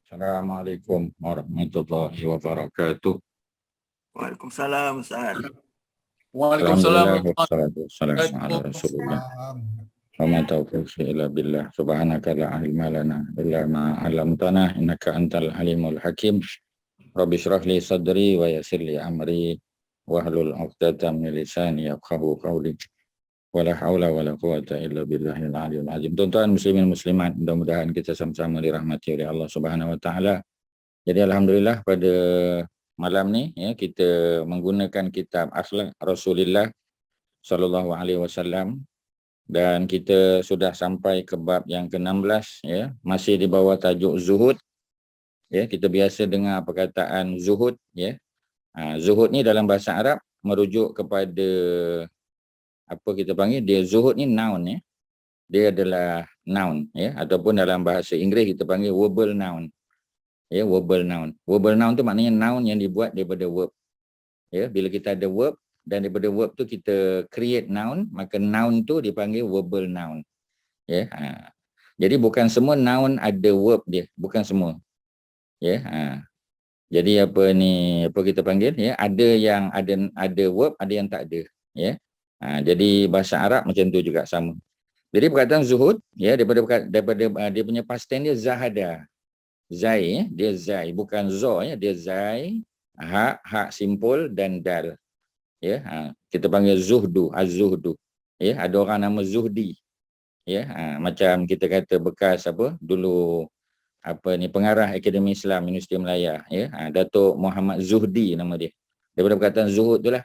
Assalamualaikum warahmatullahi wabarakatuh. Waalaikumsalam Ustaz. Waalaikumsalam Alhamdulillah warahmatullahi wassalatu wassalamu ala Rasulillah. Wa ma taufiqi illa billah. Subhanaka la ilma lana illa ma 'allamtana innaka antal alimul hakim. Rabbi shrah li sadri wa yassir li amri wahlul 'uqdatam min lisani yafqahu qawli. Wala haula wala quwata illa billahil aliyil azim. Tuan-tuan muslimin muslimat, mudah-mudahan kita sama-sama dirahmati oleh Allah Subhanahu wa taala. Jadi alhamdulillah pada malam ni ya kita menggunakan kitab Akhlak Rasulullah sallallahu alaihi wasallam dan kita sudah sampai ke bab yang ke-16 ya, masih di bawah tajuk zuhud. Ya, kita biasa dengar perkataan zuhud ya. Zuhud ni dalam bahasa Arab merujuk kepada apa kita panggil, dia zuhud ni noun ya. Dia adalah noun ya, ataupun dalam bahasa Inggeris kita panggil verbal noun. Ya, verbal noun. Verbal noun tu maknanya noun yang dibuat daripada verb. Ya, bila kita ada verb dan daripada verb tu kita create noun, maka noun tu dipanggil verbal noun. Ya. Jadi bukan semua noun ada verb dia, bukan semua. Ya. Jadi apa ni, apa kita panggil ya, ada yang ada verb, ada yang tak ada, ya. Jadi bahasa Arab macam tu juga sama. Jadi perkataan zuhud ya, daripada dia punya past tense dia zahada. Zai ya, dia zai, bukan zo ya, dia zai, hak simpul dan dal. Ya, kita panggil zuhdu, az-zuhdu. Ya, ada orang nama Zuhdi. Ya, macam kita kata bekas apa dulu apa ni pengarah Akademi Islam Universiti Melaya ya, Datuk Muhammad Zuhdi nama dia. Daripada perkataan zuhud itulah.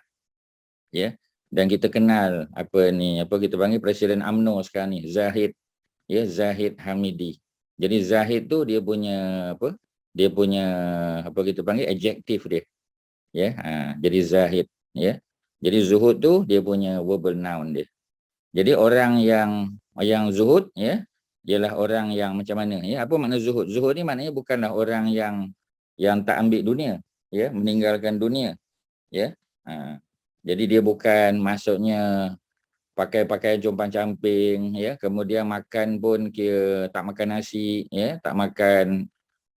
Ya. Dan kita kenal apa ni, apa kita panggil Presiden UMNO sekarang ni, Zahid. Ya, Zahid Hamidi. Jadi Zahid tu dia punya apa? Dia punya apa kita panggil adjektif dia. Ya, jadi Zahid ya. Jadi zuhud tu dia punya verbal noun dia. Jadi orang yang zuhud ya, ialah orang yang macam mana ya? Apa makna zuhud? Zuhud ni maknanya bukanlah orang yang tak ambil dunia, ya, meninggalkan dunia, ya. Jadi dia bukan maksudnya pakai pakaian compang-camping ya, kemudian makan pun kira tak makan nasi ya, tak makan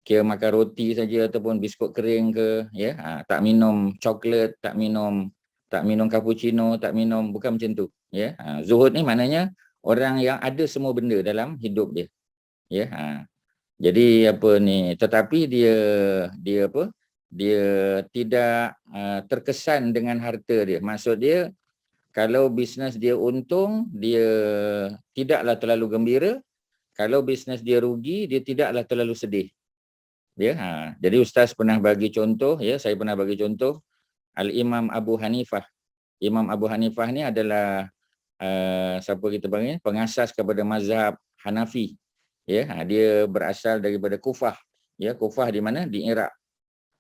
kira makan roti saja ataupun biskut kering ke ya, tak minum coklat, tak minum cappuccino, tak minum, bukan macam tu ya. Zuhud ni maknanya orang yang ada semua benda dalam hidup dia ya. Jadi apa ni, tetapi dia apa, dia tidak terkesan dengan harta dia. Maksud dia kalau bisnes dia untung, dia tidaklah terlalu gembira. Kalau bisnes dia rugi, dia tidaklah terlalu sedih. Ya, jadi Ustaz pernah bagi contoh, ya, saya pernah bagi contoh Al-Imam Abu Hanifah. Imam Abu Hanifah ni adalah siapa kita panggil, pengasas kepada mazhab Hanafi. Ya, dia berasal daripada Kufah. Ya, Kufah di mana? Di Iraq.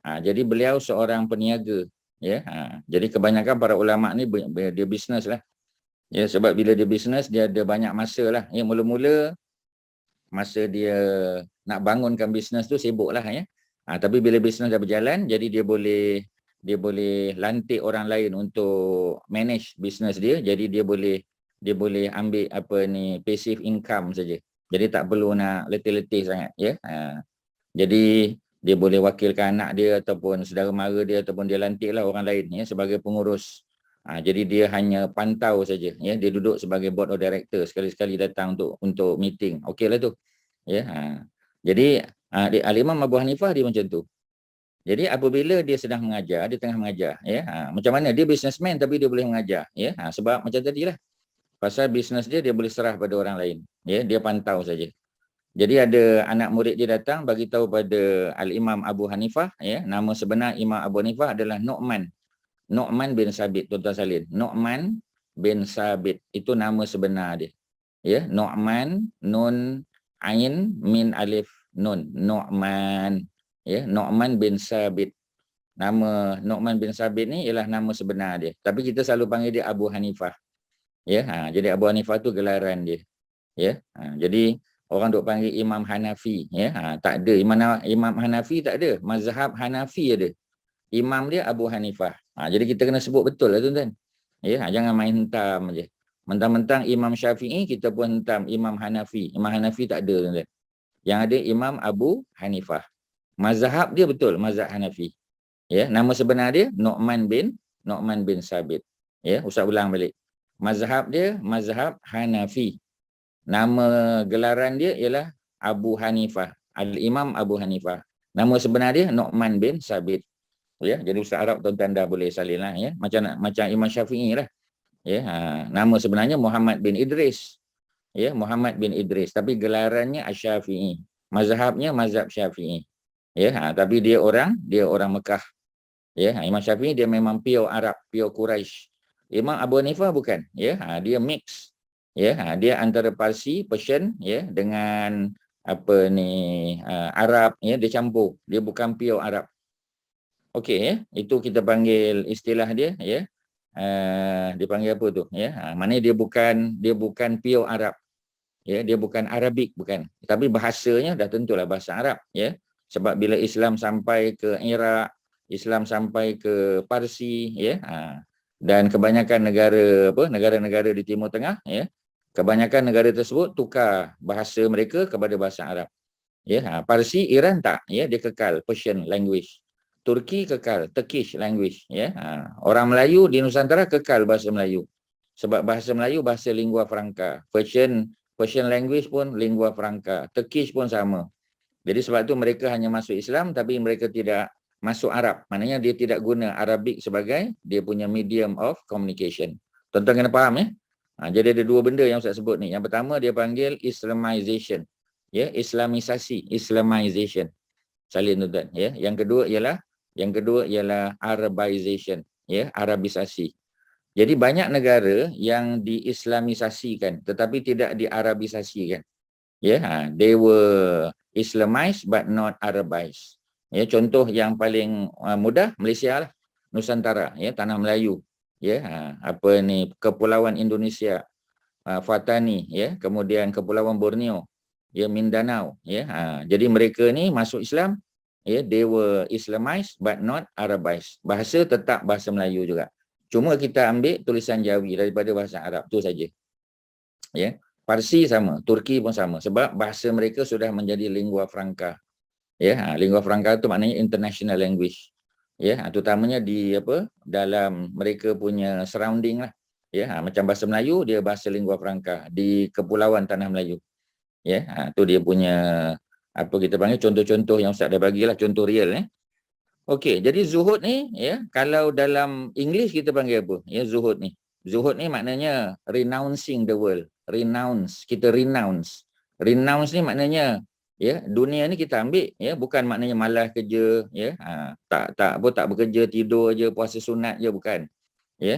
Jadi beliau seorang peniaga. Ya, jadi kebanyakan para ulama ni dia bisnes lah. Ya, sebab bila dia bisnes dia ada banyak masa lah. Ya, mula-mula masa dia nak bangunkan bisnes tu sibuk lah ya. Tapi bila bisnes dah berjalan, jadi dia boleh lantik orang lain untuk manage bisnes dia. Jadi dia boleh ambil apa ni, passive income saja. Jadi tak perlu nak letih-letih sangat ya. Jadi dia boleh wakilkan anak dia ataupun saudara mara dia, ataupun dia lantiklah orang lain ya sebagai pengurus. Jadi dia hanya pantau saja ya, dia duduk sebagai board of director, sekali-sekali datang untuk meeting. Okeylah tu. Ya. Jadi Al-Imam Abu Hanifah dia macam tu. Jadi apabila dia sedang mengajar, dia tengah mengajar ya. Macam mana dia businessman tapi dia boleh mengajar ya. Sebab macam tadilah. Pasal bisnes dia boleh serah pada orang lain. Ya, dia pantau saja. Jadi ada anak murid dia datang bagi tahu pada Al-Imam Abu Hanifah ya, nama sebenar Imam Abu Hanifah adalah Nu'man bin Sabit, tuan-tuan salin. Nu'man bin Sabit itu nama sebenar dia. Ya, Nu'man, nun ain min alif nun. Nu'man. Ya, Nu'man bin Sabit. Nama Nu'man bin Sabit ni ialah nama sebenar dia. Tapi kita selalu panggil dia Abu Hanifah. Ya, jadi Abu Hanifah tu gelaran dia. Ya, jadi orang duk panggil Imam Hanafi ya. Tak ada Imam Hanafi, tak ada. Mazhab Hanafi ada. Imam dia Abu Hanifah. Jadi kita kena sebut betul lah tuan-tuan. Ya, jangan main hentam aje. Mentang-mentang Imam Syafi'i kita pun hentam Imam Hanafi. Imam Hanafi tak ada tuan-tuan. Yang ada Imam Abu Hanifah. Mazhab dia betul, mazhab Hanafi. Ya, nama sebenar dia Nu'man bin Sabit. Ya, Ustaz ulang balik. Mazhab dia mazhab Hanafi. Nama gelaran dia ialah Abu Hanifah, Al-Imam Abu Hanifah. Nama sebenar dia Nu'man bin Sabit. Ya, jadi Ustaz Arab tuan-tuan dah boleh salin lah ya. Macam Imam Syafi'i lah. Ya, nama sebenarnya Muhammad bin Idris. Ya, Muhammad bin Idris, tapi gelarannya Asy-Syafi'i. Mazhabnya mazhab Syafi'i. Ya, tapi dia orang Mekah. Ya, Imam Syafi'i dia memang pure Arab, pure Quraisy. Imam Abu Hanifah bukan, ya, dia mix. Ya, dia antara Parsi, Persian, ya, dengan apa ni Arab, ya, dia campur. Dia bukan pure Arab. Okey, ya, itu kita panggil istilah dia, ya. Dia panggil apa tu, ya? Maknanya dia bukan pure Arab. Ya, dia bukan Arabik, bukan. Tapi bahasanya dah tentulah bahasa Arab, ya. Sebab bila Islam sampai ke Iraq, Islam sampai ke Parsi, ya. Dan kebanyakan negara-negara di Timur Tengah, ya. Kebanyakan negara tersebut tukar bahasa mereka kepada bahasa Arab. Ya, Parsi, Iran tak, ya, dia kekal Persian language. Turki kekal Turkish language, ya. Orang Melayu di Nusantara kekal bahasa Melayu. Sebab bahasa Melayu bahasa lingua franca. Persian language pun lingua franca. Turkish pun sama. Jadi sebab tu mereka hanya masuk Islam tapi mereka tidak masuk Arab. Maknanya dia tidak guna Arabic sebagai dia punya medium of communication. Tuan-tuan kena faham, ya. Jadi ada dua benda yang Ustaz sebut ni. Yang pertama dia panggil Islamization. Ya, Islamisasi, Islamization. Salin tuan-tuan, ya. Yang kedua ialah Arabization, ya, Arabisasi. Jadi banyak negara yang diislamisasikan tetapi tidak diarabisasikan. Ya, they were Islamized but not Arabized. Ya, contoh yang paling mudah Malaysia lah, Nusantara, ya, tanah Melayu. Ya, Kepulauan Indonesia, Fatani, ya, kemudian Kepulauan Borneo, ya, Mindanao, ya. Jadi mereka ni masuk Islam, ya, they were Islamized but not Arabized. Bahasa tetap bahasa Melayu juga. Cuma kita ambil tulisan Jawi daripada bahasa Arab tu saja. Ya, Parsi sama, Turki pun sama sebab bahasa mereka sudah menjadi lingua franca. Ya, lingua franca tu maknanya international language. Ya, terutamanya di dalam mereka punya surrounding lah. Ya, macam bahasa Melayu dia bahasa lingua franca di kepulauan tanah Melayu. Ya, tu dia punya kita panggil contoh-contoh yang Ustaz dah bagilah, contoh real, ya. Okey, jadi zuhud ni, ya, kalau dalam English kita panggil apa? Ya, zuhud ni. Zuhud ni maknanya renouncing the world. Renounce, kita renounce. Renounce ni maknanya, ya, dunia ni kita ambil, ya, bukan maknanya malas kerja, ya. Tak bekerja, tidur aja, puasa sunat je, bukan. Ya,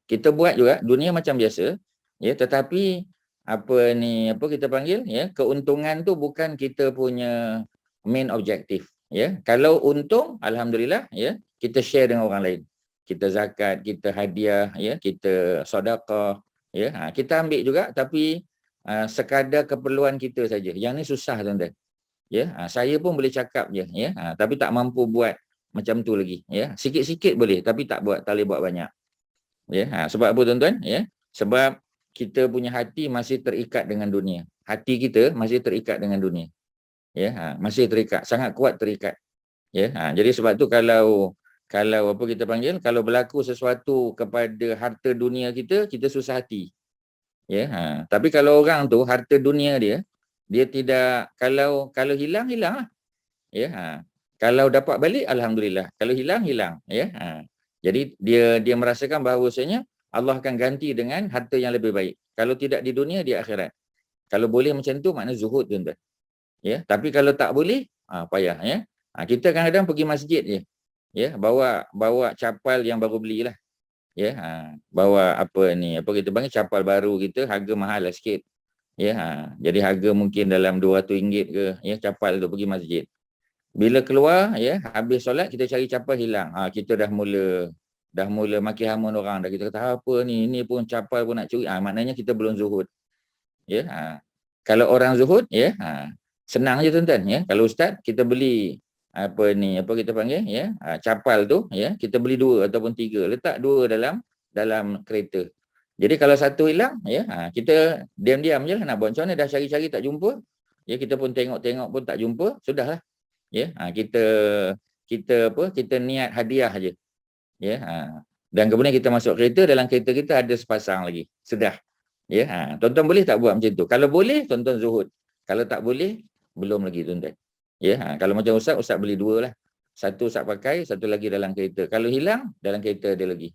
kita buat juga dunia macam biasa, ya, tetapi kita panggil, ya, keuntungan tu bukan kita punya main objective. Ya, kalau untung alhamdulillah, ya, kita share dengan orang lain. Kita zakat, kita hadiah, ya, kita sedekah, ya. Kita ambil juga tapi sekadar keperluan kita saja. Yang ni susah, tuan-tuan. Ya, saya pun boleh cakap je, ya, tapi tak mampu buat macam tu lagi, ya. Sikit-sikit boleh tapi tak boleh buat banyak. Ya, sebab apa, tuan-tuan? Ya, sebab kita punya hati masih terikat dengan dunia. Hati kita masih terikat dengan dunia. Ya, masih terikat, sangat kuat terikat. Ya, jadi sebab tu kalau kita panggil, kalau berlaku sesuatu kepada harta dunia kita susah hati. Ya, tapi kalau orang tu harta dunia dia tidak, kalau hilang lah. Ya, kalau dapat balik alhamdulillah, kalau hilang. Ya, jadi dia merasakan bahawasanya Allah akan ganti dengan harta yang lebih baik. Kalau tidak di dunia, di akhirat. Kalau boleh macam tu makna zuhud, tuan-tuan. Ya, tapi kalau tak boleh, payah, ya. Kita kadang-kadang pergi masjid je. Ya, bawa capal yang baru belilah. Ya, bawa kita panggil capal baru kita, harga mahal lah sikit. Ya, jadi harga mungkin dalam RM200 ke, ya, capal tu pergi masjid. Bila keluar, ya, habis solat kita cari capal hilang. Kita dah mula maki hamun orang dah. Kita kata apa ni pun capal pun nak curi. Maknanya kita belum zuhud. Ya, kalau orang zuhud, ya, senang je, tuan-tuan, ya. Kalau ustaz kita beli kita panggil, ya, capal tu, ya, kita beli 2 ataupun 3, letak 2 dalam kereta. Jadi kalau satu hilang, ya, kita diam-diam je lah nak buat macam mana, dah cari-cari tak jumpa, ya, kita pun tengok-tengok pun tak jumpa, sudahlah. Ya, kita niat hadiah aja. Ya, dan kemudian kita masuk kereta, dalam kereta kita ada sepasang lagi. Sudah. Ya, tuan-tuan boleh tak buat macam tu? Kalau boleh, tuan-tuan zuhud. Kalau tak boleh, belum lagi tuan-tuan. Ya, kalau macam Ustaz beli 2 lah. Satu Ustaz pakai, satu lagi dalam kereta. Kalau hilang, dalam kereta ada lagi.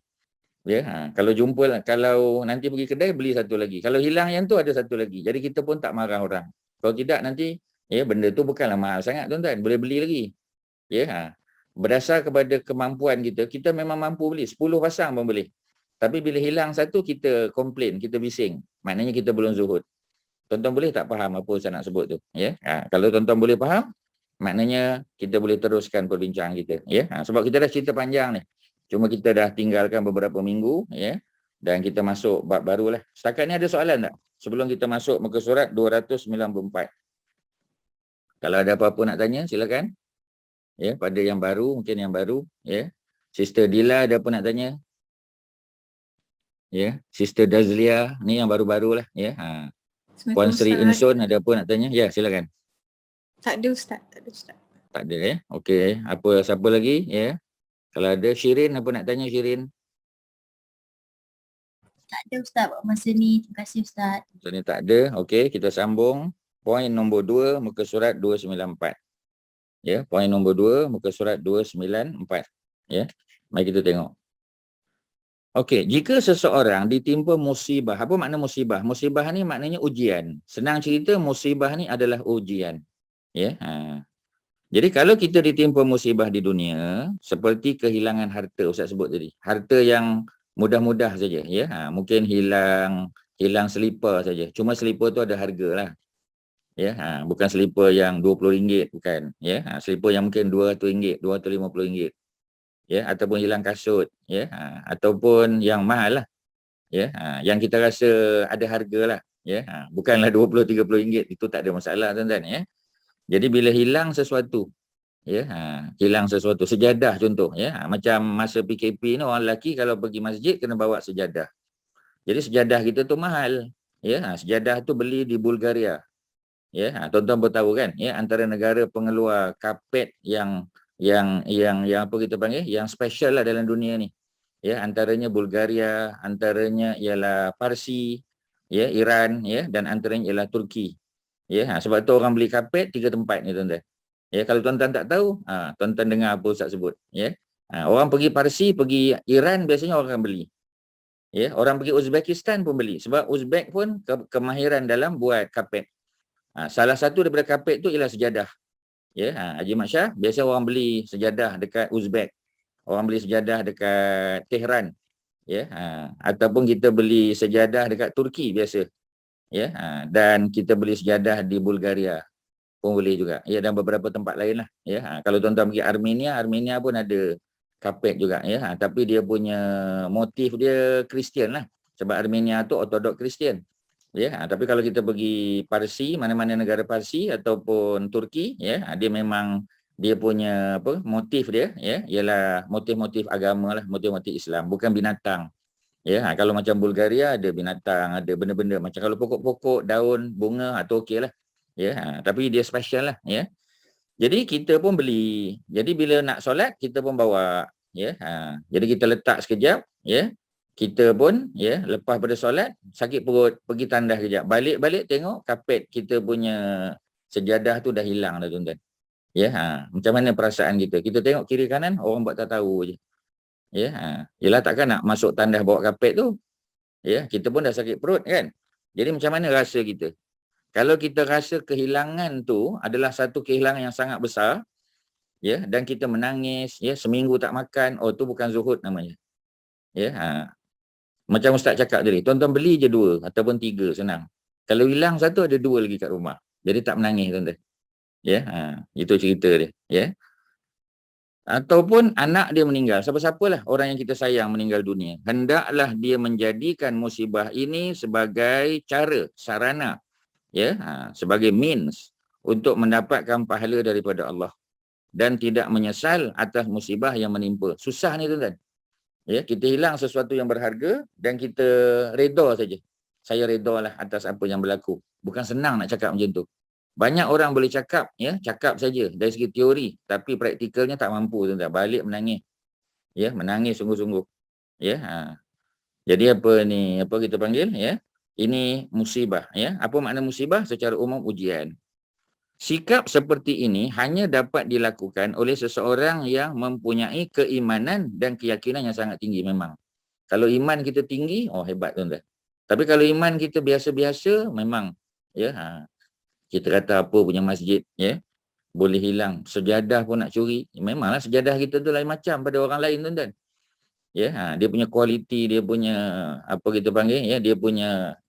Ya, kalau kalau nanti pergi kedai beli satu lagi. Kalau hilang yang tu ada satu lagi. Jadi kita pun tak marah orang. Kalau tidak nanti benda tu bukanlah mahal sangat tuan-tuan, boleh beli lagi. Ya, berdasar kepada kemampuan kita, kita memang mampu beli 10 pasang pun boleh. Tapi bila hilang satu, kita komplain, kita bising. Maknanya kita belum zuhud. Tuan-tuan boleh tak faham apa saya nak sebut tu? Ya, kalau tuan-tuan boleh faham, maknanya kita boleh teruskan perbincangan kita. Ya, sebab kita dah cerita panjang ni. Cuma kita dah tinggalkan beberapa minggu, ya, dan kita masuk bab baru lah. Setakat ni ada soalan tak? Sebelum kita masuk muka surat 294. Kalau ada apa-apa nak tanya, silakan. Ya, pada yang baru, mungkin yang baru, ya. Sister Dila ada apa nak tanya? Ya, Sister Dazlia ni yang baru-baru lah, ya. Puan Sri Insun ada apa nak tanya? Ya, silakan. Tak ada Ustaz. Tak ada, ya. Okey, siapa lagi, ya? Kalau ada, Shirin apa nak tanya, Shirin? Tak ada Ustaz buat masa ni. Terima kasih Ustaz. Masa ni tak ada. Okey, kita sambung. Poin nombor 2, muka surat 294. Ya, poin nombor 2, muka surat 294. Ya, mari kita tengok. Okey, jika seseorang ditimpa musibah, apa makna musibah? Musibah ni maknanya ujian. Senang cerita, musibah ni adalah ujian. Ya. Jadi kalau kita ditimpa musibah di dunia, seperti kehilangan harta, Ustaz sebut tadi. Harta yang mudah-mudah saja, ya. Mungkin hilang selipar saja. Cuma selipar tu ada harga lah. Ya, bukan selipar yang RM20, bukan. Ya, selipar yang mungkin RM200, RM250. Ya, ataupun hilang kasut, ya, ataupun yang mahal lah, ya, yang kita rasa ada harga lah, ya, bukanlah RM20-30, itu tak ada masalah tuan-tuan, ya. Jadi bila hilang sesuatu, ya, hilang sesuatu, sejadah contoh, ya, macam masa PKP ni orang lelaki kalau pergi masjid kena bawa sejadah. Jadi sejadah kita tu mahal, ya, sejadah tu beli di Bulgaria, ya, tuan-tuan bertahu kan, ya, antara negara pengeluar kapet yang apa kita panggil, yang special lah dalam dunia ni. Ya, antaranya Bulgaria, antaranya ialah Parsi, ya, Iran, ya, dan antaranya ialah Turki. Ya, sebab tu orang beli kapet 3 tempat ni tuan-tuan. Ya, kalau tuan-tuan tak tahu, tuan-tuan dengar apa Ustaz sebut, ya. Orang pergi Parsi, pergi Iran biasanya orang akan beli. Ya, orang pergi Uzbekistan pun beli sebab Uzbek pun kemahiran dalam buat kapet. Salah satu daripada kapet tu ialah sejadah. Ya, Haji Mat Syah, biasa orang beli sejadah dekat Uzbek. Orang beli sejadah dekat Tehran. Ya, ataupun kita beli sejadah dekat Turki biasa. Ya, dan kita beli sejadah di Bulgaria pun boleh juga. Ya, dan beberapa tempat lain lah. Ya, kalau tuan-tuan pergi Armenia pun ada kapet juga, ya. Tapi dia punya motif dia Kristian lah. Sebab Armenia tu Ortodok Kristian. Ya, tapi kalau kita pergi Parsi, mana-mana negara Parsi ataupun Turki, ya, dia memang dia punya motif dia, ya, ialah motif-motif agama lah, motif-motif Islam, bukan binatang. Ya, kalau macam Bulgaria ada binatang, ada benda-benda macam kalau pokok-pokok, daun, bunga atau okeylah. Ya, tapi dia special lah, ya. Jadi kita pun beli. Jadi bila nak solat kita pun bawa, ya. Jadi kita letak sekejap, ya. Kita pun, ya, lepas pada solat, sakit perut, pergi tandas kejap. Balik-balik tengok kapet kita punya sejadah tu dah hilang dah tuan-tuan. Ya, macam mana perasaan kita? Kita tengok kiri kanan, orang buat tak tahu je. Ya, yelah takkan nak masuk tandas bawa kapet tu. Ya, kita pun dah sakit perut kan. Jadi macam mana rasa kita? Kalau kita rasa kehilangan tu adalah satu kehilangan yang sangat besar, ya, dan kita menangis, ya, seminggu tak makan, oh tu bukan zuhud namanya. Ya, macam Ustaz cakap tadi, tuan-tuan beli je 2 ataupun 3 senang. Kalau hilang satu ada 2 lagi kat rumah. Jadi tak menangis tuan-tuan. Ya, itu cerita dia, ya. Ataupun anak dia meninggal, siapa-siapalah orang yang kita sayang meninggal dunia, hendaklah dia menjadikan musibah ini sebagai cara, sarana, ya, sebagai means untuk mendapatkan pahala daripada Allah dan tidak menyesal atas musibah yang menimpa. Susah ni tuan-tuan. Ya, kita hilang sesuatu yang berharga dan kita redha saja. Saya redha lah atas apa yang berlaku. Bukan senang nak cakap macam tu. Banyak orang boleh cakap, ya, cakap saja dari segi teori, tapi praktikalnya tak mampu, tuan-tuan. Balik menangis. Ya, menangis sungguh-sungguh. Ya, jadi apa ni, apa kita panggil, ya? Ini musibah, ya. Apa makna musibah? Secara umum ujian. Sikap seperti ini hanya dapat dilakukan oleh seseorang yang mempunyai keimanan dan keyakinan yang sangat tinggi memang. Kalau iman kita tinggi, oh hebat tuan-tuan. Tapi kalau iman kita biasa-biasa, memang, ya, kita kata apa punya masjid, ya, boleh hilang. Sejadah pun nak curi. Memanglah sejadah kita tu lain macam pada orang lain, tuan-tuan. Ya, dia punya kualiti, dia punya apa kita panggil, ya, dia punya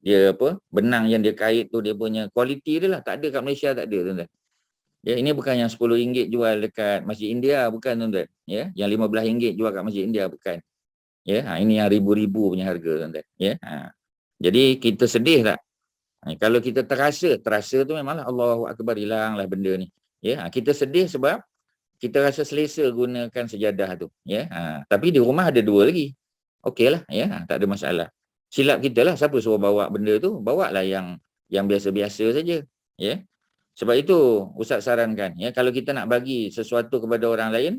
benang yang dia kait tu, dia punya kualiti dia lah. Tak ada kat Malaysia, tak ada, tuan-tuan. Ya, ini bukan yang RM10 jual dekat Masjid India, bukan, tuan-tuan. Ya, yang RM15 jual kat Masjid India, bukan. Ya, ini yang ribu-ribu punya harga, tuan-tuan. Ya, jadi kita sedih tak? Kalau kita terasa tu memanglah Allahu Akbar, hilanglah benda ni. Ya, kita sedih sebab kita rasa selesa gunakan sejadah tu, ya. Tapi di rumah ada 2 lagi. Okeylah, ya, tak ada masalah. Silap kita lah, siapa suruh bawa benda tu? Bawalah yang biasa-biasa saja, ya. Sebab itu Ustaz sarankan, ya, kalau kita nak bagi sesuatu kepada orang lain,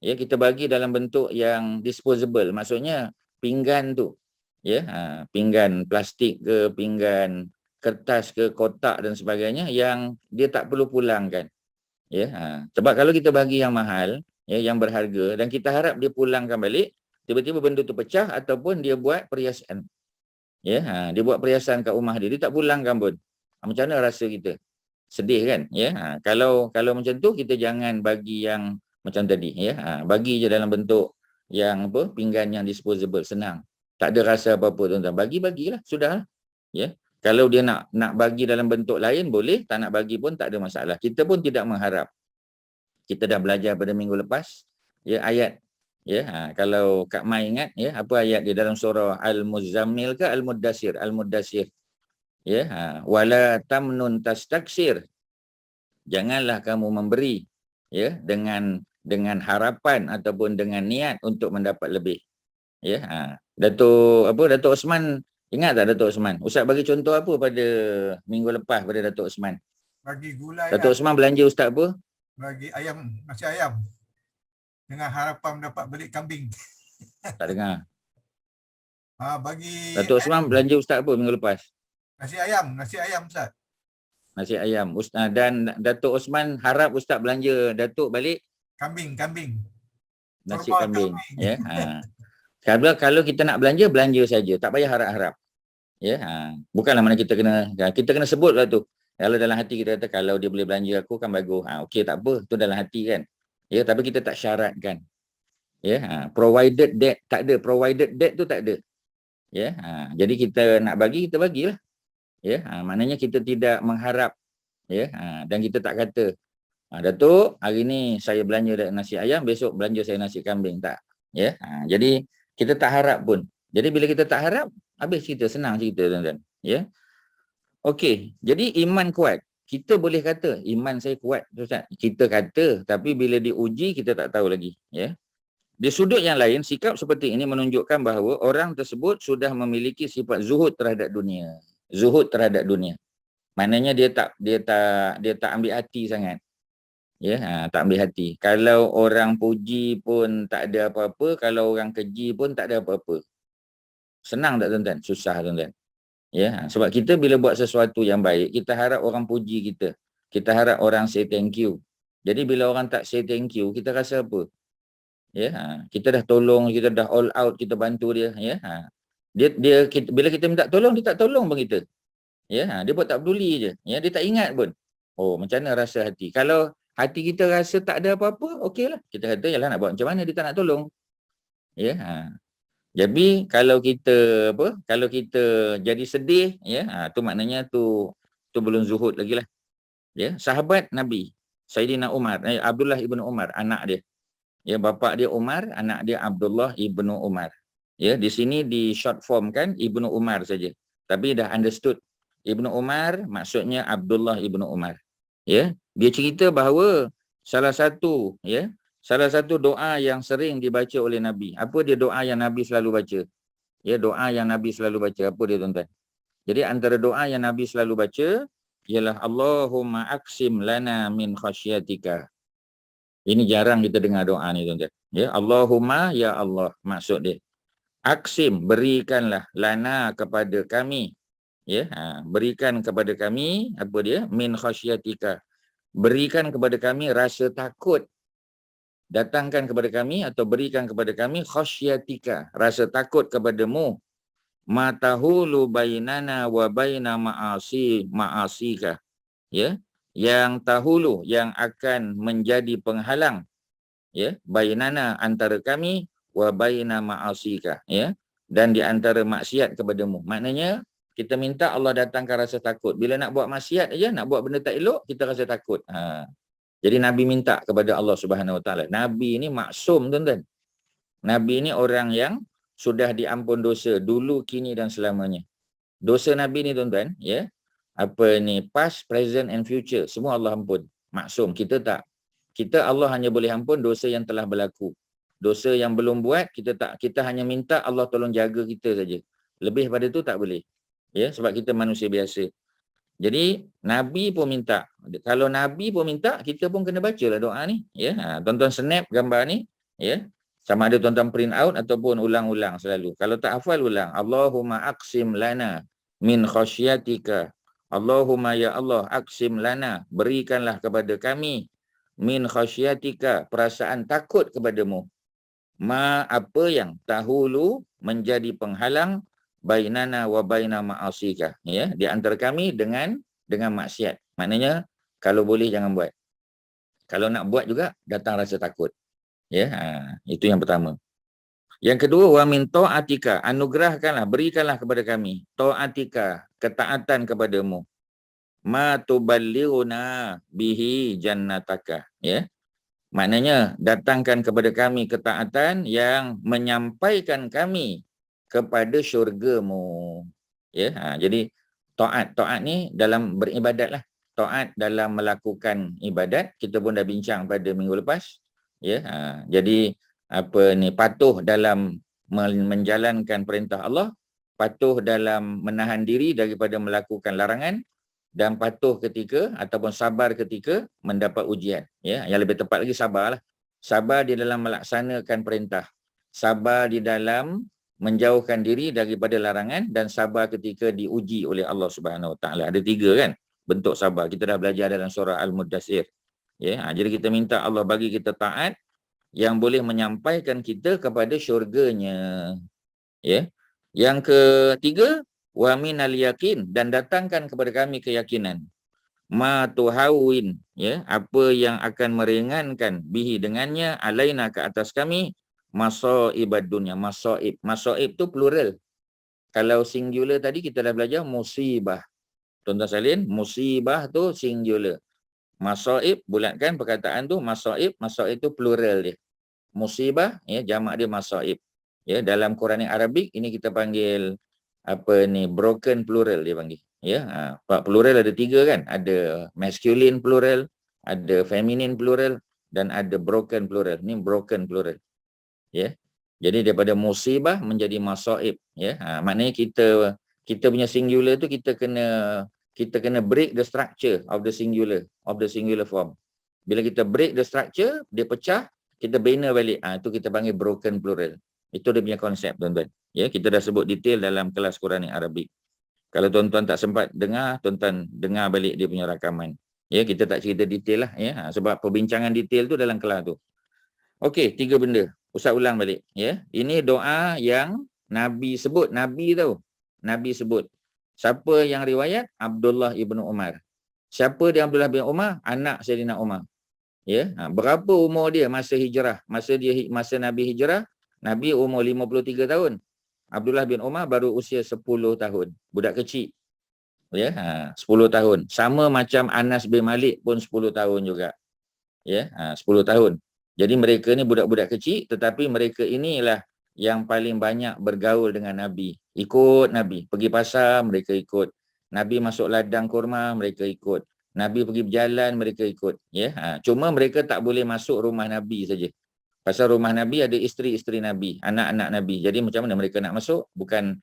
ya, kita bagi dalam bentuk yang disposable. Maksudnya pinggan tu, ya, pinggan plastik ke, pinggan kertas ke, kotak dan sebagainya yang dia tak perlu pulangkan. Ya, sebab kalau kita bagi yang mahal, ya, yang berharga dan kita harap dia pulangkan balik, tiba-tiba benda tu pecah ataupun dia buat perhiasan. Ya, dia buat perhiasan kat rumah dia tak pulangkan pun. Macam mana rasa kita? Sedih kan? Ya, kalau macam tu kita jangan bagi yang macam tadi, ya. Bagi je dalam bentuk yang pinggan yang disposable, senang. Tak ada rasa apa-apa, tuan-tuan. Bagilah, sudahlah. Ya. Kalau dia nak bagi dalam bentuk lain, boleh. Tak nak bagi pun tak ada masalah. Kita pun tidak mengharap. Kita dah belajar pada minggu lepas, ya, ayat. Ya, kalau Kak Mai ingat, ya, apa ayat dia dalam surah Al-Muzammil ke Al-Muddassir? Al-Muddassir. Ya, wala tamnun tastaksir. Janganlah kamu memberi, ya, dengan harapan ataupun dengan niat untuk mendapat lebih. Ya, Datuk Osman, ingat tak Datuk Osman? Ustaz bagi contoh apa pada minggu lepas pada Datuk Osman? Bagi gulai, Datuk Osman belanja Ustaz apa? bagi ayam, nasi ayam. Dengan harapan mendapat belik kambing. Tak dengar. Bagi Datuk Osman belanja Ustaz apa minggu lepas? nasi ayam Ustaz. Nasi ayam. Ustaz dan Datuk Osman harap Ustaz belanja Datuk balik Kambing. nasi Korban kambing. Ya. Kalau kita nak belanja saja, tak payah harap-harap. Ya, bukanlah mana kita kena sebutlah tu. Kalau dalam hati kita kata kalau dia boleh belanja aku kan bagus. Okey, tak apa, tu dalam hati kan. Ya, tapi kita tak syaratkan. Ya, provided that tu tak ada. Ya, jadi kita nak bagi, kita bagilah. Ya, maknanya kita tidak mengharap, ya, dan kita tak kata Datuk, hari ni saya belanja nasi ayam, besok belanja saya nasi kambing, tak. Ya, jadi kita tak harap pun. Jadi bila kita tak harap, habis cerita, senang cerita, tuan-tuan. Ya. Okey, jadi iman kuat. Kita boleh kata iman saya kuat, Ustaz. Kita kata, tapi bila diuji kita tak tahu lagi, ya. Di sudut yang lain, sikap seperti ini menunjukkan bahawa orang tersebut sudah memiliki sifat zuhud terhadap dunia. Zuhud terhadap dunia. Maknanya dia tak ambil hati sangat. Ya, tak ambil hati. Kalau orang puji pun tak ada apa-apa, kalau orang keji pun tak ada apa-apa. Senang tak, tuan-tuan? Susah, tuan-tuan. Ya, sebab kita bila buat sesuatu yang baik, kita harap orang puji kita. Kita harap orang say thank you. Jadi bila orang tak say thank you, kita rasa apa? Ya, kita dah tolong, kita dah all out, kita bantu dia, ya. Bila kita minta tolong, dia tak tolong pun kita. Ya, dia pun tak peduli je. Ya, dia tak ingat pun. Oh, macam mana rasa hati? Kalau hati kita rasa tak ada apa-apa, okeylah. Kita kata, yalah nak buat macam mana, dia tak nak tolong. Ya, jadi kalau kita jadi sedih, ya, tu maknanya tu belum zuhud lagi lah. Ya, sahabat Nabi Sayyidina Umar, Abdullah ibnu Umar, anak dia. Ya, bapa dia Umar, anak dia Abdullah ibnu Umar. Ya, di sini di short form kan Ibnu Umar saja. Tapi dah understood. Ibnu Umar maksudnya Abdullah ibnu Umar. Ya, dia cerita bahawa salah satu doa yang sering dibaca oleh Nabi. Apa dia doa yang Nabi selalu baca? Ya, doa yang Nabi selalu baca. Apa dia, tuan-tuan? Jadi antara doa yang Nabi selalu baca, ialah Allahumma aqsim lana min khasyatika. Ini jarang kita dengar doa ni tuan-tuan. Ya, Allahumma, ya Allah, maksud dia. Aqsim, berikanlah lana kepada kami. Ya, berikan kepada kami apa dia? Min khasyatika. Berikan kepada kami rasa takut. Datangkan kepada kami atau berikan kepada kami khasyatika, rasa takut kepadamu. Ma tahulu bainana wa baina ma'asika. Ya, yang tahulu, yang akan menjadi penghalang, ya, bainana, antara kami, wa baina ma'asika, ya, dan di antara maksiat kepadamu. Maknanya kita minta Allah datangkan rasa takut. Bila nak buat maksiat aja, nak buat benda tak elok, kita rasa takut. Jadi Nabi minta kepada Allah Subhanahu Wa Taala. Nabi ini maksum, tuan-tuan. Nabi ini orang yang sudah diampun dosa dulu, kini dan selamanya. Dosa Nabi ni, tuan-tuan, ya, apa ni, past, present and future, semua Allah ampun. Maksum. Kita tak. Kita, Allah hanya boleh ampun dosa yang telah berlaku. Dosa yang belum buat, kita tak. Kita hanya minta Allah tolong jaga kita saja. Lebih pada tu tak boleh. Ya, sebab kita manusia biasa. Jadi Nabi pun minta. Kalau Nabi pun minta, kita pun kena bacalah doa ni. Ya, tuan-tuan snap gambar ni. Ya, sama ada tuan-tuan print out ataupun ulang-ulang selalu. Kalau tak hafal, ulang. Allahumma aqsim lana min khasyatika. Allahumma, ya Allah, aqsim lana, berikanlah kepada kami min khasyatika, perasaan takut kepadamu. Ma, apa yang tahulu, menjadi penghalang, bainana wa baina ma'asika, ya, di antara kami dengan maksiat. Maknanya kalau boleh jangan buat. Kalau nak buat juga datang rasa takut. Ya, itu yang pertama. Yang kedua, wa min ta'atika, anugerahkanlah, berikanlah kepada kami ta'atika, ketaatan kepadamu. Ma tuballighuna bihi jannataka, ya. Maknanya datangkan kepada kami ketaatan yang menyampaikan kami kepada syurgamu. Ya, jadi taat ni dalam beribadat lah. Taat dalam melakukan ibadat, kita pun dah bincang pada minggu lepas. Ya, jadi apa ni, patuh dalam menjalankan perintah Allah, patuh dalam menahan diri daripada melakukan larangan, dan patuh ketika ataupun sabar ketika mendapat ujian. Ya, yang lebih tepat lagi sabarlah. Sabar di dalam melaksanakan perintah. Sabar di dalam menjauhkan diri daripada larangan, dan sabar ketika diuji oleh Allah Subhanahu Wa Taala. Ada 3 kan bentuk sabar. Kita dah belajar dalam surah Al-Muddathir. Ya, jadi kita minta Allah bagi kita taat yang boleh menyampaikan kita kepada syurganya. Ya. Yang ketiga, wa minal yakin, dan datangkan kepada kami keyakinan. Ma tuhawin, ya, apa yang akan meringankan bihi dengannya, alaina, ke atas kami, masaibad dunia. Masaib tu plural. Kalau singular tadi kita dah belajar musibah. Tuan-tuan salin, musibah tu singular. Masaib, bulatkan perkataan tu, masaib tu plural dia. Musibah, ya, jamak dia masaib. Ya, dalam Quran Arabik ini kita panggil apa ni, broken plural dia panggil. Ya, plural ada 3 kan? Ada masculine plural, ada feminine plural, dan ada broken plural. Ni broken plural. Ya. Jadi daripada musibah menjadi masaib, ya. Maknanya kita punya singular tu kita kena break the structure of the singular form. Bila kita break the structure, dia pecah, kita bina balik. Itu kita panggil broken plural. Itu dia punya konsep, tuan-tuan. Ya, kita dah sebut detail dalam kelas Quran Arabik. Kalau tuan-tuan tak sempat dengar, tuan-tuan dengar balik dia punya rakaman. Ya, kita tak cerita detail lah, ya. Sebab perbincangan detail tu dalam kelas tu. Okey, 3 benda. Ustaz ulang balik, ya. Ini doa yang Nabi sebut, Nabi tahu. Nabi sebut. Siapa yang riwayat? Abdullah ibnu Umar. Siapa dia Abdullah bin Umar? Anak Sayyidina Umar. Ya, berapa umur dia masa hijrah? Masa Nabi hijrah, Nabi umur 53 tahun. Abdullah bin Umar baru usia 10 tahun. Budak kecil. Ya, 10 tahun. Sama macam Anas bin Malik pun 10 tahun juga. Ya, 10 tahun. Jadi mereka ni budak-budak kecil, tetapi mereka inilah yang paling banyak bergaul dengan Nabi. Ikut Nabi. Pergi pasar, mereka ikut. Nabi masuk ladang kurma, mereka ikut. Nabi pergi berjalan, mereka ikut. Ya, cuma mereka tak boleh masuk rumah Nabi saja. Pasal rumah Nabi ada isteri-isteri Nabi, anak-anak Nabi. Jadi macam mana mereka nak masuk? Bukan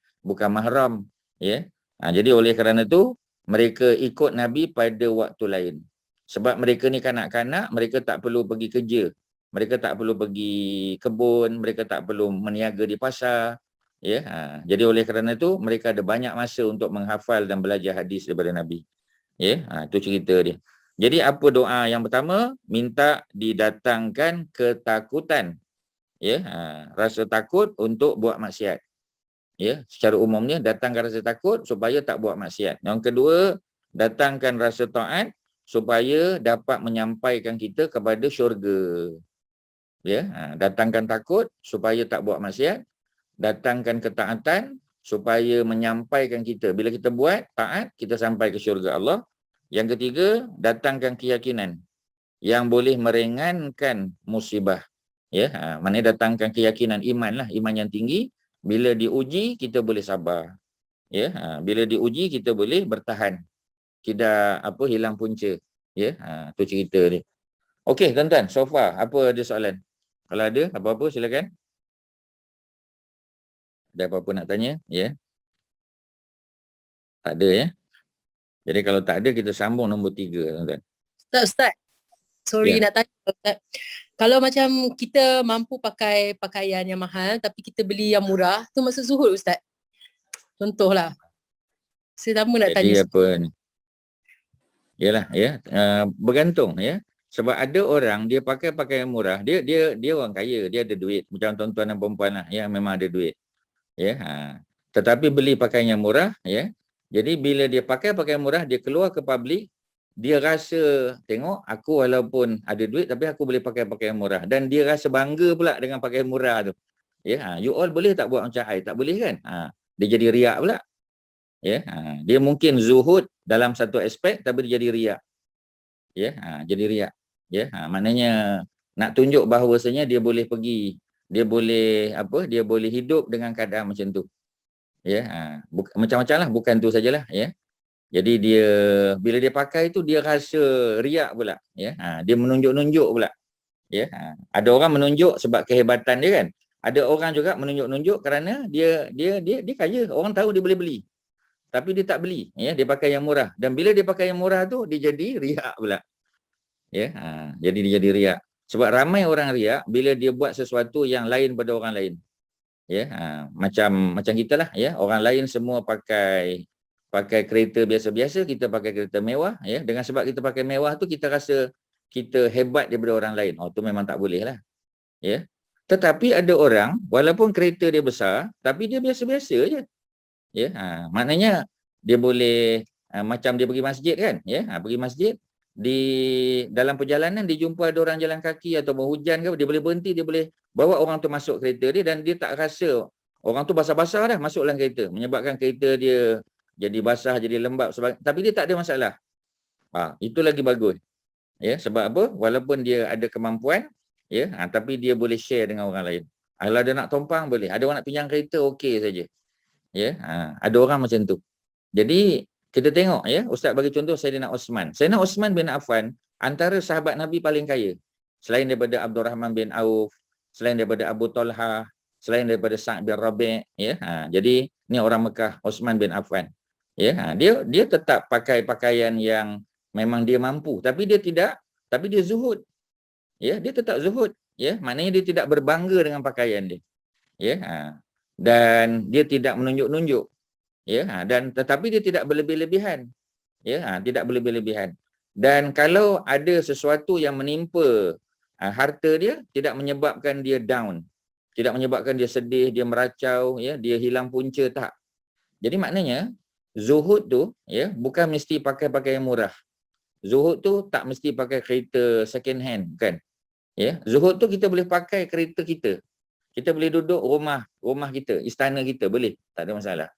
mahram. Ya. Jadi oleh kerana tu, mereka ikut Nabi pada waktu lain. Sebab mereka ni kanak-kanak, mereka tak perlu pergi kerja. Mereka tak perlu pergi kebun, mereka tak perlu meniaga di pasar. Ya, jadi oleh kerana itu mereka ada banyak masa untuk menghafal dan belajar hadis daripada Nabi. Ya, itu cerita dia. Jadi apa doa yang pertama? Minta didatangkan ketakutan. Ya, rasa takut untuk buat maksiat. Ya, secara umumnya datangkan rasa takut supaya tak buat maksiat. Yang kedua, datangkan rasa taat supaya dapat menyampaikan kita kepada syurga. Ya, datangkan takut supaya tak buat maksiat, datangkan ketaatan supaya menyampaikan kita. Bila kita buat taat, kita sampai ke syurga Allah. Yang ketiga, datangkan keyakinan yang boleh meringankan musibah. Ya, maknanya datangkan keyakinan, iman lah, iman yang tinggi. Bila diuji, kita boleh sabar. Ya, bila diuji, kita boleh bertahan. Tidak hilang punca. Ya, tu cerita dia. Okey, tuan-tuan, so far apa ada soalan? Kalau ada apa-apa silakan. Ada apa-apa nak tanya? Ya. Tak ada ya. Jadi kalau tak ada, kita sambung nombor 3, tuan-tuan. Ustaz. Sorry Ya. nak tanya Ustaz. Kalau macam kita mampu pakai pakaian yang mahal tapi kita beli yang murah, tu masuk zuhud Ustaz? Contohlah. Saya sama nak Jadi tanya. apa ni? Yalah ya, bergantung ya. Sebab ada orang dia pakai pakaian murah, dia orang kaya, dia ada duit. Macam tuan-tuan dan perempuan lah, ya, memang ada duit. Ya, tetapi beli pakaian yang murah, ya. Jadi bila dia pakai pakaian murah, dia keluar ke public, dia rasa tengok aku walaupun ada duit tapi aku boleh pakai pakaian murah, dan dia rasa bangga pula dengan pakaian murah tu. Ya, you all boleh tak buat macam I? Tak boleh kan? Dia jadi riak pula. Ya, dia mungkin zuhud dalam satu aspek tapi dia jadi riak. Ya, jadi riak. Ya, maknanya nak tunjuk bahawasanya dia boleh pergi, dia boleh dia boleh hidup dengan keadaan macam tu. Ya, macam-macam lah, bukan tu sajalah ya. Jadi dia bila dia pakai tu dia rasa riak pula ya. Dia menunjuk-nunjuk pula. Ya, ada orang menunjuk sebab kehebatan dia kan. Ada orang juga menunjuk-nunjuk kerana dia kaya, orang tahu dia boleh beli. Tapi dia tak beli, ya, dia pakai yang murah. Dan bila dia pakai yang murah tu dia jadi riak pula. Ya, jadi dia jadi riak. Sebab ramai orang riak bila dia buat sesuatu yang lain pada orang lain. Ya, macam kita lah ya, orang lain semua pakai kereta biasa-biasa, kita pakai kereta mewah ya. Dengan sebab kita pakai mewah tu kita rasa kita hebat daripada orang lain. Tu memang tak boleh lah. Ya. Tetapi ada orang walaupun kereta dia besar tapi dia biasa-biasa je. Ya, maknanya dia boleh macam dia pergi masjid kan, ya, pergi masjid, di dalam perjalanan dia jumpa ada orang jalan kaki atau hujan ke, dia boleh berhenti, dia boleh bawa orang tu masuk kereta dia dan dia tak rasa orang tu basah-basah dah masuk dalam kereta, menyebabkan kereta dia jadi basah, jadi lembab tapi dia tak ada masalah. Itu lagi bagus. Ya, sebab apa? Walaupun dia ada kemampuan, ya, tapi dia boleh share dengan orang lain. Kalau ada nak tumpang boleh, ada orang nak pinjam kereta okey saja. Ya, ada orang macam tu. Jadi kita tengok ya, Ustaz bagi contoh Sayyidina Osman. Sayyidina Osman bin Affan antara sahabat Nabi paling kaya. Selain daripada Abdul Rahman bin Auf, selain daripada Abu Talha, selain daripada Sa'd bin Rabi', ya. Jadi ni orang Mekah, Osman bin Affan. Ya, dia tetap pakai pakaian yang memang dia mampu, tapi dia zuhud. Ya, dia tetap zuhud, ya. Maknanya dia tidak berbangga dengan pakaian dia. Ya, dan dia tidak menunjuk-nunjuk, ya, dan tetapi dia tidak berlebih-lebihan, ya, tidak berlebih-lebihan. Dan kalau ada sesuatu yang menimpa harta dia, tidak menyebabkan dia down, tidak menyebabkan dia sedih, dia meracau, ya, dia hilang punca, tak. Jadi maknanya zuhud tu, ya, bukan mesti pakai pakaian murah. Zuhud tu tak mesti pakai kereta second hand, kan. Ya, zuhud tu kita boleh pakai kereta kita. Kita boleh duduk rumah kita, istana kita, boleh, tak ada masalah.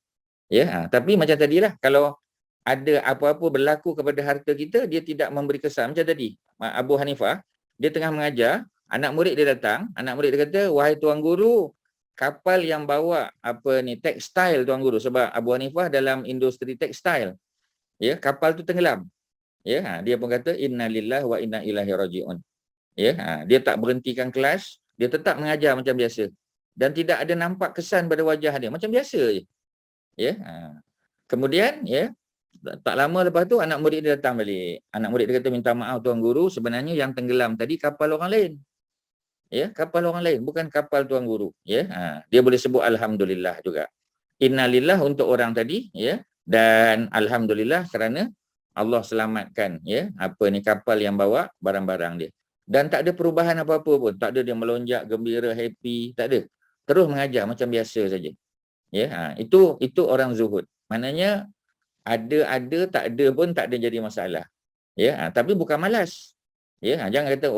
Ya, tapi macam tadilah, kalau ada apa-apa berlaku kepada harta kita, dia tidak memberi kesan. Macam tadi, Abu Hanifah, dia tengah mengajar, anak murid dia datang, anak murid dia kata, wahai tuan guru, kapal yang bawa tekstil tuan guru, sebab Abu Hanifah dalam industri tekstil. Ya, kapal tu tenggelam. Ya, dia pun kata innalillahi wa inna ilaihi rajiun. Ya, dia tak berhentikan kelas, dia tetap mengajar macam biasa dan tidak ada nampak kesan pada wajah dia, macam biasa je. Ya, kemudian ya, Tak lama lepas tu anak murid dia datang balik. Anak murid dia kata, minta maaf tuan guru, sebenarnya yang tenggelam tadi kapal orang lain. Ya, kapal orang lain, bukan kapal tuan guru. Ya, dia boleh sebut alhamdulillah juga. Innalillah untuk orang tadi, ya, dan alhamdulillah kerana Allah selamatkan, ya, apa ni, kapal yang bawa barang-barang dia. Dan tak ada perubahan apa-apa pun, tak ada dia melonjak, gembira, happy, tak ada. Terus mengajar macam biasa saja. Ya, itu orang zuhud. Maknanya ada tak ada pun tak ada jadi masalah. Ya, tapi bukan malas. Ya, jangan kata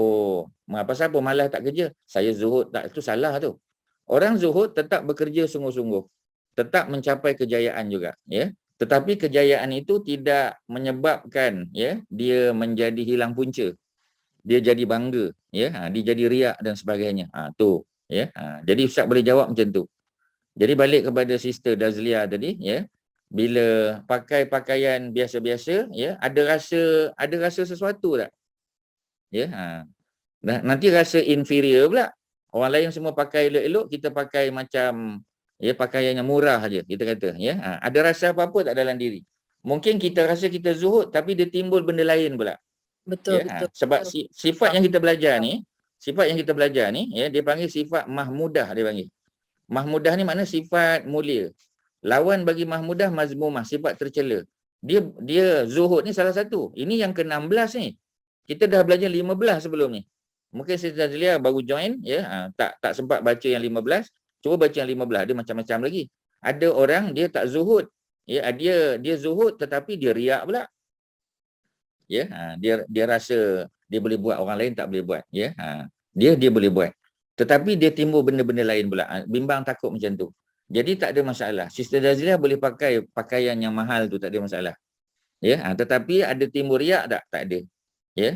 apa siapa malas tak kerja, saya zuhud tak, itu salah tu. Orang zuhud tetap bekerja sungguh-sungguh, tetap mencapai kejayaan juga, ya. Tetapi kejayaan itu tidak menyebabkan, ya, dia menjadi hilang punca. Dia jadi bangga, ya, dia jadi riak dan sebagainya. Tu, ya. Jadi Ustaz boleh jawab macam tu. Jadi balik kepada Sister Dazlia tadi, ya. Bila pakai pakaian biasa-biasa, ya, ada rasa sesuatu tak? Ya, nanti rasa inferior pula. Orang lain semua pakai elok-elok, kita pakai macam, ya, pakaian yang murah saja, kita kata, ya. Ada rasa apa-apa tak dalam diri. Mungkin kita rasa kita zuhud, tapi dia timbul benda lain pula. Betul, Ya, betul. sebab sifat yang kita belajar ni, ya, dia panggil sifat mahmudah, dia panggil. Mahmudah ni makna sifat mulia. Lawan bagi mahmudah mazmumah, sifat tercela. Dia zuhud ni salah satu. Ini yang ke-16 ni. Kita dah belajar 15 sebelum ni. Mungkin Siti Dazlia baru join, ya, tak sempat baca yang 15. Cuba baca yang 15, dia macam-macam lagi. Ada orang dia tak zuhud. Ya, dia zuhud tetapi dia riak pula. Ya, dia rasa dia boleh buat, orang lain tak boleh buat, ya. Dia boleh buat. Tetapi dia timbul benda-benda lain pula. Bimbang takut macam tu. Jadi tak ada masalah. Sister Dazlia boleh pakai pakaian yang mahal tu, tak ada masalah. Ya, tetapi ada timbul riak tak? Tak ada. Ya,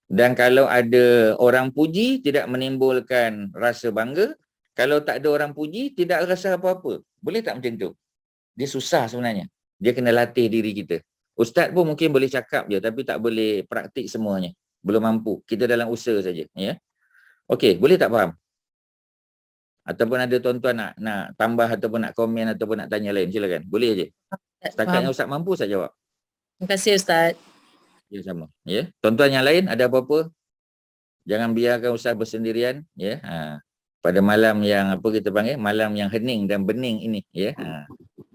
dan kalau ada orang puji tidak menimbulkan rasa bangga, kalau tak ada orang puji tidak rasa apa-apa. Boleh tak macam tu? Dia susah sebenarnya. Dia kena latih diri kita. Ustaz pun mungkin boleh cakap je tapi tak boleh praktik semuanya. Belum mampu. Kita dalam usaha saja, ya. Okey, boleh tak faham? Ataupun ada tuan-tuan nak tambah ataupun nak komen ataupun nak tanya lain, silakan. Boleh je. Setakat yang Ustaz mampu saya jawab. Terima kasih Ustaz. Ya, sama. Ya. Tuan-tuan yang lain ada apa-apa? Jangan biarkan Ustaz bersendirian, ya. Pada malam yang apa kita panggil, malam yang hening dan bening ini, ya.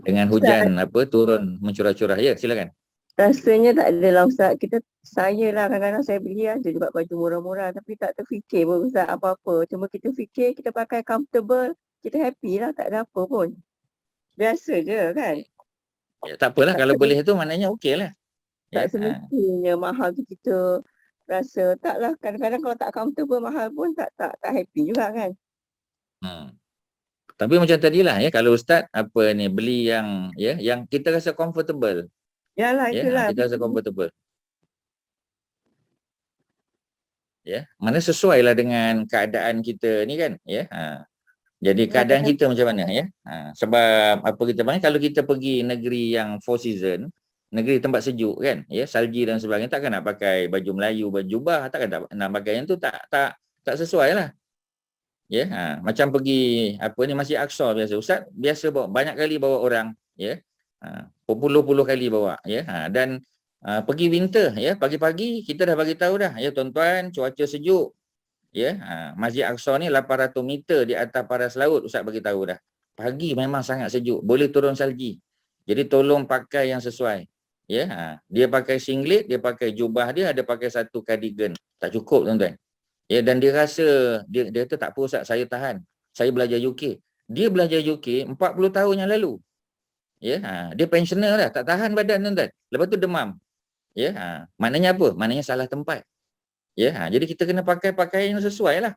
Dengan hujan turun mencurah-curah. Ya, silakan. Rasanya tak adalah Ustaz. Saya lah kadang-kadang saya beli aja juga baju murah-murah tapi tak terfikir pun Ustaz apa-apa. Cuma kita fikir kita pakai comfortable, kita happy lah, tak ada apa pun. Biasa je kan. Ya, tak apalah, kalau boleh tu maknanya okey lah. Tak semestinya mahal tu kita rasa taklah, kadang-kadang kalau tak comfortable mahal pun tak happy juga kan. Tapi macam tadilah, ya, kalau Ustaz beli yang kita rasa comfortable. Yalah, itulah. Ya, kita rasa comfortable. Ya, mana sesuailah dengan keadaan kita ni kan, ya. Jadi keadaan kita macam mana, ya. Sebab apa kita panggil, kalau kita pergi negeri yang four season, negeri tempat sejuk kan, ya, salji dan sebagainya, takkan nak pakai baju Melayu, baju jubah, takkan nak pakai yang tu, tak sesuai lah. Ya, macam pergi Masjid Aqsa biasa. Ustaz biasa banyak kali bawa orang, ya. Puluh-puluh kali bawa, ya. Dan pergi winter, ya, pagi-pagi kita dah bagi tahu dah, ya tuan-tuan, cuaca sejuk. Ya, Masjid Aqsa ni 800 meter di atas paras laut, Ustaz bagi tahu dah. Pagi memang sangat sejuk, boleh turun salji. Jadi tolong pakai yang sesuai. Ya, dia pakai singlet, dia pakai jubah dia, ada pakai satu cardigan. Tak cukup tuan-tuan. Ya, dan dia rasa dia kata tak apa Ustaz, saya tahan. Saya belajar UK. Dia belajar UK 40 tahun yang lalu. Ya, dia pensioner dah, tak tahan badan tuan-tuan. Lepas tu demam. Ya, maknanya apa? Maknanya salah tempat. Ya, jadi kita kena pakai pakaian yang sesuai lah.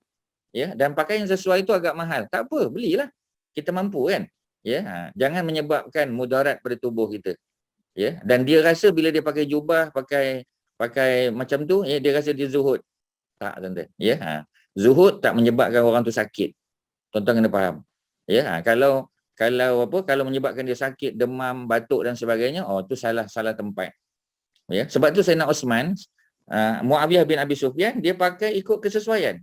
Ya, dan pakaian yang sesuai itu agak mahal. Tak apa, belilah. Kita mampu kan. Ya, jangan menyebabkan mudarat pada tubuh kita. Ya, dan dia rasa bila dia pakai jubah, pakai macam tu, ya, dia rasa dia zuhud. Tak, tuan-tuan. Ya, zuhud tak menyebabkan orang tu sakit. Tuan-tuan kena faham. Ya, kalau menyebabkan dia sakit, demam, batuk dan sebagainya, tu salah tempat. Ya, sebab tu Sayyidina Osman, Muawiyah bin Abi Sufyan, dia pakai ikut kesesuaian.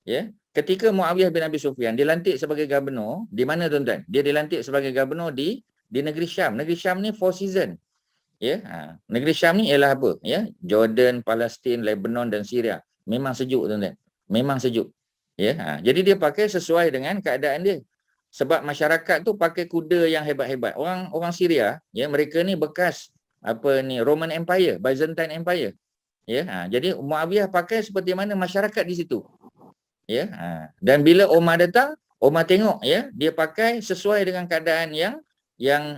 Ya, ketika Muawiyah bin Abi Sufyan dilantik sebagai gubernur, di mana tuan-tuan? Dia dilantik sebagai gubernur di negeri Syam. Negeri Syam ni four season. Ya, negeri Syam ni ialah apa? Ya, Jordan, Palestin, Lebanon dan Syria. Memang sejuk tuan-tuan. Memang sejuk. Ya, jadi dia pakai sesuai dengan keadaan dia. Sebab masyarakat tu pakai kuda yang hebat-hebat. Orang Syria, ya, mereka ni bekas Roman Empire, Byzantine Empire. Ya, jadi Muawiyah pakai seperti mana masyarakat di situ. Ya, dan bila Omar datang, Omar tengok, ya, dia pakai sesuai dengan keadaan yang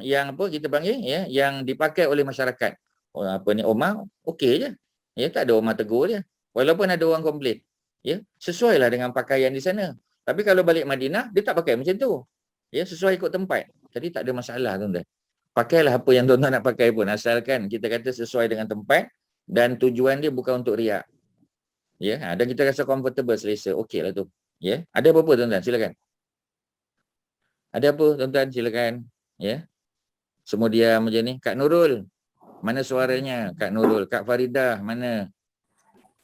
apa kita panggil, ya, yang dipakai oleh masyarakat. Omar okey je. Ya, tak ada Omar tegur dia. Walaupun ada orang komplain. Ya, sesuailah dengan pakaian di sana. Tapi kalau balik Madinah, dia tak pakai macam tu. Ya, sesuai ikut tempat. Jadi tak ada masalah tuan-tuan. Pakailah apa yang tuan-tuan nak pakai pun, asalkan kita kata sesuai dengan tempat dan tujuan dia bukan untuk riak. Ya, dan kita rasa comfortable, selesa. Okeylah tu. Ya, ada apa-apa tuan-tuan? Silakan. Ada apa tuan-tuan? Silakan. Ya. Semua diam macam ni. Kak Nurul, mana suaranya? Kak Nurul, Kak Faridah, mana?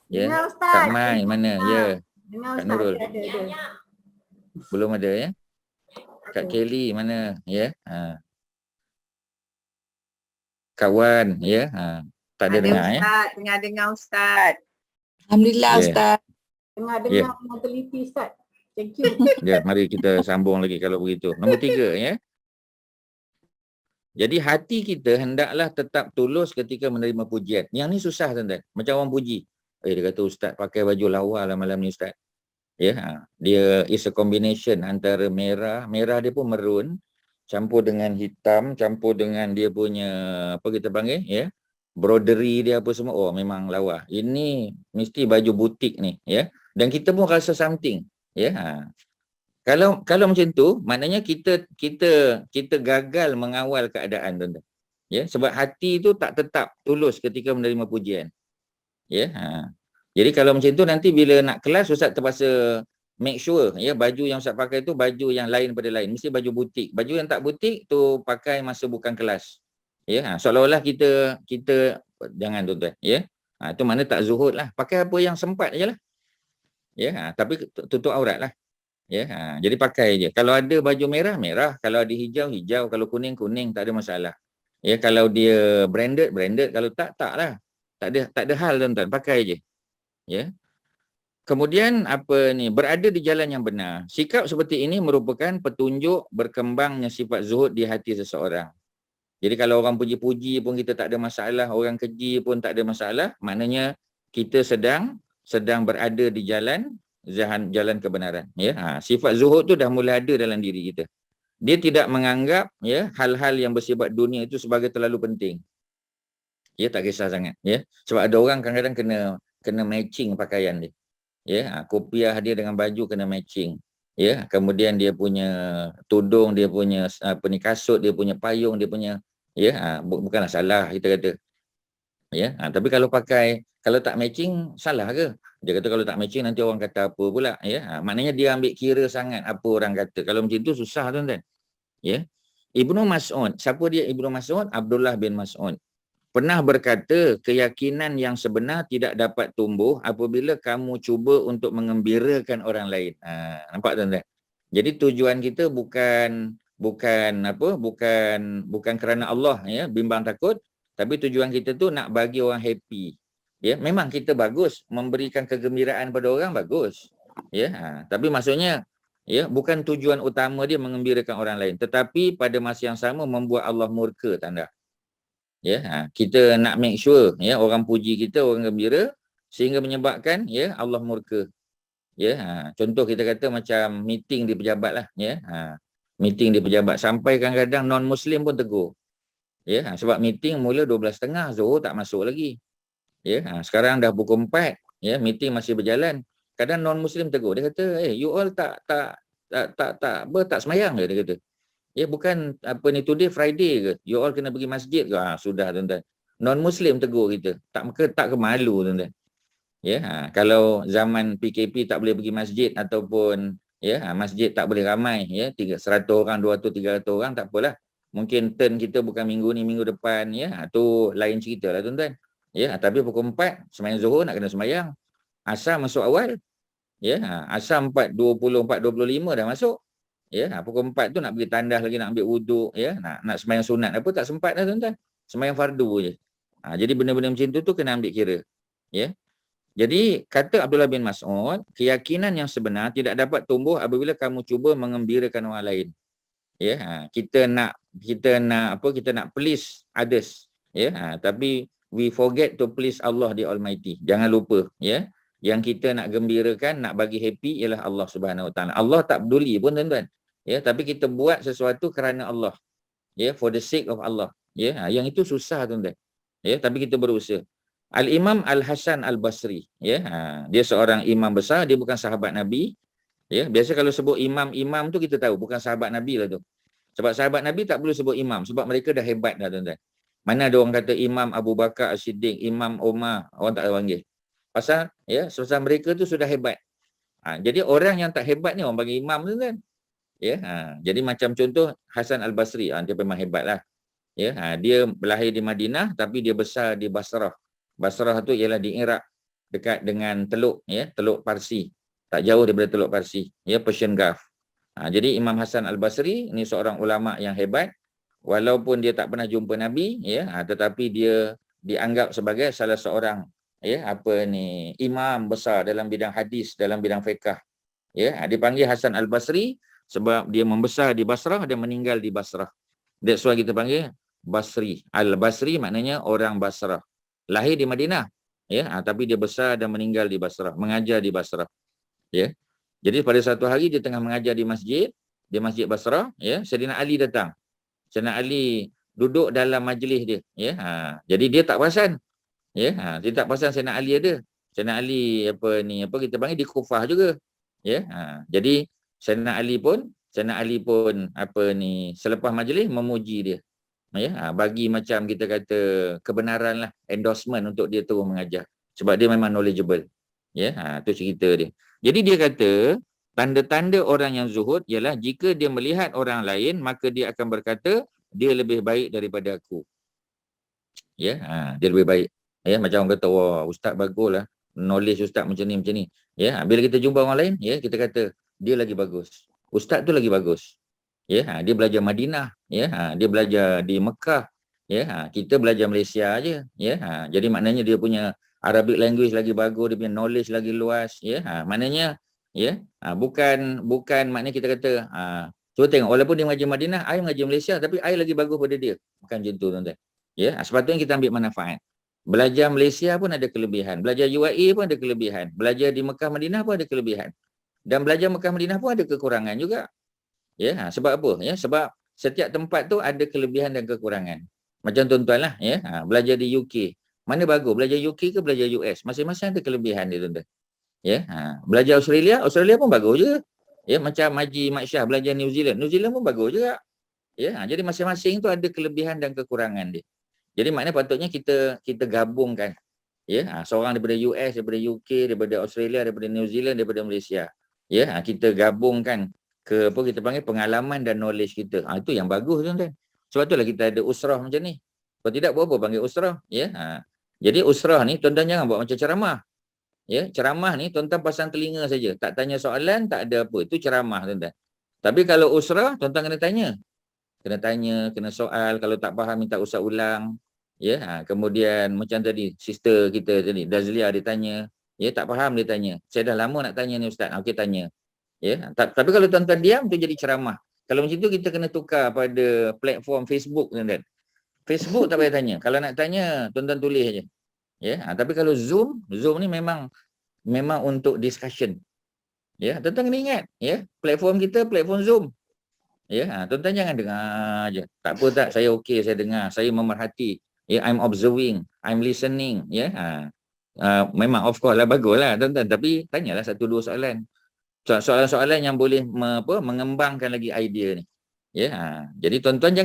Ya. Kak Mai, mana? Ya. Kak Nurul. Belum ada, ya. Kak Kelly, mana? Ya. Kak Wan, ya. Tak ada dengar, ya. Ustaz, tengah dengar Ustaz. Alhamdulillah, Ya. Ustaz. Tengah dengar meneliti Ustaz. Thank you. Ya, mari kita sambung lagi kalau begitu. Nombor 3, ya. Jadi hati kita hendaklah tetap tulus ketika menerima pujian. Yang ni susah tuan-tuan. Macam orang puji. Dia kata Ustaz pakai baju lawa lah malam ni Ustaz. Ya, dia is a combination antara merah dia pun maroon, campur dengan hitam, campur dengan dia punya apa kita panggil, ya, brodery dia apa semua. Oh, memang lawa. Ini mesti baju butik ni, ya. Dan kita pun rasa something, ya. Kalau macam tu, maknanya kita gagal mengawal keadaan tuan-tuan. Ya, sebab hati tu tak tetap tulus ketika menerima pujian. Ya. Jadi kalau macam tu nanti bila nak kelas Ustaz terpaksa make sure, ya, baju yang Ustaz pakai tu baju yang lain pada lain, mesti baju butik. Baju yang tak butik tu pakai masa bukan kelas. Ya, seolah-olah kita jangan tuan-tuan, ya. Tu mana tak zuhud lah. Pakai apa yang sempat ajalah. Ya, tapi tutup aurat lah. Ya, jadi pakai je. Kalau ada baju merah, merah. Kalau ada hijau, hijau. Kalau kuning, kuning. Tak ada masalah. Ya, kalau dia branded, branded. Kalau tak lah. Tak ada hal tuan-tuan. Pakai je. Ya. Kemudian berada di jalan yang benar. Sikap seperti ini merupakan petunjuk berkembangnya sifat zuhud di hati seseorang. Jadi kalau orang puji-puji pun kita tak ada masalah. Orang keji pun tak ada masalah. Maknanya kita sedang berada di jalan kebenaran, ya. Sifat zuhud tu dah mulai ada dalam diri kita. Dia tidak menganggap, ya, hal-hal yang bersifat dunia itu sebagai terlalu penting. Ya, tak kisah sangat, ya. Sebab ada orang kadang-kadang kena matching pakaian dia. Ya, kopiah dia dengan baju kena matching. Ya, kemudian dia punya tudung, dia punya kasut, dia punya payung, dia punya, ya, bukanlah salah kita kata. Ya, tapi kalau tak matching salah ke? Dia kata kalau tak matching nanti orang kata apa pula, ya. Maknanya dia ambil kira sangat apa orang kata. Kalau macam tu susah tuan-tuan. Ya. Ibnu Mas'ud, siapa dia Ibnu Mas'ud? Abdullah bin Mas'ud. Pernah berkata, keyakinan yang sebenar tidak dapat tumbuh apabila kamu cuba untuk mengembirakan orang lain. Nampak tuan-tuan? Jadi tujuan kita bukan kerana Allah, ya, bimbang takut, tapi tujuan kita tu nak bagi orang happy. Ya, memang kita bagus memberikan kegembiraan pada orang, bagus. Ya, tapi maksudnya, ya, bukan tujuan utama dia mengembirakan orang lain, tetapi pada masa yang sama membuat Allah murka, tanda. Ya, kita nak make sure, ya, orang puji kita, orang gembira sehingga menyebabkan, ya, Allah murka. Ya, contoh kita kata macam meeting di pejabat lah, ya. Meeting di pejabat sampai kadang-kadang non muslim pun tegur. Ya, sebab meeting mula 12.30, Zuhur tak masuk lagi. Ya, sekarang dah pukul 4, ya, meeting masih berjalan. Kadang non muslim tegur, dia kata, you all tak semayang ke, dia kata. Ya, bukan today Friday ke, you all kena pergi masjid ke? Sudah tuan-tuan. Non muslim tegur kita, tak ke malu tuan-tuan. Ya, kalau zaman PKP tak boleh pergi masjid ataupun, ya, masjid tak boleh ramai, ya, 100 orang, 200, 300 orang, tak apalah. Mungkin turn kita bukan minggu ni, minggu depan, ya, tu lain cerita lah tuan-tuan. Ya, tapi pukul 4 sembahyang Zuhur nak kena sembahyang. Asar masuk awal. Ya, asar 4.20, 4.25 dah masuk. Ya, pukul 4 tu nak pergi tandas lagi, nak ambil wuduk, ya, nak sembahyang sunat apa tak sempat dah tuan-tuan. Sembahyang fardu je. Jadi benda-benda macam tu kena ambil kira. Ya. Jadi kata Abdullah bin Mas'ud, keyakinan yang sebenar tidak dapat tumbuh apabila kamu cuba mengembirakan orang lain. Ya, kita nak please others. Ya, tapi we forget to please Allah the Almighty. Jangan lupa, ya. Yang kita nak gembirakan, nak bagi happy ialah Allah Subhanahu Wa Taala. Allah tak peduli pun tuan-tuan. Ya, tapi kita buat sesuatu kerana Allah. Ya, for the sake of Allah. Ya, yang itu susah tuan-tuan. Ya, tapi kita berusaha. Al-Imam Al-Hasan Al-Basri, ya, dia seorang imam besar, dia bukan sahabat Nabi. Ya, biasa kalau sebut imam tu kita tahu bukan sahabat Nabi lah tu. Sebab sahabat Nabi tak perlu sebut imam sebab mereka dah hebat dah tuan-tuan. Mana ada orang kata Imam Abu Bakar As-Siddiq, Imam Umar, orang tak panggil. Pasal mereka tu sudah hebat. Jadi orang yang tak hebat ni orang panggil imam tuan-tuan. Ya, jadi macam contoh Hasan Al-Basri, dia memang hebatlah. Ya, dia lahir di Madinah tapi dia besar di Basrah. Basrah tu ialah di Iraq, dekat dengan Teluk, ya, Teluk Parsi. Tak jauh daripada Teluk Parsi, ya, Persian Gulf. Jadi Imam Hasan Al-Basri ni seorang ulama yang hebat, walaupun dia tak pernah jumpa Nabi, ya, tetapi dia dianggap sebagai salah seorang, ya, imam besar dalam bidang hadis, dalam bidang fiqh. Ya, dipanggil Hasan Al-Basri sebab dia membesar di Basrah dan meninggal di Basrah. That's why kita panggil Basri. Al-Basri maknanya orang Basrah. Lahir di Madinah, ya, tapi dia besar dan meninggal di Basrah, mengajar di Basrah. Ya. Jadi pada satu hari dia tengah mengajar di Masjid Basrah, ya, Sayyidina Ali datang. Sayyidina Ali duduk dalam majlis dia, ya. Jadi dia tak perasan. Ya, dia tak perasan Sayyidina Ali ada. Sayyidina Ali kita panggil di Kufah juga. Ya. Jadi Sayyidina Ali pun selepas majlis memuji dia. Ya, bagi macam kita kata kebenaran lah, endorsement untuk dia terus mengajar. Sebab dia memang knowledgeable. Ya, tu cerita dia. Jadi dia kata, tanda-tanda orang yang zuhud ialah jika dia melihat orang lain, maka dia akan berkata, dia lebih baik daripada aku. Ya, dia lebih baik. Ya, macam orang kata, wah, ustaz baguslah. Knowledge ustaz macam ni. Ya, bila kita jumpa orang lain, ya, kita kata, dia lagi bagus. Ustaz tu lagi bagus. Ya, dia belajar Madinah, ya, dia belajar di Mekah, ya, kita belajar Malaysia aje, ya, jadi maknanya dia punya Arabic language lagi bagus, dia punya knowledge lagi luas, ya, maknanya, ya, bukan maknanya kita kata, cuba tengok, walaupun dia mengajar Madinah, I mengajar Malaysia, tapi I lagi bagus pada dia, bukan macam tu tuan-tuan, ya, sepatutnya kita ambil manfaat. Belajar Malaysia pun ada kelebihan, belajar UAE pun ada kelebihan, belajar di Mekah Madinah pun ada kelebihan, dan belajar Mekah Madinah pun ada kekurangan juga. Ya, sebab apa? Ya, sebab setiap tempat tu ada kelebihan dan kekurangan. Macam tuan-tuan lah, ya, belajar di UK. Mana bagus? Belajar UK ke belajar US? Masing-masing ada kelebihan dia tuan-tuan. Ya, belajar Australia pun bagus juga. Ya, macam Haji Mat Syah belajar New Zealand pun bagus juga. Ya, jadi masing-masing tu ada kelebihan dan kekurangan dia. Jadi maknanya patutnya kita gabungkan. Ya, seorang daripada US, daripada UK, daripada Australia, daripada New Zealand, daripada Malaysia. Ya, kita gabungkan kita panggil pengalaman dan knowledge kita. Itu yang bagus tuan-tuan. Sebab itulah kita ada usrah macam ni. Kalau tidak buat apa panggil usrah, ya. Jadi usrah ni tuan-tuan jangan buat macam ceramah. Ya, ceramah ni tuan-tuan pasang telinga saja, tak tanya soalan, tak ada apa. Itu ceramah tuan-tuan. Tapi kalau usrah tuan-tuan kena tanya. Kena soal, kalau tak faham minta ustaz ulang. Ya, kemudian macam tadi sister kita tadi Dazlia dia tanya, ya, tak faham dia tanya. Saya dah lama nak tanya ni ustaz. Okey, tanya. Ya, tapi kalau tuan-tuan diam tu jadi ceramah. Kalau macam tu kita kena tukar pada platform Facebook tuan-tuan. Facebook tak payah tanya. Kalau nak tanya tuan-tuan tulis aja. Ya, tapi kalau Zoom ni memang untuk discussion. Ya, tuan-tuan kena ingat, ya, platform kita platform Zoom. Ya, tuan-tuan jangan dengar aja. Tak apa tak, saya okey, saya dengar, saya memerhati. Ya, I'm observing, I'm listening, ya. Memang of course lah baguslah tuan-tuan, tapi tanyalah satu dua soalan. Soalan-soalan yang boleh mengembangkan lagi idea ni. Ya, jadi tuan-tuan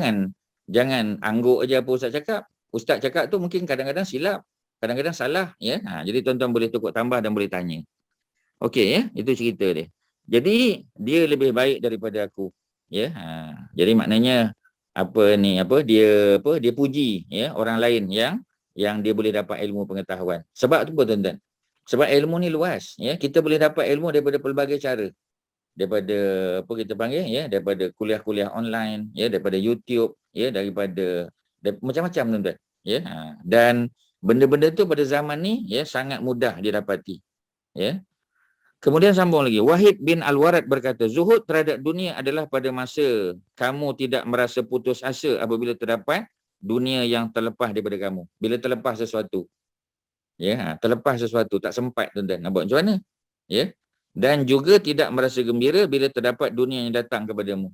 jangan angguk aja apa ustaz cakap. Ustaz cakap tu mungkin kadang-kadang silap, kadang-kadang salah, ya. Jadi tuan-tuan boleh tukar tambah dan boleh tanya. Okey, ya, itu cerita dia. Jadi dia lebih baik daripada aku. Ya, jadi maknanya dia puji, ya, orang lain yang dia boleh dapat ilmu pengetahuan. Sebab tu apa tuan-tuan? Sebab ilmu ni luas, ya. Kita boleh dapat ilmu daripada pelbagai cara. Daripada daripada kuliah-kuliah online, ya, daripada YouTube, ya, daripada Macam-macam tuan-tuan. Ya. Dan benda-benda tu pada zaman ni ya sangat mudah didapati. Ya. Kemudian sambung lagi. Wahid bin Al-Warad berkata, zuhud terhadap dunia adalah pada masa kamu tidak merasa putus asa apabila terdapat dunia yang terlepas daripada kamu. Bila terlepas sesuatu. Ya, terlepas sesuatu, tak sempat tuan-tuan. Nak buat macam mana? Ya. Dan juga tidak merasa gembira bila terdapat dunia yang datang kepadamu.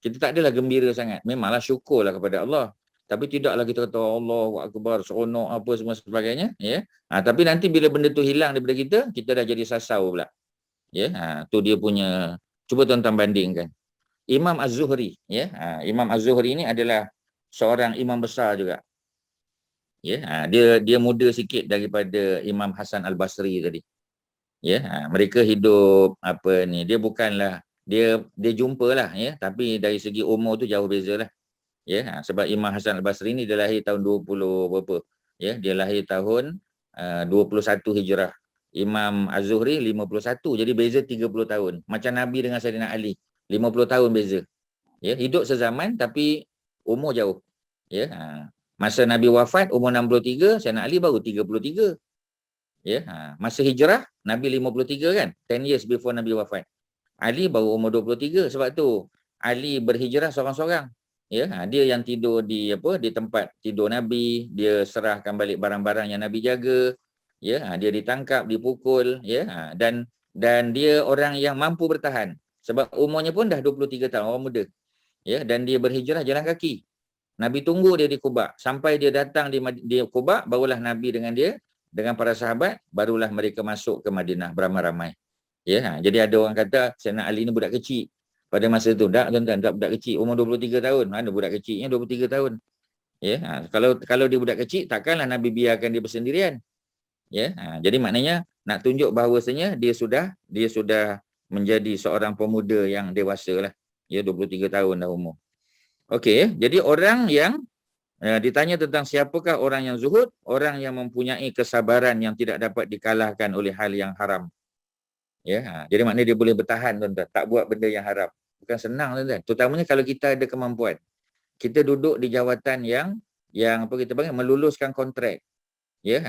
Kita tak adalah gembira sangat. Memanglah syukurlah kepada Allah. Tapi tidaklah kita kata Allahu Akbar, seronok apa semua sebagainya. Ya. Tapi nanti bila benda tu hilang daripada kita dah jadi sasau pula. Ya, tu dia punya. Cuba tuan-tuan bandingkan. Imam Az-Zuhri, ya. Imam Az-Zuhri ni adalah seorang imam besar juga. Ya, dia muda sikit daripada Imam Hasan Al-Basri tadi. Ya, mereka hidup apa ni, dia bukanlah dia jumpalah ya, tapi dari segi umur tu jauh bezalah. Ya, sebab Imam Hasan Al-Basri ni dia lahir tahun 20 berapa? Ya, dia lahir tahun 21 Hijrah. Imam Az-Zuhri 51, jadi beza 30 tahun. Macam Nabi dengan Saidina Ali, 50 tahun beza. Ya, hidup sezaman tapi umur jauh. Ya, masa Nabi wafat umur 63, Saidina Ali baru 33. Ya, masa hijrah Nabi 53 kan? 10 years before Nabi wafat. Ali baru umur 23, sebab tu Ali berhijrah seorang-seorang. Ya, dia yang tidur di tempat tidur Nabi, dia serahkan balik barang-barang yang Nabi jaga. Ya, dia ditangkap, dipukul, ya. Dan dia orang yang mampu bertahan sebab umurnya pun dah 23 tahun, orang muda. Ya, dan dia berhijrah jalan kaki. Nabi tunggu dia di Quba sampai dia datang di Quba, barulah Nabi dengan dia dengan para sahabat barulah mereka masuk ke Madinah beramai-ramai. Ya, jadi ada orang kata Sayyidina Ali ni budak kecil pada masa tu. Tak tuan-tuan, tak budak kecil, umur 23 tahun. Mana budak kecilnya 23 tahun. Ya, kalau dia budak kecil takkanlah Nabi biarkan dia bersendirian. Ya, jadi maknanya nak tunjuk bahawasanya dia sudah menjadi seorang pemuda yang dewasa lah. Ya, 23 tahun dah umur. Okey, jadi orang yang ditanya tentang siapakah orang yang zuhud, orang yang mempunyai kesabaran yang tidak dapat dikalahkan oleh hal yang haram. Ya, jadi maknanya dia boleh bertahan tuan-tuan, tak buat benda yang haram. Bukan senang tuan-tuan. Terutamanya kalau kita ada kemampuan. Kita duduk di jawatan yang apa kita panggil meluluskan kontrak. Ya,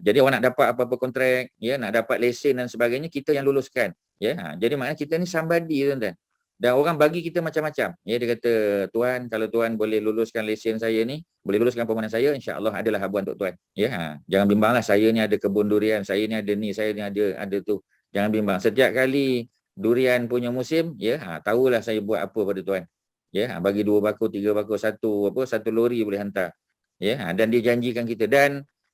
jadi orang nak dapat apa-apa kontrak, ya, nak dapat lesen dan sebagainya, kita yang luluskan. Ya, jadi maknanya kita ni somebody tuan-tuan. Dan orang bagi kita macam-macam. Ya, dia kata, Tuan, kalau Tuan boleh luluskan lesen saya ni, boleh luluskan permohonan saya, insya-Allah adalah habuan untuk Tuan. Ya, jangan bimbanglah, saya ni ada kebun durian, saya ni ada ni, saya ni ada tu. Jangan bimbang. Setiap kali durian punya musim, ya, tahulah saya buat apa pada Tuan. Ya, bagi 2 bakul, 3 bakul, satu lori boleh hantar. Ya, dan dia janjikan kita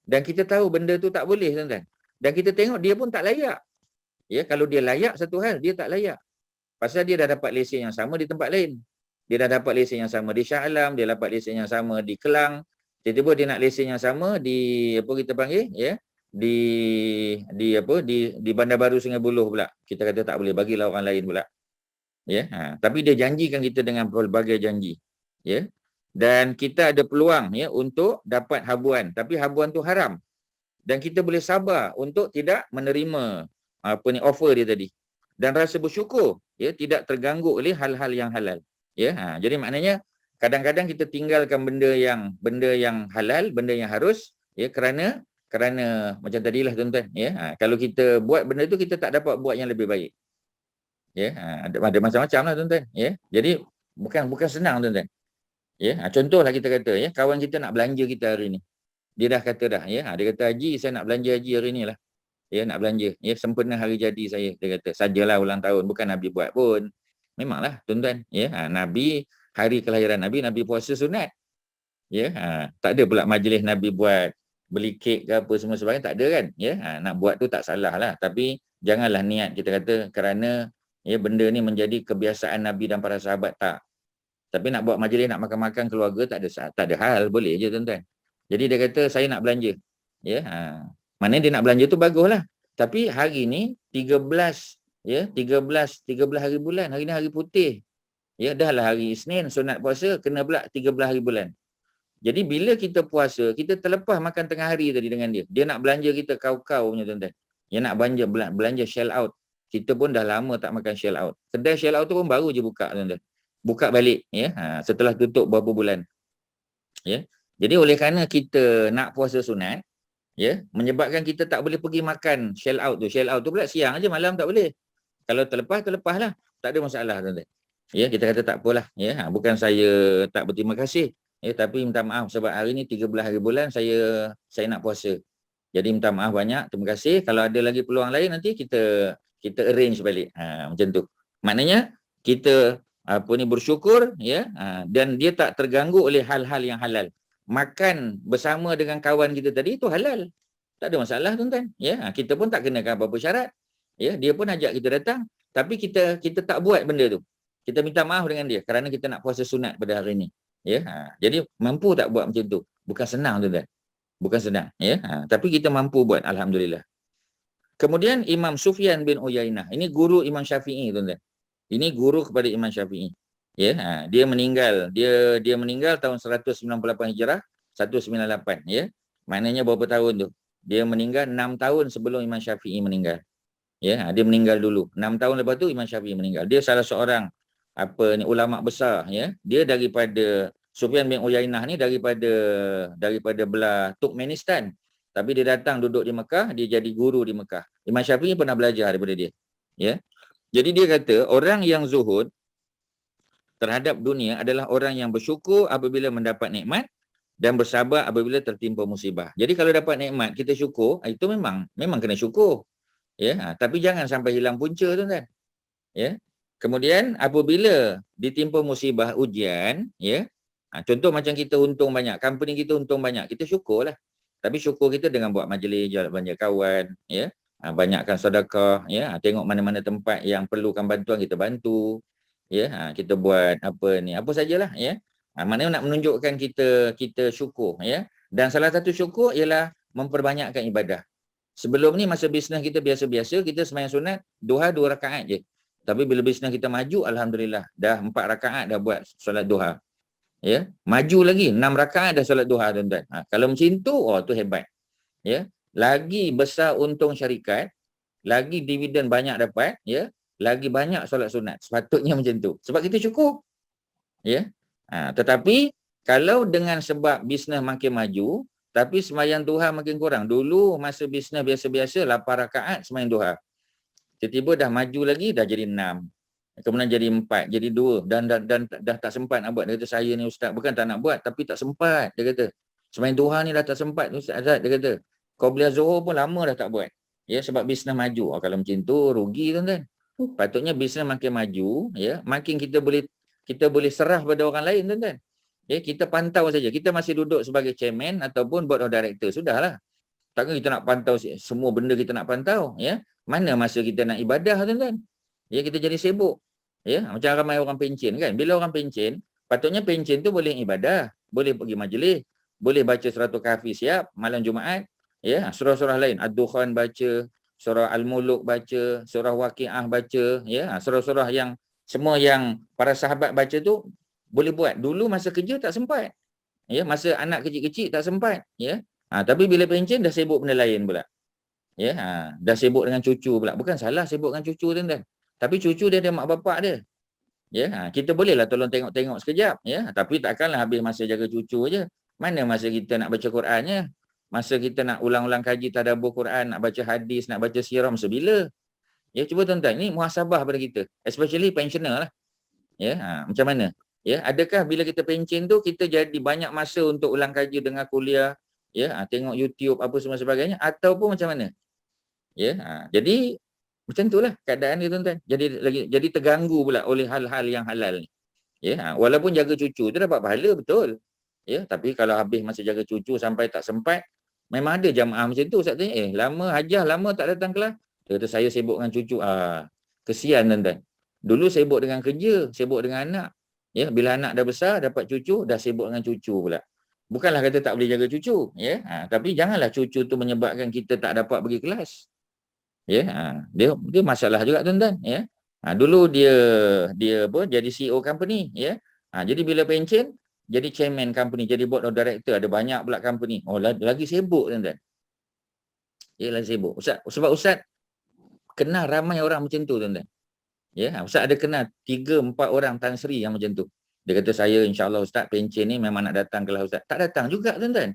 dan kita tahu benda tu tak boleh tuan-tuan. Dan kita tengok dia pun tak layak. Ya, kalau dia layak satu hal, dia tak layak. Pasal dia dah dapat lesen yang sama di tempat lain. Dia dah dapat lesen yang sama di Shah Alam, dia dapat lesen yang sama di Kelang. Tiba-tiba dia nak lesen yang sama di apa kita panggil, ya, di Bandar Baru Sungai Buloh pula. Kita kata tak boleh, bagilah orang lain pula. Ya, tapi dia janjikan kita dengan pelbagai janji. Ya. Dan kita ada peluang ya untuk dapat habuan, tapi habuan tu haram. Dan kita boleh sabar untuk tidak menerima offer dia tadi. Dan rasa bersyukur ya tidak terganggu oleh hal-hal yang halal. Ya, jadi maknanya kadang-kadang kita tinggalkan benda yang halal, benda yang harus ya kerana macam tadilah tuan-tuan ya. Kalau kita buat benda tu kita tak dapat buat yang lebih baik. Ya, ada macam-macam lah tuan-tuan ya. Jadi bukan senang tuan-tuan. Ya, contohlah kita kata ya, kawan kita nak belanja kita hari ni. Dia dah kata dah ya, dia kata Haji saya nak belanja Haji hari ni lah. Ya, nak belanja. Ya, sempena hari jadi saya. Dia kata sajalah ulang tahun, bukan Nabi buat pun. Memanglah tuan-tuan ya, Nabi hari kelahiran Nabi puasa sunat. Ya, tak ada pula majlis Nabi buat beli kek ke apa semua sebagainya, tak ada kan. Ya, nak buat tu tak salah lah, tapi janganlah niat kita kata kerana ya benda ni menjadi kebiasaan Nabi dan para sahabat, tak. Tapi nak buat majlis, nak makan-makan keluarga, tak ada hal, boleh je tuan-tuan. Jadi dia kata saya nak belanja. Ya, mana dia nak belanja tu baguslah. Tapi hari ni 13 hari bulan, hari ni hari putih. Ya, dah lah hari Isnin sunat puasa, kena pula 13 hari bulan. Jadi bila kita puasa, kita terlepas makan tengah hari tadi dengan dia. Dia nak belanja kita kau-kau punya tuan-tuan. Dia nak belanja shell out. Kita pun dah lama tak makan shell out. Kedai shell out tu pun baru je buka tuan-tuan. buka balik, ya. Setelah tutup beberapa bulan. Ya. Jadi oleh kerana kita nak puasa sunat, ya, menyebabkan kita tak boleh pergi makan shell out tu. Shell out tu pula siang aja, malam tak boleh. Kalau terlepas lah. Tak ada masalah, tuan-tuan. Ya, kita kata tak apalah, ya. Bukan saya tak berterima kasih, ya, tapi minta maaf sebab hari ni 13 hari bulan saya nak puasa. Jadi minta maaf banyak, terima kasih. Kalau ada lagi peluang lain nanti kita arrange balik. Macam tu. Maknanya kita bersyukur, ya, dan dia tak terganggu oleh hal-hal yang halal. Makan bersama dengan kawan kita tadi itu halal. Tak ada masalah, tuan-tuan. Ya, kita pun tak kenakan apa-apa syarat. Ya, dia pun ajak kita datang, tapi kita tak buat benda tu. Kita minta maaf dengan dia kerana kita nak puasa sunat pada hari ini. Ya, jadi mampu tak buat macam tu? Bukan senang, tuan-tuan. Bukan senang, ya. Tapi kita mampu buat, alhamdulillah. Kemudian Imam Sufyan bin Uyainah, ini guru Imam Syafi'i, tuan-tuan. Ini guru kepada Imam Syafi'i. Ya, dia meninggal tahun 198 Hijrah, 198, ya. Maknanya berapa tahun tu? Dia meninggal 6 tahun sebelum Imam Syafi'i meninggal. Ya, dia meninggal dulu. 6 tahun lepas tu Imam Syafi'i meninggal. Dia salah seorang ulama besar, ya. Dia daripada Sufyan bin Uyainah ni daripada belah Turkmenistan. Tapi dia datang duduk di Mekah, dia jadi guru di Mekah. Imam Syafi'i pernah belajar daripada dia. Ya. Jadi dia kata orang yang zuhud terhadap dunia adalah orang yang bersyukur apabila mendapat nikmat dan bersabar apabila tertimpa musibah. Jadi kalau dapat nikmat kita syukur, itu memang kena syukur. Ya, tapi jangan sampai hilang punca, tuan-tuan. Ya. Kemudian apabila ditimpa musibah ujian, ya. Contoh macam kita untung banyak, company kita untung banyak, kita syukurlah. Tapi syukur kita dengan buat majlis, jalan banyak kawan, ya. Banyakkan sedekah, ya. Tengok mana-mana tempat yang perlukan bantuan kita bantu. Ya, kita buat apa sajalah, ya. Maknanya nak menunjukkan kita syukur, ya. Dan salah satu syukur ialah memperbanyakkan ibadah. Sebelum ni masa bisnes kita biasa-biasa, kita sembahyang sunat duha 2 rakaat je. Tapi bila bisnes kita maju, alhamdulillah, dah 4 rakaat dah buat solat duha. Ya, maju lagi 6 rakaat dah solat duha, tuan-tuan. Kalau macam tu, tu hebat. Ya, lagi besar untung syarikat, lagi dividen banyak dapat, ya, lagi banyak solat sunat. Sepatutnya macam tu. Sebab kita cukup. Ya. Tetapi kalau dengan sebab bisnes makin maju, tapi sembahyang duha makin kurang. Dulu masa bisnes biasa-biasa 8 rakaat sembahyang duha. Tiba-tiba dah maju lagi dah jadi 6. Kemudian jadi 4, jadi 2 dan dah tak sempat nak buat. Dia kata saya ni ustaz bukan tak nak buat tapi tak sempat, dia kata. Sembahyang duha ni dah tak sempat ustaz Azad, dia kata. Qabliyah Zuhur pun lama dah tak buat. Ya, sebab bisnes maju. Kalau macam tu rugi, tuan-tuan. Patutnya bisnes makin maju, ya, makin kita boleh serah pada orang lain, tuan-tuan. Ya, kita pantau saja. Kita masih duduk sebagai chairman ataupun board of director, sudahlah. Takkan kita nak pantau semua benda kita nak pantau, ya. Mana masa kita nak ibadah, tuan-tuan? Ya, kita jadi sibuk. Ya, macam ramai orang pencen kan. Bila orang pencen, patutnya pencen tu boleh ibadah, boleh pergi majlis, boleh baca surah Kahfi siap malam Jumaat, ya, surah-surah lain, Ad-Dukhan baca, surah Al-Muluk baca, surah Waqiah baca, ya, surah-surah yang semua yang para sahabat baca tu boleh buat. Dulu masa kerja tak sempat. Ya, masa anak kecil-kecil tak sempat, ya. Tapi bila pencen dah sibuk benda lain pula. Ya, dah sibuk dengan cucu pula. Bukan salah sibuk dengan cucu, tuan-tuan. Tapi cucu dia ada mak bapak dia. Ya, kita bolehlah tolong tengok-tengok sekejap, ya. Tapi takkanlah habis masa jaga cucu aje. Mana masa kita nak baca Qurannya? Masa kita nak ulang-ulang kaji tadabbur Quran, nak baca hadis, nak baca sirah masa bila? Ya, cuba tuan-tuan, ni muhasabah pada kita, especially pensioner lah. Ya, macam mana? Ya, adakah bila kita pencen tu kita jadi banyak masa untuk ulang kaji dengan kuliah, ya, tengok YouTube apa semua sebagainya ataupun macam mana? Ya, jadi macam itulah keadaan dia, tuan-tuan. Jadi terganggu pula oleh hal-hal yang halal ni. Ya, walaupun jaga cucu tu dapat pahala betul. Ya, tapi kalau habis masa jaga cucu sampai tak sempat, memang ada jamaah macam tu. Ustaz tanya, lama hajah, lama tak datang kelas. Dia kata saya sibuk dengan cucu. Kesian, tuan-tuan. Dulu sibuk dengan kerja, sibuk dengan anak. Ya, bila anak dah besar, dapat cucu, dah sibuk dengan cucu pula. Bukanlah kata tak boleh jaga cucu, ya. Tapi janganlah cucu tu menyebabkan kita tak dapat pergi kelas. Ya, dia masalah juga, tuan-tuan, ya. Dulu dia jadi CEO company, ya. Jadi bila pencen jadi chairman company, jadi board of director, ada banyak pula company. Lagi sibuk, tuan-tuan. Ya, lagi sibuk. Sebab Ustaz kenal ramai orang macam tu, tuan-tuan. Ya, Ustaz ada kenal 3-4 orang Tan Sri yang macam tu. Dia kata saya insya-Allah Ustaz pencen ni memang nak datang kelas Ustaz. Tak datang juga tuan-tuan.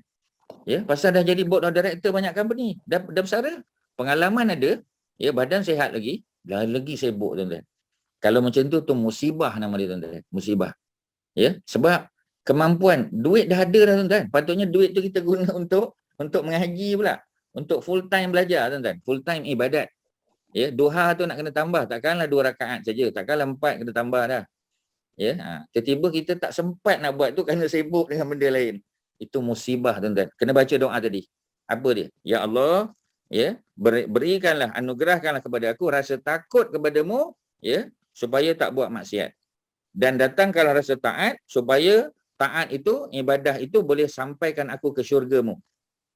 Ya, pasal dah jadi board of director banyak company. Dah bersara. Pengalaman ada, ya badan sihat lagi, dah lagi sibuk tuan-tuan. Kalau macam tu musibah nama dia tuan-tuan. Musibah. Ya, sebab kemampuan, duit dah ada dah tuan-tuan. Patutnya duit tu kita guna untuk mengaji pula. Untuk full time belajar tuan-tuan. Full time ibadat. Ya, duha tu nak kena tambah. Takkanlah 2 rakaat saja. Takkanlah 4 kena tambah dah. Ya, tiba-tiba kita tak sempat nak buat tu kerana sibuk dengan benda lain. Itu musibah tuan-tuan. Kena baca doa tadi. Apa dia? Ya Allah, ya, berikanlah, anugerahkanlah kepada aku rasa takut kepadamu, ya, supaya tak buat maksiat. Dan datangkanlah rasa taat supaya taat itu, ibadah itu boleh sampaikan aku ke syurgamu.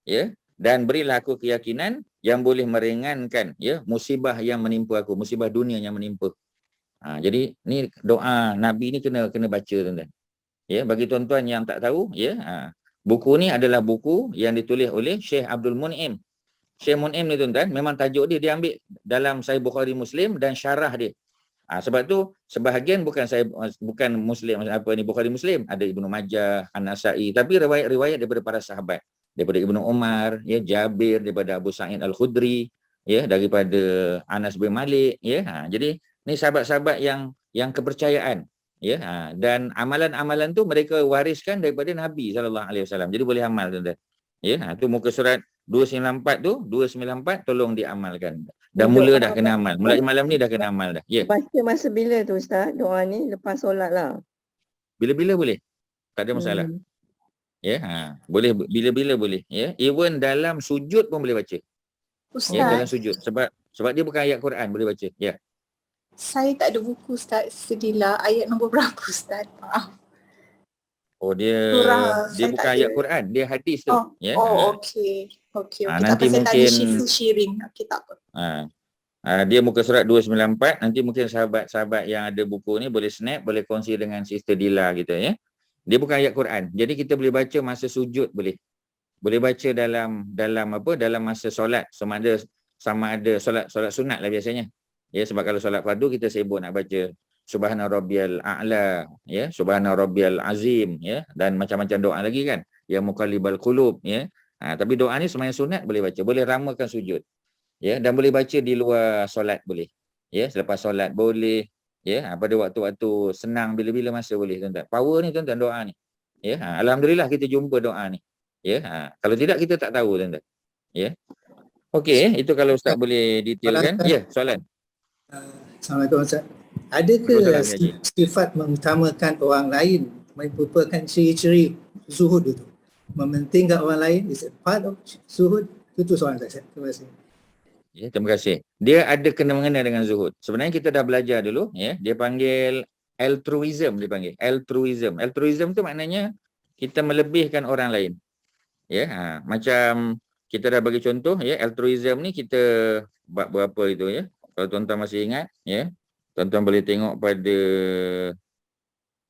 Ya, dan berilah aku keyakinan yang boleh meringankan, ya, musibah yang menimpa aku, musibah dunia yang menimpa. Jadi ni doa Nabi ni kena baca tuan-tuan. Ya, bagi tuan-tuan yang tak tahu, ya, buku ni adalah buku yang ditulis oleh Syekh Abdul Mun'im. Syekh Mun'im ni tuan-tuan, memang tajuk dia ambil dalam Sahih Bukhari Muslim dan syarah dia. Sebab tu sebahagian bukan Muslim Bukhari Muslim, ada Ibnu Majah, An-Nasa'i, tapi riwayat-riwayat daripada para sahabat, daripada Ibnu Umar, ya, Jabir, daripada Abu Sa'id Al-Khudri, ya, daripada Anas bin Malik, ya. Jadi ni sahabat-sahabat yang kepercayaan, ya. Dan amalan-amalan tu mereka wariskan daripada Nabi SAW. Jadi boleh amal tuan-tuan. Ya, tu muka surat 294 tu, 294 tolong diamalkan. Dah mula dah kena amal. Mulai malam ni dah kena amal dah. Ya. Baca masa bila tu Ustaz? Doa ni lepas solat lah. Bila-bila boleh. Tak ada masalah. Ya, boleh bila-bila boleh, ya. Even dalam sujud pun boleh baca. Ustaz, Ya, dalam sujud. Sebab dia bukan ayat Quran, boleh baca. Ya. saya tak ada buku Ustaz. Sedilah ayat nombor berapa Ustaz? Maaf. Oh, dia Saya bukan tak ayat ada. Quran, dia hadis tu. Ya. Okey. Okey. Nanti Tak apa, saya tanya mungkin Shifu Shirin. Okey, tak apa. Dia muka surat 294. Nanti mungkin sahabat-sahabat yang ada buku ni boleh snap, boleh kongsi dengan Sister Dila gitu, ya. Dia bukan ayat Quran. Jadi kita boleh baca masa sujud boleh. Boleh baca dalam masa solat, sama ada solat sunat lah biasanya. Ya, sebab kalau solat fardu kita sibuk nak baca Subhana Rabbiyal A'la, ya, Subhana Rabbiyal Azim, ya, dan macam-macam doa lagi kan. Ya Muqallibal Qulub, ya. Tapi doa ni sembahyang sunat boleh baca, boleh ramakan sujud. Ya, dan boleh baca di luar solat boleh. Ya, selepas solat boleh. Ya, pada waktu-waktu senang bila-bila masa boleh tuan-tuan. Power ni tuan-tuan doa ni. Ya, alhamdulillah kita jumpa doa ni. Ya, kalau tidak kita tak tahu tuan-tuan. Ya. Okey, itu kalau Ustaz boleh detailkan. Ya, soalan. Assalamualaikum Ustaz. Adakah sifat mengutamakan orang lain merupakan ciri-ciri zuhud itu? Mementingkan orang lain is a part of zuhud? Itu soalan saya. Terima kasih. Ya, terima kasih. Dia ada kena-mengena dengan zuhud. Sebenarnya kita dah belajar dulu, ya. Dia panggil altruism, dia panggil. Altruism. Altruism tu maknanya kita melebihkan orang lain. Ya, macam kita dah bagi contoh, ya, altruism ni kita bab berapa itu, ya. Kalau tuan-tuan masih ingat, ya. Tuan-tuan boleh tengok pada,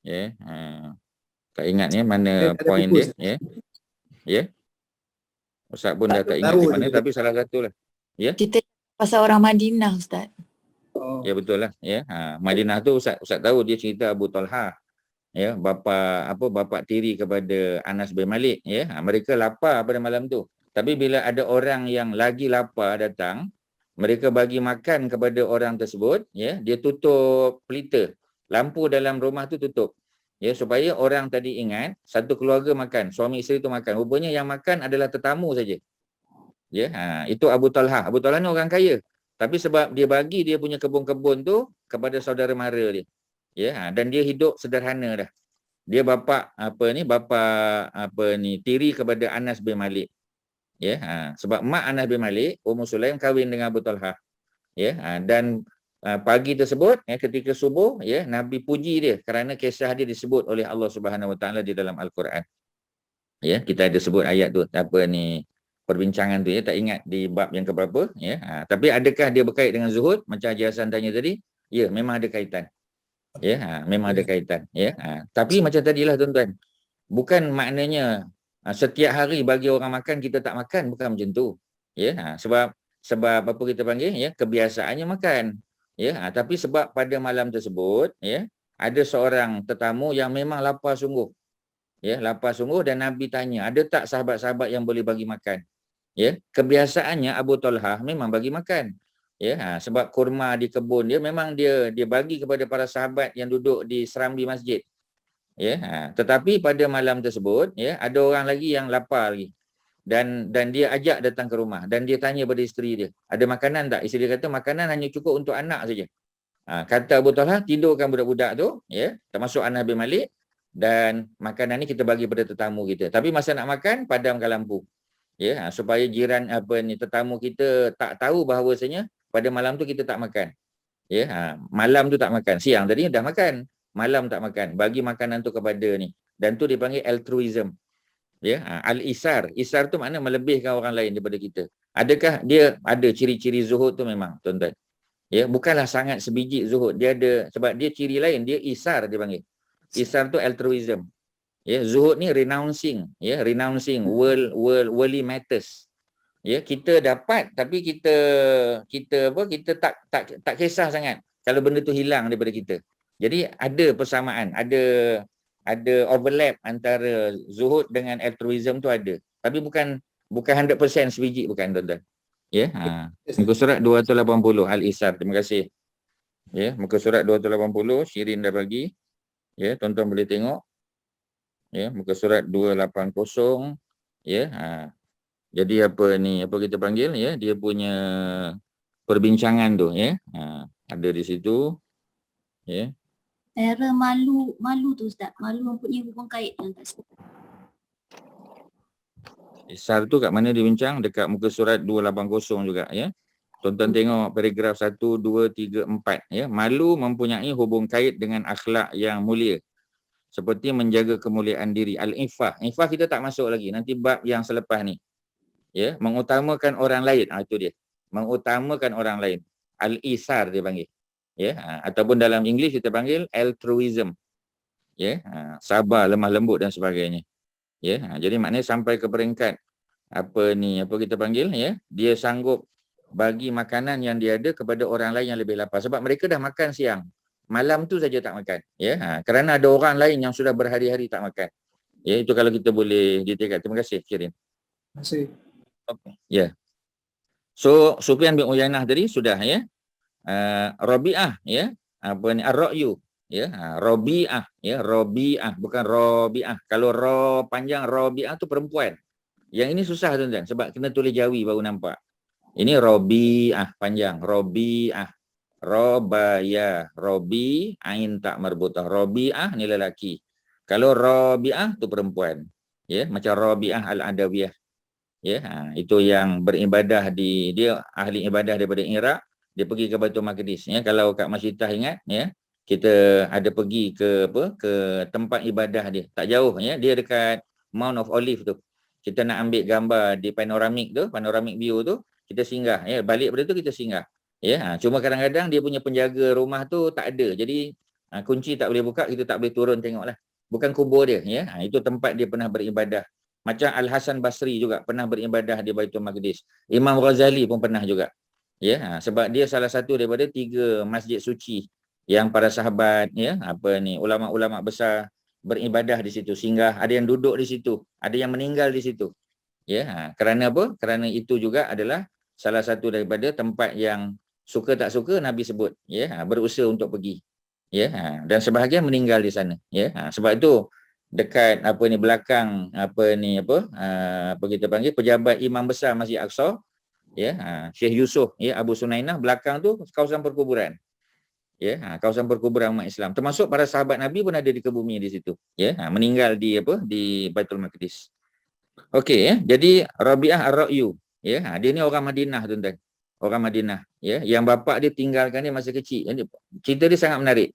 ya, tak ingat ya mana poin dia, ya. Ya. Ustaz pun dah tak ingat di mana, tapi salah satu lah. Ya. Kita pasal orang Madinah Ustaz. Ya betul lah, ya. Madinah tu Ustaz tahu dia cerita Abu Talha, ya, bapa tiri kepada Anas bin Malik, ya. Mereka lapar pada malam tu. Tapi bila ada orang yang lagi lapar datang, mereka bagi makan kepada orang tersebut, ya, dia tutup pelita. Lampu dalam rumah tu tutup. Ya, supaya orang tadi ingat satu keluarga makan, suami isteri tu makan. Rupanya yang makan adalah tetamu saja. Ya, itu Abu Talha. Abu Talha ni orang kaya. Tapi sebab dia bagi dia punya kebun-kebun tu kepada saudara mara dia. Ya, dan dia hidup sederhana dah. Dia bapa tiri kepada Anas bin Malik. Ya, sebab mak Anas bin Malik, Ummu Sulaim kahwin dengan Abu Talha. Ya, dan pagi tersebut, ya, ketika subuh, ya, Nabi puji dia kerana kisah dia disebut oleh Allah Subhanahu Wa Taala di dalam Al-Quran. Ya, kita ada sebut ayat tu perbincangan tu, ya, tak ingat di bab yang keberapa, ya. Tapi adakah dia berkait dengan zuhud macam Haji Hasan tanya tadi? Ya, memang ada kaitan. Ya, memang ada kaitan, ya. Tapi macam tadilah tuan-tuan, bukan maknanya setiap hari bagi orang makan kita tak makan, bukan macam tu. Ya, sebab apa kita panggil, ya, kebiasaannya makan. Ya, tapi sebab pada malam tersebut, ya, ada seorang tetamu yang memang lapar sungguh. Ya, lapar sungguh dan Nabi tanya, ada tak sahabat-sahabat yang boleh bagi makan? Ya, kebiasaannya Abu Talhah memang bagi makan. Ya, sebab kurma di kebun dia memang dia bagi kepada para sahabat yang duduk di serambi masjid. Ya, tetapi pada malam tersebut, ya, ada orang lagi yang lapar lagi. Dan dia ajak datang ke rumah dan dia tanya pada isteri dia, ada makanan tak? Isteri dia kata makanan hanya cukup untuk anak saja. Kata Abu Talhah, tidurkan budak-budak tu, ya, termasuk Anas bin Malik, dan makanan ni kita bagi pada tetamu kita. Tapi masa nak makan, padamkan lampu. Ya, supaya jiran tetamu kita tak tahu bahawasanya pada malam tu kita tak makan. Ya, malam tu tak makan. Siang tadi dah makan, malam tak makan. Bagi makanan tu kepada ni. Dan tu dipanggil altruism. Ya, al-isar. Isar tu makna melebihkan orang lain daripada kita. Adakah dia ada ciri-ciri zuhud tu? Memang, tuan-tuan. Ya, bukanlah sangat sebiji zuhud. Dia ada, sebab dia ciri lain, dia isar dia panggil. Isar tu altruism. Ya, zuhud ni renouncing, ya, renouncing worldly matters. Ya, kita dapat tapi kita tak kisah sangat kalau benda tu hilang daripada kita. Jadi ada persamaan, ada overlap antara zuhud dengan altruism tu ada. Tapi bukan 100% sebiji, bukan, tuan-tuan. Ya, muka surat 280 Al-Isar. Terima kasih. Ya, muka surat 280 Syirin dah bagi. Ya, tuan-tuan boleh tengok. Ya, muka surat 280. Ya, jadi apa kita panggil, ya, dia punya perbincangan tu, ya. Ada di situ. Ya. Era malu tu Ustaz. Malu mempunyai hubung kait dengan tak suka. Isar tu kat mana dibincang? Dekat muka surat 280 juga, ya. Tuan-tuan tengok paragraf 1, 2, 3, 4. Ya. Malu mempunyai hubung kait dengan akhlak yang mulia. Seperti menjaga kemuliaan diri. Al-Ifah. Ifah kita tak masuk lagi. Nanti bab yang selepas ni. Ya. Mengutamakan orang lain. Itu dia. Mengutamakan orang lain. Al-Isar dia panggil. Ya. Ataupun dalam English kita panggil altruism. Ya. Sabar, lemah lembut dan sebagainya. Ya. Jadi maknanya sampai ke peringkat apa kita panggil, ya, dia sanggup bagi makanan yang dia ada kepada orang lain yang lebih lapar. Sebab mereka dah makan siang. Malam tu saja tak makan. Ya. Kerana ada orang lain yang sudah berhari-hari tak makan. Ya, itu kalau kita boleh detailkan. Terima kasih, Syirin. Terima kasih. Okay. Ya. So, Sufyan bin Uyainah tadi sudah, ya. Rabi'ah, ya. Ar-Ra'yu. Ya, Rabi'ah, ya, Rabi'ah, bukan Rabi'ah. Kalau ra panjang Rabi'ah tu perempuan. Yang ini susah, tuan-tuan, sebab kena tulis Jawi baru nampak. Ini Rabi'ah panjang, Rabi'ah. Robaya, Robi, ain tak marbutah. Rabi'ah ni lelaki. Kalau Rabi'ah tu perempuan. Ya, macam Rabi'ah al-Adawiyah. Ya, itu yang beribadah dia ahli ibadah daripada Iraq, dia pergi ke Baitul Maqdis. Ya, kalau Kak Masyitah ingat, ya, kita ada pergi ke tempat ibadah dia. Tak jauh, ya, dia dekat Mount of Olive tu. Kita nak ambil gambar di panoramic view tu, kita singgah, ya, balik pada tu kita singgah. Ya, cuma kadang-kadang dia punya penjaga rumah tu tak ada. Jadi kunci tak boleh buka, kita tak boleh turun tengoklah. Bukan kubur dia, ya. Itu tempat dia pernah beribadah. Macam Al-Hasan Basri juga pernah beribadah di Baitul Maqdis. Imam Ghazali pun pernah juga. Ya, sebab dia salah satu daripada 3 masjid suci yang para sahabat, ya, ulama-ulama besar beribadah di situ, singgah, ada yang duduk di situ, ada yang meninggal di situ. Ya, kerana apa? Kerana itu juga adalah salah satu daripada tempat yang suka tak suka Nabi sebut, ya, berusaha untuk pergi. Ya, dan sebahagian meninggal di sana. Ya, sebab itu dekat belakang kita panggil pejabat imam besar Masjid Aqsa, ya, Syekh Yusuf, ya, Abu Sunainah, belakang tu kawasan perkuburan. Ya, kawasan perkuburan umat Islam. Termasuk para sahabat Nabi pun ada dikebumi di situ. Ya, meninggal di Baitul Maqdis. Okey, ya. Jadi Rabi'ah Ar-Ra'yu, ya, dia ni orang Madinah, tuan-tuan. Orang Madinah, ya, yang bapa dia tinggalkan dia masa kecil. Cerita dia sangat menarik.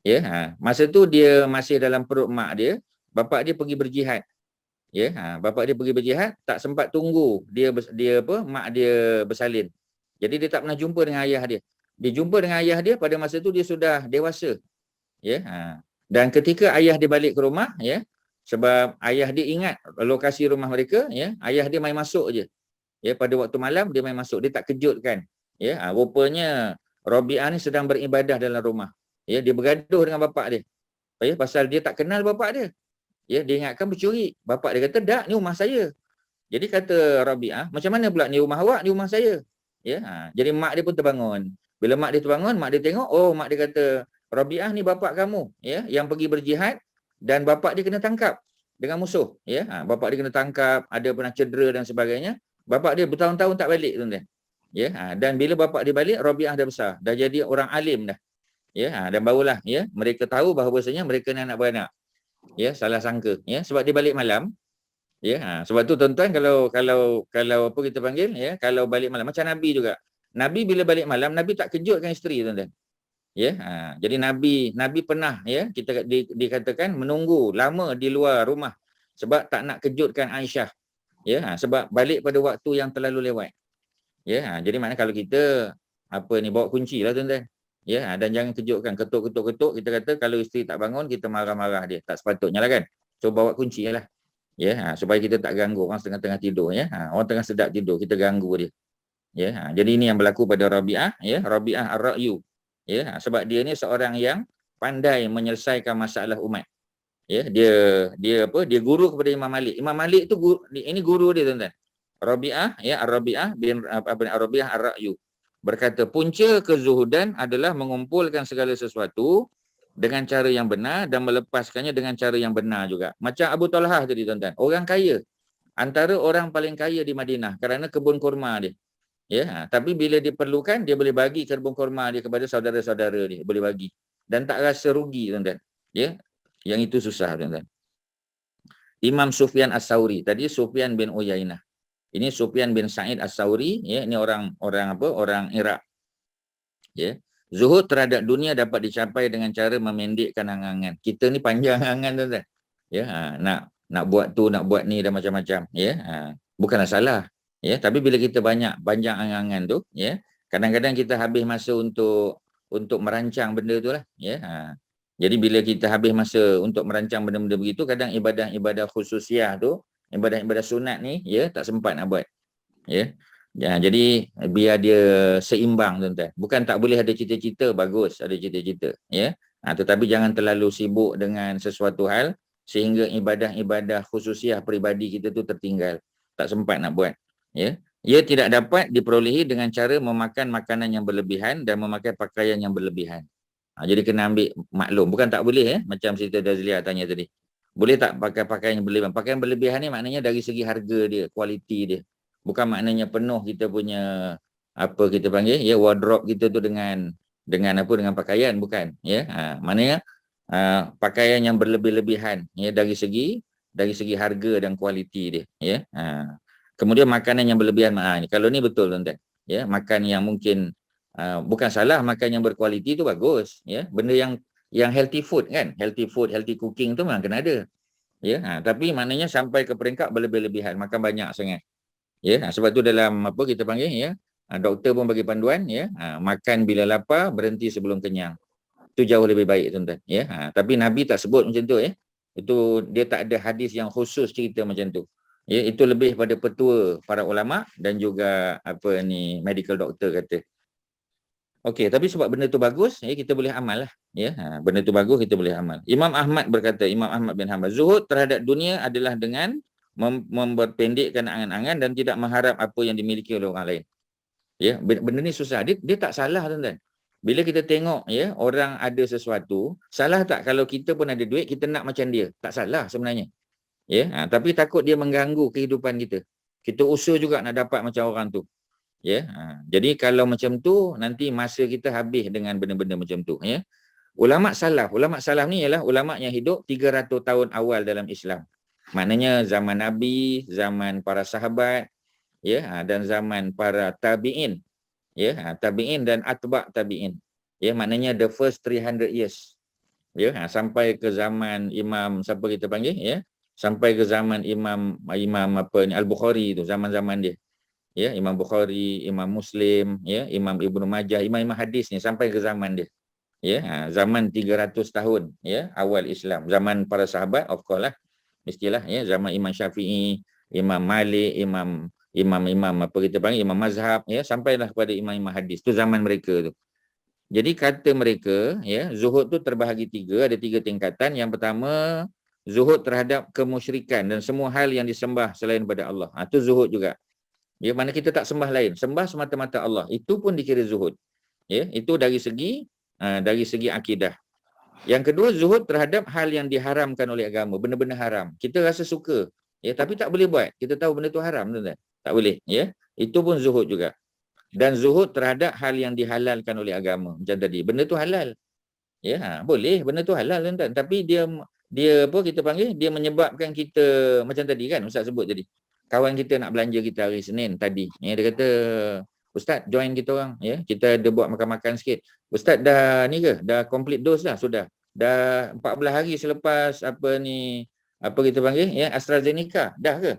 Ya, masa tu dia masih dalam perut mak dia, bapa dia pergi berjihad. Ya, bapa dia pergi berjihad, tak sempat tunggu mak dia bersalin. Jadi dia tak pernah jumpa dengan ayah dia. Dia jumpa dengan ayah dia pada masa tu dia sudah dewasa. Ya, dan ketika ayah dia balik ke rumah, ya, sebab ayah dia ingat lokasi rumah mereka, ya, ayah dia main masuk je. Ya, pada waktu malam dia main masuk, dia tak kejutkan. Ya, rupanya Rabi'ah ni sedang beribadah dalam rumah. Ya, dia bergaduh dengan bapak dia. Ya, pasal dia tak kenal bapak dia. Ya, dia ingatkan bercuri. Bapak dia kata, "Tak, ni rumah saya." Jadi kata Rabi'ah, "Macam mana pula ni rumah awak, ni rumah saya?" Ya, jadi mak dia pun terbangun. Bila mak dia terbangun, mak dia tengok, oh mak dia kata, "Rabi'ah ni bapak kamu, ya, yang pergi berjihad dan bapak dia kena tangkap dengan musuh." Ya, bapak dia kena tangkap, ada pernah cedera dan sebagainya. Bapak dia bertahun-tahun tak balik, tuan-tuan. Ya, dan bila bapak dia balik, Rabi'ah dah besar, dah jadi orang alim dah. Ya, dan barulah ya mereka tahu bahawasanya mereka ni anak beranak. Ya, salah sangka. Ya, sebab dia balik malam. Ya, sebab tu tuan-tuan kalau apa kita panggil ya, kalau balik malam macam Nabi juga. Nabi bila balik malam, Nabi tak kejutkan isteri, tuan-tuan. Ya, jadi Nabi pernah ya kita dikatakan menunggu lama di luar rumah sebab tak nak kejutkan Aisyah. Ya, sebab balik pada waktu yang terlalu lewat. Ya, jadi maknanya kalau kita bawa kunci lah, tuan-tuan. Ya, dan jangan kejutkan, ketuk, kita kata kalau isteri tak bangun kita marah-marah dia, tak sepatutnya lah kan. So bawa kunci lah. Ya, supaya kita tak ganggu orang tengah-tengah tidur ya. Orang tengah sedap tidur kita ganggu dia. Ya, jadi ini yang berlaku pada Rabi'ah ya, Rabi'ah Ar-Ra'yu. Ya, sebab dia ni seorang yang pandai menyelesaikan masalah umat. Ya, dia guru kepada Imam Malik. Imam Malik tu ini guru dia, tuan-tuan. Rabi'ah ya, Ar-Rabi'ah bin Ar-Rabi'ah Ar-Ra'yu berkata, punca kezuhudan adalah mengumpulkan segala sesuatu dengan cara yang benar dan melepaskannya dengan cara yang benar juga. Macam Abu Talhah tadi, tuan-tuan. Orang kaya. Antara orang paling kaya di Madinah kerana kebun kurma dia. Ya, tapi bila diperlukan, dia boleh bagi kebun kurma dia kepada saudara-saudara dia. Boleh bagi. Dan tak rasa rugi, tuan-tuan. Ya, yang itu susah, tuan-tuan. Imam Sufyan As-Sauri. Tadi Sufyan bin Uyainah. Ini Sufyan bin Sa'id As-Sauri. Ya, ini orang Iraq. Ya. Zuhud terhadap dunia dapat dicapai dengan cara memendekkan angan-angan. Kita ni panjang angan, tuan-tuan. Ya, nak buat tu, nak buat ni dan macam-macam. Ya, bukanlah salah. Ya, tapi bila kita panjang angan-angan tu, ya, kadang-kadang kita habis masa untuk merancang benda tu lah. Ya, jadi bila kita habis masa untuk merancang benda-benda begitu, kadang ibadah-ibadah khususiah tu, ibadah-ibadah sunat ni, ya, tak sempat nak buat. Ya. Ya, jadi biar dia seimbang, tuan-tuan. Bukan tak boleh ada cita-cita, bagus ada cita-cita, ya. Tetapi jangan terlalu sibuk dengan sesuatu hal sehingga ibadah-ibadah khususiah peribadi kita tu tertinggal. Tak sempat nak buat, ya. Ia tidak dapat diperolehi dengan cara memakan makanan yang berlebihan dan memakai pakaian yang berlebihan. Jadi kena ambil maklum, bukan tak boleh ya, macam Siti Dazlia tanya tadi. Boleh tak pakai pakaian yang berlebihan? Pakaian berlebihan ni maknanya dari segi harga dia, kualiti dia. Bukan maknanya penuh kita punya kita panggil ya, wardrobe kita tu dengan pakaian, bukan ya. Maknanya pakaian yang berlebih-lebihan ya, dari segi harga dan kualiti dia ya. Kemudian makanan yang berlebihan, kalau ni betul, tuan-tuan ya, makan yang mungkin bukan salah, makan yang berkualiti tu bagus ya, benda yang healthy food kan, healthy cooking tu memang kena ada ya. Tapi maknanya sampai ke peringkat berlebih-lebihan, makan banyak sangat. Ya, sebab tu dalam kita panggil ya, doktor pun bagi panduan ya, makan bila lapar, berhenti sebelum kenyang. Itu jauh lebih baik, tuan-tuan ya. Tapi Nabi tak sebut macam tu ya. Itu dia tak ada hadis yang khusus cerita macam tu. Ya, itu lebih pada petua para ulama dan juga medical doctor kata. Okey, tapi sebab benda tu bagus ya, kita boleh amal lah ya. Benda tu bagus, kita boleh amal. Imam Ahmad berkata, Imam Ahmad bin Hanbal, zuhud terhadap dunia adalah dengan memperpendekkan angan-angan dan tidak mengharap apa yang dimiliki oleh orang lain. Ya, benda ni susah. Dia tak salah, tuan-tuan. Bila kita tengok ya, orang ada sesuatu, salah tak kalau kita pun ada duit, kita nak macam dia? Tak salah sebenarnya. Ya, tapi takut dia mengganggu kehidupan kita. Kita usaha juga nak dapat macam orang tu. Ya, jadi kalau macam tu nanti masa kita habis dengan benda-benda macam tu ya. Ulama salaf ni ialah ulama yang hidup 300 tahun awal dalam Islam. Maknanya zaman Nabi, zaman para sahabat, ya, dan zaman para tabi'in, ya, tabi'in dan atba' tabi'in, ya, maknanya the first 300 years, ya, sampai ke zaman Imam siapa kita panggil, ya, sampai ke zaman Imam Al-Bukhari tu, zaman-zaman dia, ya, Imam Bukhari, Imam Muslim, ya, Imam Ibnu Majah, imam-imam hadis ni sampai ke zaman dia, ya, zaman 300 tahun, ya, awal Islam, zaman para sahabat, of course lah. Mestilah ya, zaman Imam Syafi'i, Imam Malik, imam Imam mazhab ya, sampailah kepada imam-imam hadis. Tu zaman mereka tu. Jadi kata mereka, ya, zuhud tu terbahagi 3, ada 3 tingkatan. Yang pertama, zuhud terhadap kemusyrikan dan semua hal yang disembah selain daripada Allah. Itu zuhud juga. Ya, mana kita tak sembah lain, sembah semata-mata Allah. Itu pun dikira zuhud. Ya, itu dari segi akidah. Yang kedua, zuhud terhadap hal yang diharamkan oleh agama, benda-benda haram. Kita rasa suka, ya, tapi tak boleh buat. Kita tahu benda tu haram, tuan-tuan. Tak boleh, ya. Itu pun zuhud juga. Dan zuhud terhadap hal yang dihalalkan oleh agama. Macam tadi, benda tu halal. Ya, boleh, benda tu halal, tuan-tuan. Tapi dia apa kita panggil, dia menyebabkan kita, macam tadi kan, Ustaz sebut tadi. Kawan kita nak belanja kita hari Senin tadi. Ya, dia kata, Ustaz, join kita orang. Ya, kita ada buat makan-makan sikit. Ustaz dah ni ke? Dah complete dose dah? Sudah. Dah 14 hari selepas apa kita panggil, ya, AstraZeneca. Dah ke?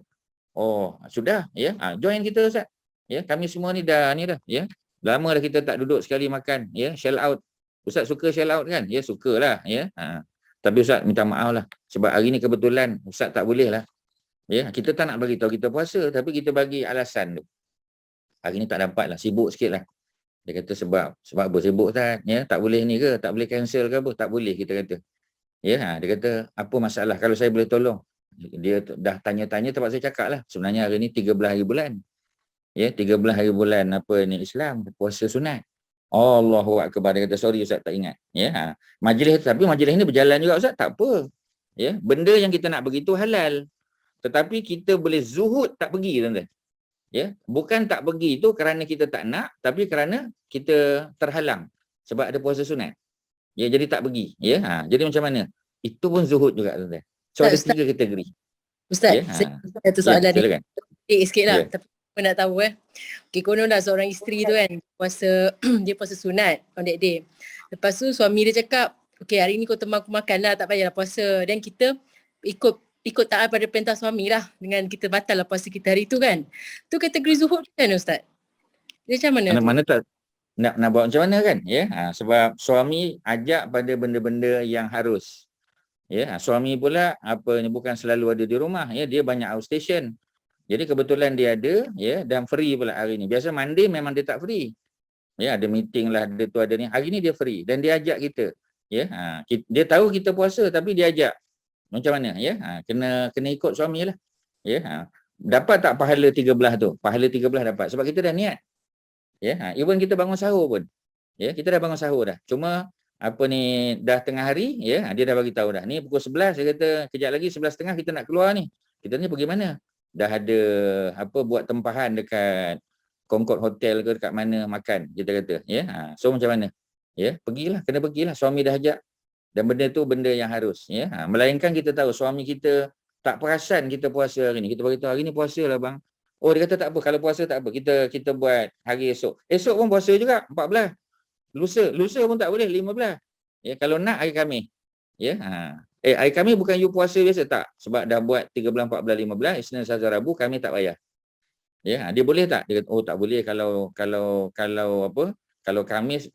Oh, sudah. Ya, join kita, Ustaz. Ya, kami semua ni dah, ya. Lama dah kita tak duduk sekali makan, ya, shell out. Ustaz suka shell out kan? Ya, sukalah, ya. Tapi Ustaz minta maaf lah. Sebab hari ni kebetulan Ustaz tak boleh lah. Ya, kita tak nak bagi tahu kita puasa, tapi kita bagi alasan tu. Hari ni tak dapat lah, sibuk sikit lah. Dia kata sebab apa sibuk Ustaz? Ya, tak boleh ni ke? Tak boleh cancel ke apa? Tak boleh, kita kata. Ya, dia kata apa masalah kalau saya boleh tolong? Dia dah tanya-tanya tempat saya cakap lah. Sebenarnya hari ni 13 hari bulan. Ya, 13 hari bulan Islam, puasa sunat. Allahu akbar, dia kata sorry Ustaz tak ingat. Ya, tapi majlis ni berjalan juga Ustaz, tak apa. Ya, benda yang kita nak begitu halal. Tetapi kita boleh zuhud tak pergi, tuan-tuan. Ya, bukan tak pergi tu kerana kita tak nak, tapi kerana kita terhalang sebab ada puasa sunat. Ya, jadi tak pergi. Ya, jadi macam mana? Itu pun zuhud juga, tuan-tuan. So ada 3 kategori. Ustaz, Ya, saya ada soalan ni. silakan. Sikit lah. Ya. Tapi aku nak tahu Okay, konon lah seorang isteri tu kan puasa dia puasa sunat on that day. Lepas tu suami dia cakap, okay, hari ni kau teman aku makan lah, tak payahlah puasa. Dan kita ikut taat pada perintah suami lah, dengan kita batal lah puasa kita hari tu kan. Tu kategori zuhud kan Ustaz? Dia macam mana? Mana tak nak buat macam mana kan? Ya, sebab suami ajak pada benda-benda yang harus. Ya, suami pula bukan selalu ada di rumah, ya, dia banyak outstation. Jadi kebetulan dia ada, ya, dan free pula hari ni. Biasa Monday memang dia tak free. Ya, ada meeting lah, ada tu ada ni. Hari ni dia free dan dia ajak kita. Ya, dia tahu kita puasa tapi dia ajak. Macam mana? Ya, kena ikut suami lah. Ya, dapat tak pahala 13 tu? Pahala 13 dapat sebab kita dah niat. Ya, even kita bangun sahur pun. Ya, kita dah bangun sahur dah. Cuma dah tengah hari, ya, dia dah bagi tahu dah. Ni pukul 11, dia kata kejap lagi 11.30 kita nak keluar ni. Kita ni pergi mana? Dah ada buat tempahan dekat Concord Hotel ke dekat mana makan, kita kata. Ya, so macam mana? Ya, pergilah, kena pergilah. Suami dah ajak. Dan benda tu benda yang harus. Ya, melainkan kita tahu suami kita tak perasan kita puasa hari ni. Kita beritahu hari ni puasa lah bang. Oh, dia kata tak apa, kalau puasa tak apa. Kita buat hari esok. Esok pun puasa juga, 14. Lusa pun tak boleh, 15. Ya, kalau nak hari Khamis. Ya, hari Khamis bukan you puasa biasa tak? Sebab dah buat 13, 14, 15, Isnin, Selasa, Rabu, Khamis tak payah. Ya, dia boleh tak? Dia kata, oh tak boleh kalau Khamis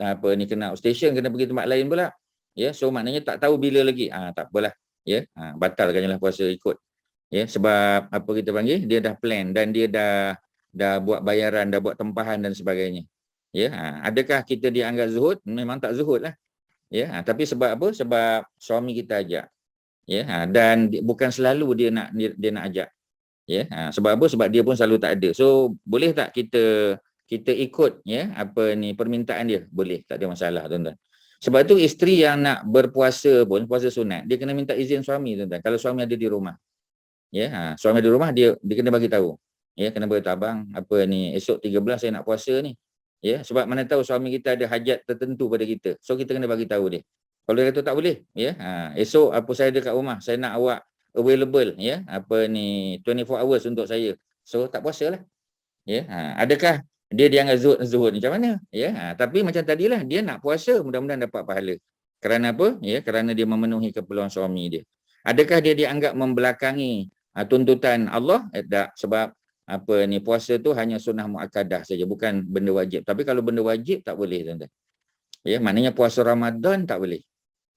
kena outstation, kena pergi tempat lain pula. Ya, so maknanya tak tahu bila lagi. Tak apalah. Ya, batalkanlah puasa ikut. Ya, sebab kita panggil, dia dah plan dan dia dah buat bayaran, dah buat tempahan dan sebagainya. Ya, adakah kita dianggap zuhud? Memang tak zuhud lah. Ya, tapi sebab apa? Sebab suami kita ajak. Ya, dan bukan selalu dia nak ajak. Ya, sebab apa? Sebab dia pun selalu tak ada. So boleh tak kita ikut, ya, permintaan dia? Boleh, tak ada masalah, tuan-tuan. Sebab tu isteri yang nak berpuasa pun, puasa sunat, dia kena minta izin suami, tuan-tuan. Kalau suami ada di rumah. Ya, suami ada di rumah, dia kena bagi tahu. Ya, kena beritahu abang, esok 13 saya nak puasa ni. Ya, sebab mana tahu suami kita ada hajat tertentu pada kita. So kita kena bagi tahu dia. Kalau dia kata tak boleh, ya, esok saya ada kat rumah, saya nak awak available, ya, 24 hours untuk saya. So tak puasalah. Ya, adakah dia dianggap zuhud macam mana? Ya, tapi macam tadilah, dia nak puasa, mudah-mudahan dapat pahala. Kerana apa? Ya, kerana dia memenuhi keperluan suami dia. Adakah dia dianggap membelakangi tuntutan Allah? Tak, sebab puasa tu hanya sunnah muakkadah saja, bukan benda wajib. Tapi kalau benda wajib tak boleh, tuan-tuan. Ya, maknanya puasa Ramadan tak boleh.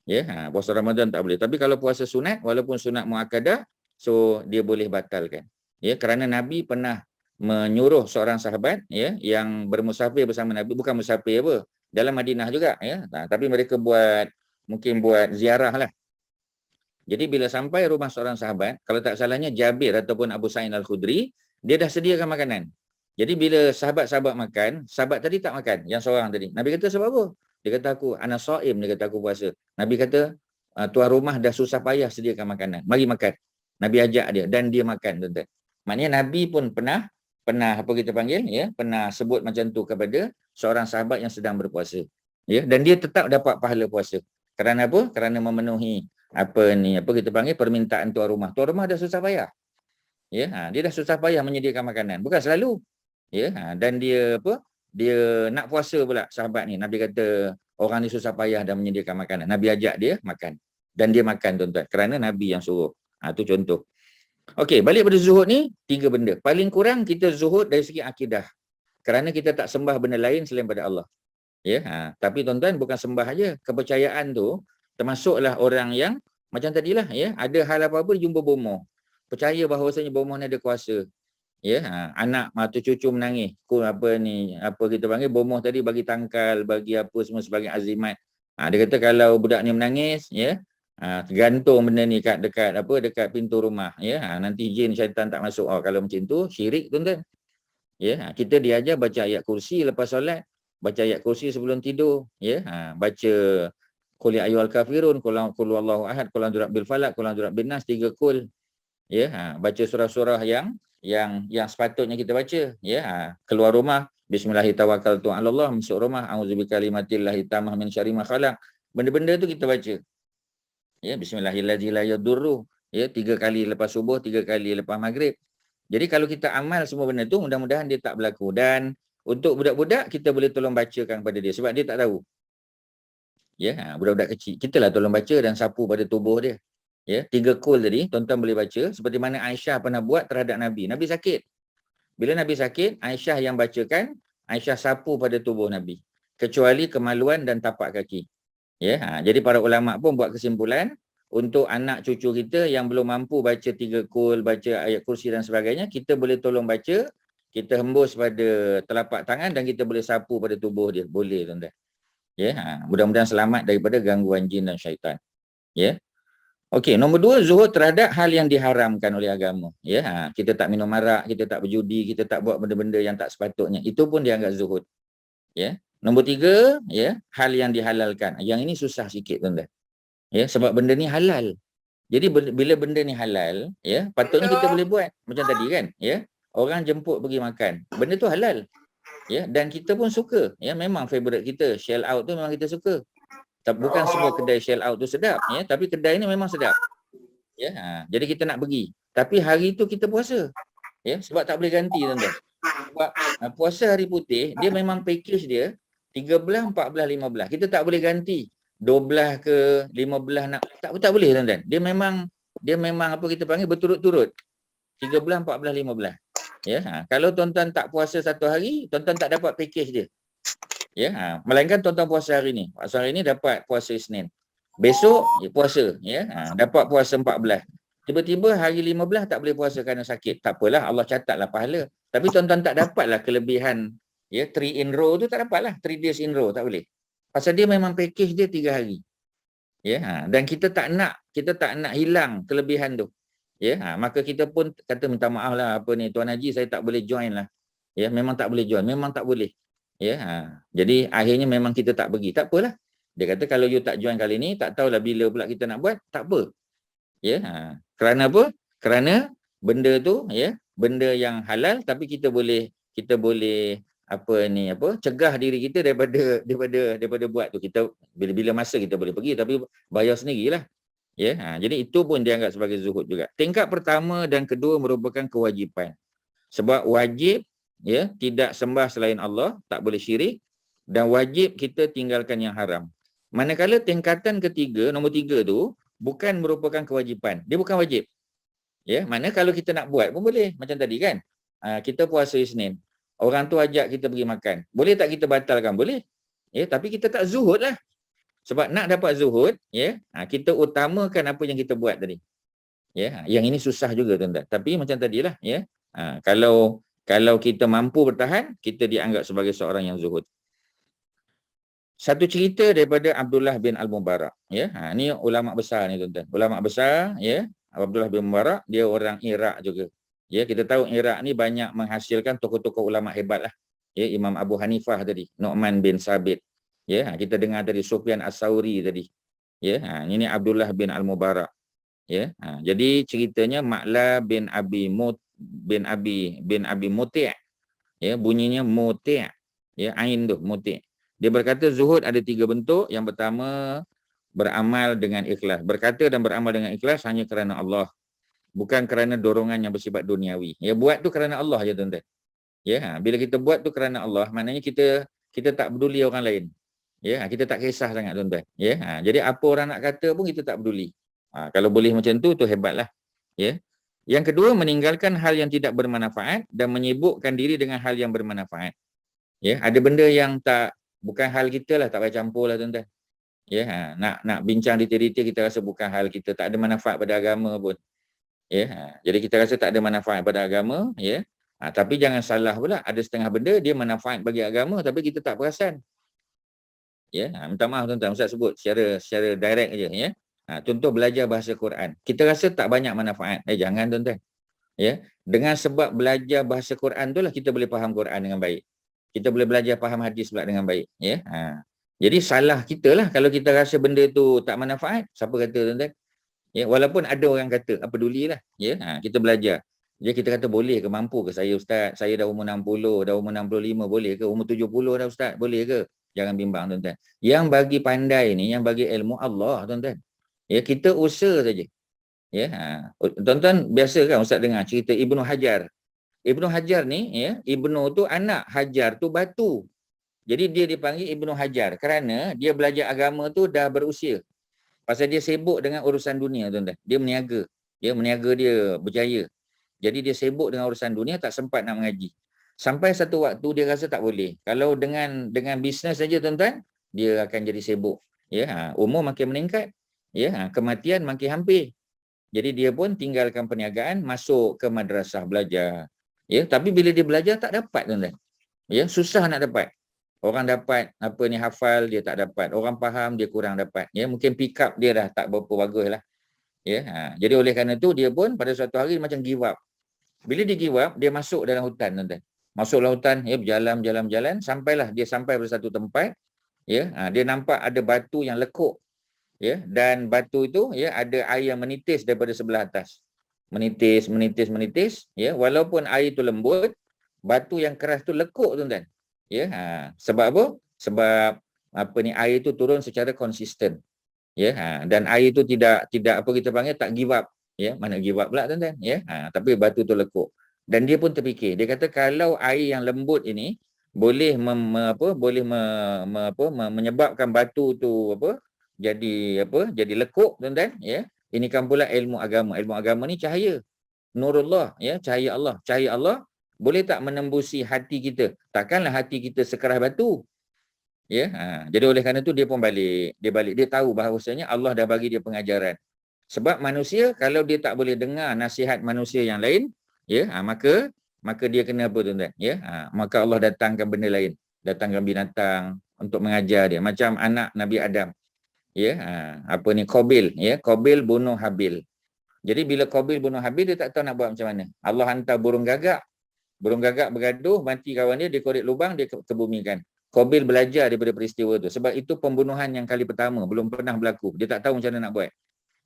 Ya, puasa Ramadan tak boleh. Tapi kalau puasa sunat, walaupun sunat muakkadah, so dia boleh batalkan. Ya, kerana Nabi pernah menyuruh seorang sahabat, ya, yang bermusafir bersama Nabi, bukan musafir apa, dalam Madinah juga, ya. Tapi mereka mungkin buat ziarah lah. Jadi bila sampai rumah seorang sahabat, kalau tak salahnya Jabir ataupun Abu Sa'id Al-Khudri, dia dah sediakan makanan. Jadi bila sahabat-sahabat makan, sahabat tadi tak makan, yang seorang tadi. Nabi kata sebab apa? Dia kata aku ana shaim, dia kata aku puasa. Nabi kata tuan rumah dah susah payah sediakan makanan. Mari makan. Nabi ajak dia dan dia makan, tuan-tuan. Maknanya Nabi pun pernah apa kita panggil, ya, pernah sebut macam tu kepada seorang sahabat yang sedang berpuasa. Ya, dan dia tetap dapat pahala puasa. Kerana apa? Kerana memenuhi apa kita panggil permintaan tuan rumah. Tuan rumah dah susah payah. Ya, dia dah susah payah menyediakan makanan. Bukan selalu. Ya, dan dia nak puasa pula sahabat ni. Nabi kata orang ni susah payah dah menyediakan makanan. Nabi ajak dia makan. Dan dia makan, tuan-tuan. Kerana Nabi yang suruh. Itu contoh. Okey, balik pada zuhud ni, 3 benda. Paling kurang kita zuhud dari segi akidah. Kerana kita tak sembah benda lain selain pada Allah. Ya, tapi tuan-tuan bukan sembah aja. Kepercayaan tu termasuklah orang yang macam tadilah, ya, ada hal apa-apa jumpa bomoh. Percaya bahawasanya bomoh ni ada kuasa. Ya, anak atau cucu menangis. Apa kita panggil bomoh tadi bagi tangkal, bagi apa semua sebagai azimat. Dia kata kalau budak ni menangis, ya, gantung benda ni dekat pintu rumah, ya. Nanti jin syaitan tak masuk. Kalau macam tu syirik, tuan-tuan. Ya, kita diajar baca ayat kursi lepas solat, baca ayat kursi sebelum tidur, ya. Baca qul ya ayyuhal kafirun, qul huwallahu ahad, qul a'udzu birabbil falaq, qul a'udzu birabbin nas, 3 qul. Ya, baca surah-surah yang sepatutnya kita baca, ya. Keluar rumah, bismillahirrahmanirrahim, 'alallah, masuk rumah, a'udzu bikalimatillahi tammah min syarri ma khalaq. Benda-benda tu kita baca. Ya, bismillahirrahmanirrahim la yadurru, ya, 3 kali lepas subuh, 3 kali lepas maghrib. Jadi kalau kita amal semua benda tu, mudah-mudahan dia tak berlaku. Dan untuk budak-budak kita boleh tolong bacakan pada dia sebab dia tak tahu. Ya, budak-budak kecil, kita lah tolong baca dan sapu pada tubuh dia. Ya, 3 qul tadi tuan-tuan boleh baca seperti mana Aisyah pernah buat terhadap Nabi. Nabi sakit. Bila Nabi sakit, Aisyah yang bacakan, Aisyah sapu pada tubuh Nabi. Kecuali kemaluan dan tapak kaki. Ya, jadi para ulama pun buat kesimpulan untuk anak cucu kita yang belum mampu baca 3 qul, baca ayat kursi dan sebagainya, kita boleh tolong baca, kita hembus pada telapak tangan dan kita boleh sapu pada tubuh dia. Boleh, tuan-tuan. Ya, mudah-mudahan selamat daripada gangguan jin dan syaitan. Ya. Okey, nombor 2, zuhud terhadap hal yang diharamkan oleh agama. Ya, kita tak minum arak, kita tak berjudi, kita tak buat benda-benda yang tak sepatutnya. Itu pun dianggap zuhud. Ya. Nombor 3, ya, hal yang dihalalkan. Yang ini susah sikit, tuan-tuan. Ya, sebab benda ni halal. Jadi bila benda ni halal, ya, patutnya kita boleh buat. Macam tadi kan, ya. Orang jemput pergi makan. Benda tu halal. Ya, dan kita pun suka. Ya, memang favorite kita. Shell out tu memang kita suka. Bukan semua kedai shell out tu sedap, ya, tapi kedai ni memang sedap. Ya, jadi kita nak pergi. Tapi hari tu kita puasa. Ya, sebab tak boleh ganti, tuan-tuan. Sebab puasa hari putih, dia memang package dia 13, 14, 15. Kita tak boleh ganti 12 ke 15 nak tak boleh, tuan-tuan. Dia memang apa kita panggil berturut-turut. 13, 14, 15. Ya, kalau tuan-tuan tak puasa satu hari, tuan-tuan tak dapat package dia. Ya, melainkan tuan-tuan puasa hari ni. Puasa hari ni dapat puasa Isnin. Besok puasa, ya. Dapat puasa 14. Tiba-tiba hari 15 tak boleh puasa kerana sakit. Tak apalah, Allah catatlah pahala. Tapi tuan-tuan tak dapatlah kelebihan, ya, 3 in row tu tak dapatlah. 3 days in row tak boleh. Pasal dia memang package dia 3 hari. Ya, dan kita tak nak hilang kelebihan tu. Ya, maka kita pun kata minta maaf lah Tuan Haji, saya tak boleh join lah. Ya, memang tak boleh join, memang tak boleh. Ya, jadi akhirnya memang kita tak pergi. Tak apalah. Dia kata kalau you tak join kali ni, tak tahulah bila pula kita nak buat, tak apa. Ya, kerana apa? Kerana benda tu, ya, benda yang halal, tapi kita boleh cegah diri kita daripada buat tu. Kita bila masa kita boleh pergi, tapi bayar sendirilah. Ya, jadi itu pun dianggap sebagai zuhud juga. Tingkat pertama dan kedua merupakan kewajipan. Sebab wajib, ya, tidak sembah selain Allah, tak boleh syirik, dan wajib kita tinggalkan yang haram. Manakala tingkatan ketiga, nombor 3 tu bukan merupakan kewajipan, dia bukan wajib. Ya, mana kalau kita nak buat pun boleh. Macam tadi kan, kita puasa Isnin, orang tu ajak kita pergi makan, boleh tak kita batalkan? Boleh. Ya, tapi kita tak zuhud lah. Sebab nak dapat zuhud, ya, kita utamakan apa yang kita buat tadi. Ya, yang ini susah juga, tuan-tuan. Tapi macam tadilah, ya, kalau kita mampu bertahan, kita dianggap sebagai seorang yang zuhud. Satu cerita daripada Abdullah bin Al-Mubarak. Ya, ni ulama besar ni tuan-tuan. Ulama besar, ya. Abdullah bin Mubarak, dia orang Iraq juga. Ya, kita tahu Iraq ni banyak menghasilkan tokoh-tokoh ulama hebat lah. Ya, Imam Abu Hanifah tadi, Nu'man bin Sabit. Ya, kita dengar tadi Sufyan As-Sauri tadi. Ya, ini Abdullah bin Al-Mubarak. Ya, jadi ceritanya Ma'la bin Abi Muti'. Ya, bunyinya Muti'. Ya, ain tu Muti'. Dia berkata zuhud ada 3 bentuk. Yang pertama, beramal dengan ikhlas. Berkata dan beramal dengan ikhlas hanya kerana Allah. Bukan kerana dorongan yang bersifat duniawi. Ya, buat tu kerana Allah je tuan-tuan. Ya, bila kita buat tu kerana Allah, maknanya kita tak peduli orang lain. Ya, kita tak kisah sangat tuan-tuan. Ya, jadi apa orang nak kata pun kita tak peduli. Kalau boleh macam tu hebatlah. Ya. Yang kedua, meninggalkan hal yang tidak bermanfaat dan menyibukkan diri dengan hal yang bermanfaat. Ya, ada benda yang bukan hal kita lah, tak payah campur lah tuan-tuan. Ya, nak bincang detail-detail kita rasa bukan hal kita, tak ada manfaat pada agama pun. Ya, jadi kita rasa tak ada manfaat pada agama, ya. Tapi jangan salah pula, ada setengah benda dia manfaat bagi agama tapi kita tak perasan. Ya, minta maaf tuan-tuan, Ustaz sebut secara direct aja, ya. Contoh belajar bahasa Quran. Kita rasa tak banyak manfaat. Jangan tuan-tuan. Ya, dengan sebab belajar bahasa Quran itulah kita boleh faham Quran dengan baik. Kita boleh belajar faham hadis pula dengan baik, ya. Jadi salah kita lah kalau kita rasa benda tu tak manfaat. Siapa kata tuan-tuan? Ya, walaupun ada orang kata, apa pedulilah, ya. Kita belajar. Jadi kita kata boleh ke, mampu ke saya Ustaz? Saya dah umur 60, dah umur 65, boleh ke? Umur 70 dah Ustaz, boleh ke? Jangan bimbang tuan-tuan. Yang bagi pandai ni, yang bagi ilmu Allah tuan-tuan. Ya, kita usaha saja. Ya, tuan-tuan biasa kan Ustaz dengar cerita Ibnu Hajar. Ibnu Hajar ni, ya, Ibnu tu anak, Hajar tu batu. Jadi dia dipanggil Ibnu Hajar kerana dia belajar agama tu dah berusia. Pasal dia sibuk dengan urusan dunia tuan-tuan. Dia meniaga. Ya, meniaga dia berjaya. Jadi dia sibuk dengan urusan dunia, tak sempat nak mengaji. Sampai satu waktu dia rasa tak boleh. Kalau dengan bisnes saja tuan-tuan, dia akan jadi sibuk. Ya, umur makin meningkat. Ya, kematian makin hampir. Jadi dia pun tinggalkan perniagaan, masuk ke madrasah belajar. Ya, tapi bila dia belajar tak dapat tuan-tuan. Ya, susah nak dapat. Orang dapat hafal, dia tak dapat. Orang faham, dia kurang dapat. Ya, mungkin pick up dia dah tak berapa bagus lah. Ya, jadi oleh kerana tu dia pun pada suatu hari macam give up. Bila dia give up, dia masuk dalam hutan tuan-tuan. Masuk dalam hutan, ya, berjalan, sampailah dia sampai pada satu tempat. Ya, dia nampak ada batu yang lekuk. Ya, dan batu itu, ya, ada air yang menitis daripada sebelah atas. Menitis. Ya, walaupun air itu lembut, batu yang keras tu lekuk tuan-tuan. Ya, sebab apa? Sebab air itu turun secara konsisten. Ya, dan air itu tidak apa kita panggil, tak give up. Ya, mana give up pula tuan-tuan, ya. Tapi batu tu lekuk. Dan dia pun terfikir, dia kata kalau air yang lembut ini boleh menyebabkan batu tu jadi lekuk tuan-tuan, ya. Ini kan pula ilmu agama. Ilmu agama ni cahaya. Nurullah, ya, cahaya Allah. Cahaya Allah boleh tak menembusi hati kita? Takkanlah hati kita sekeras batu. Ya, jadi oleh kerana tu dia pun balik. Dia tahu bahawasanya Allah dah bagi dia pengajaran. Sebab manusia kalau dia tak boleh dengar nasihat manusia yang lain, ya, maka dia kena apa tuan-tuan? Ya, maka Allah datangkan benda lain, datangkan binatang untuk mengajar dia. Macam anak Nabi Adam. Ya, Qabil, ya, Qabil bunuh Habil. Jadi bila Qabil bunuh Habil, dia tak tahu nak buat macam mana. Allah hantar burung gagak. Burung gagak bergaduh, mati kawan dia korek lubang, dia kebumikan. Qabil belajar daripada peristiwa tu. Sebab itu pembunuhan yang kali pertama, belum pernah berlaku. Dia tak tahu macam mana nak buat.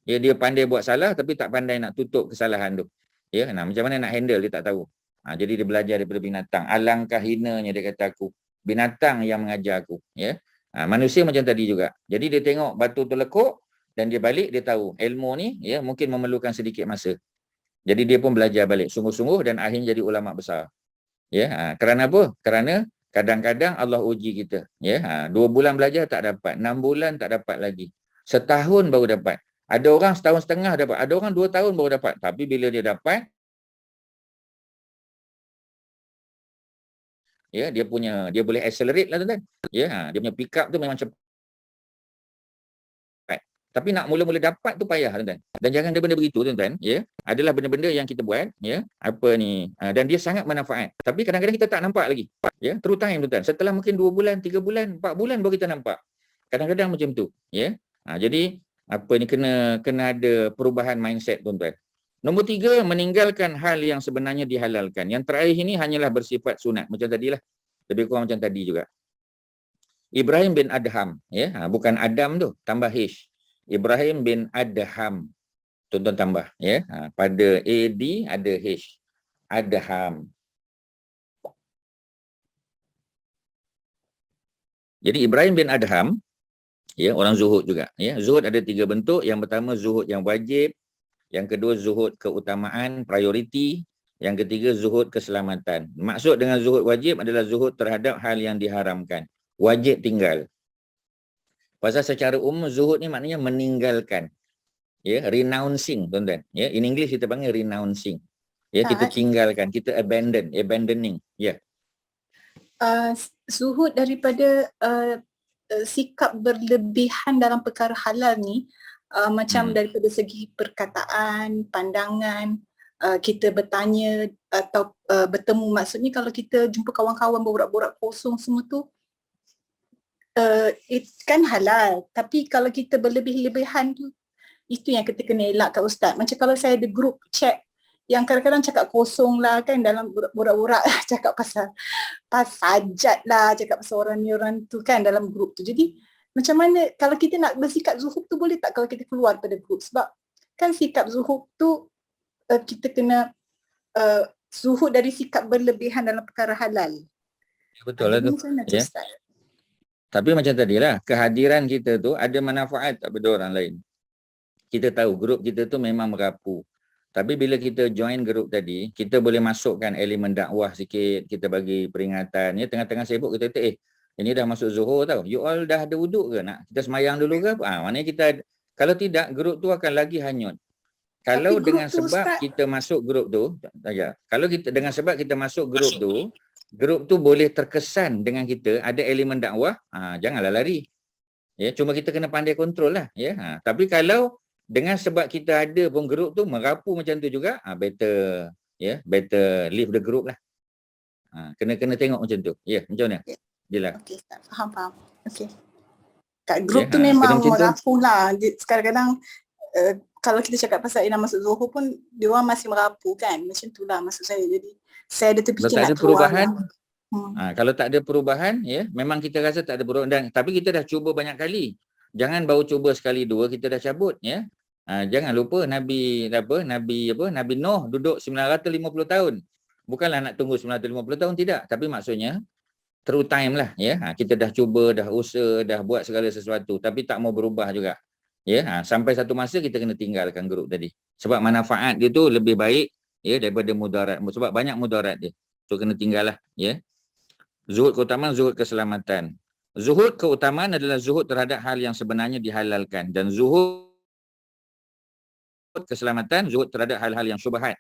Ya, dia pandai buat salah tapi tak pandai nak tutup kesalahan tu. Ya, macam mana nak handle dia tak tahu. Jadi dia belajar daripada binatang. Alangkah hinanya dia kata aku. Binatang yang mengajar aku. Ya. Manusia macam tadi juga. Jadi dia tengok batu tu lekuk dan dia balik, dia tahu ilmu ni, ya, mungkin memerlukan sedikit masa. Jadi dia pun belajar balik sungguh-sungguh dan akhirnya jadi ulama besar. Ya, kerana apa? Kerana kadang-kadang Allah uji kita. Ya, 2 bulan belajar tak dapat, 6 bulan tak dapat lagi. Setahun baru dapat. Ada orang setahun setengah dapat, ada orang 2 tahun baru dapat. Tapi bila dia dapat, ya, dia boleh accelerate lah tuan-tuan. Ya, dia punya pick up tu memang cepat. Tapi nak mula-mula dapat tu payah, tuan-tuan. Dan jangan ada benda begitu, tuan-tuan. Ya, adalah benda-benda yang kita buat, ya, apa ni, dan dia sangat bermanfaat. Tapi kadang-kadang kita tak nampak lagi. Ya, true time, tuan-tuan. Setelah mungkin 2 bulan, 3 bulan, 4 bulan baru kita nampak. Kadang-kadang macam tu, ya. Jadi apa ni, kena ada perubahan mindset, tuan-tuan. Nombor 3, meninggalkan hal yang sebenarnya dihalalkan. Yang terakhir ini hanyalah bersifat sunat. Macam tadilah. Lebih kurang macam tadi juga. Ibrahim bin Adham, ya, bukan Adam tu, tambah H. Ibrahim bin Adham. Tuan-tuan tambah, ya. Pada AD ada H. Adham. Jadi Ibrahim bin Adham, ya, orang zuhud juga, ya. Zuhud ada 3 bentuk. Yang pertama zuhud yang wajib, yang kedua zuhud keutamaan, priority, yang ketiga zuhud keselamatan. Maksud dengan zuhud wajib adalah zuhud terhadap hal yang diharamkan. Wajib tinggal. Pasal secara umum zuhud ni maknanya meninggalkan. Ya, renouncing, tuan-tuan. Ya, in English kita panggil renouncing. Ya, kita tinggalkan, kita abandoning. Ya. Zuhud daripada sikap berlebihan dalam perkara halal ni, macam daripada segi perkataan, pandangan, kita bertanya atau bertemu. Maksudnya kalau kita jumpa kawan-kawan borak-borak kosong semua tu, kan halal. Tapi kalau kita berlebih-lebihan tu, itu yang kita kena elakkan, Ustaz. Macam kalau saya ada group chat yang kadang-kadang cakap kosong lah kan, dalam borak-borak cakap pasal hajat lah, cakap pasal orang ni orang tu kan dalam group tu. Jadi macam mana kalau kita nak bersikap zuhud tu, boleh tak kalau kita keluar pada group? Sebab kan sikap zuhud tu kita kena zuhud dari sikap berlebihan dalam perkara halal. Betul lah tu. Macam mana tu, Ya. Ustaz? Tapi macam tadilah, kehadiran kita tu ada manfaat kepada orang lain. Kita tahu grup kita tu memang merapu. Tapi bila kita join grup tadi, kita boleh masukkan elemen dakwah sikit, kita bagi peringatan. Ya, tengah-tengah sibuk kita kata, ini dah masuk Zuhur tau. You all dah ada wuduk ke nak? Kita semayang dulu ke? Maknanya kita, kalau tidak, grup tu akan lagi hanyut. Kalau dengan sebab kita masuk grup tu, kalau kita dengan sebab kita masuk grup tu boleh terkesan dengan kita ada elemen dakwah, janganlah lari. Ya, cuma kita kena pandai kontrol lah. Ya, tapi kalau dengan sebab kita ada pun grup tu merapu macam tu juga, better leave the group lah. Kena tengok macam tu. Ya, macam mana? Jelas. Okey, faham. Okey. Kat grup tu memang merapu lah. Kadang-kadang kalau kita cakap pasal Ina masuk Zuhur pun, dia orang masih merapu kan. Macam tu lah maksud saya. Jadi saya ada terfikir nak keluar lah. Kalau tak ada perubahan, ya, memang kita rasa tak ada perubahan. Tapi kita dah cuba banyak kali. Jangan baru cuba sekali dua kita dah cabut, ya. Jangan lupa Nabi Nuh duduk 950 tahun. Bukanlah nak tunggu 950 tahun, tidak. Tapi maksudnya true time lah, ya. Kita dah cuba, dah usaha, dah buat segala sesuatu, tapi tak mau berubah juga. Ya, sampai satu masa kita kena tinggalkan grup tadi. Sebab manfaat dia tu lebih baik, ya, daripada mudarat. Sebab banyak mudarat dia. So kena tinggal lah, ya. Zuhud keutamaan, zuhud keselamatan. Zuhud keutamaan adalah zuhud terhadap hal yang sebenarnya dihalalkan, dan zuhud keselamatan, zuhud terhadap hal-hal yang syubhat.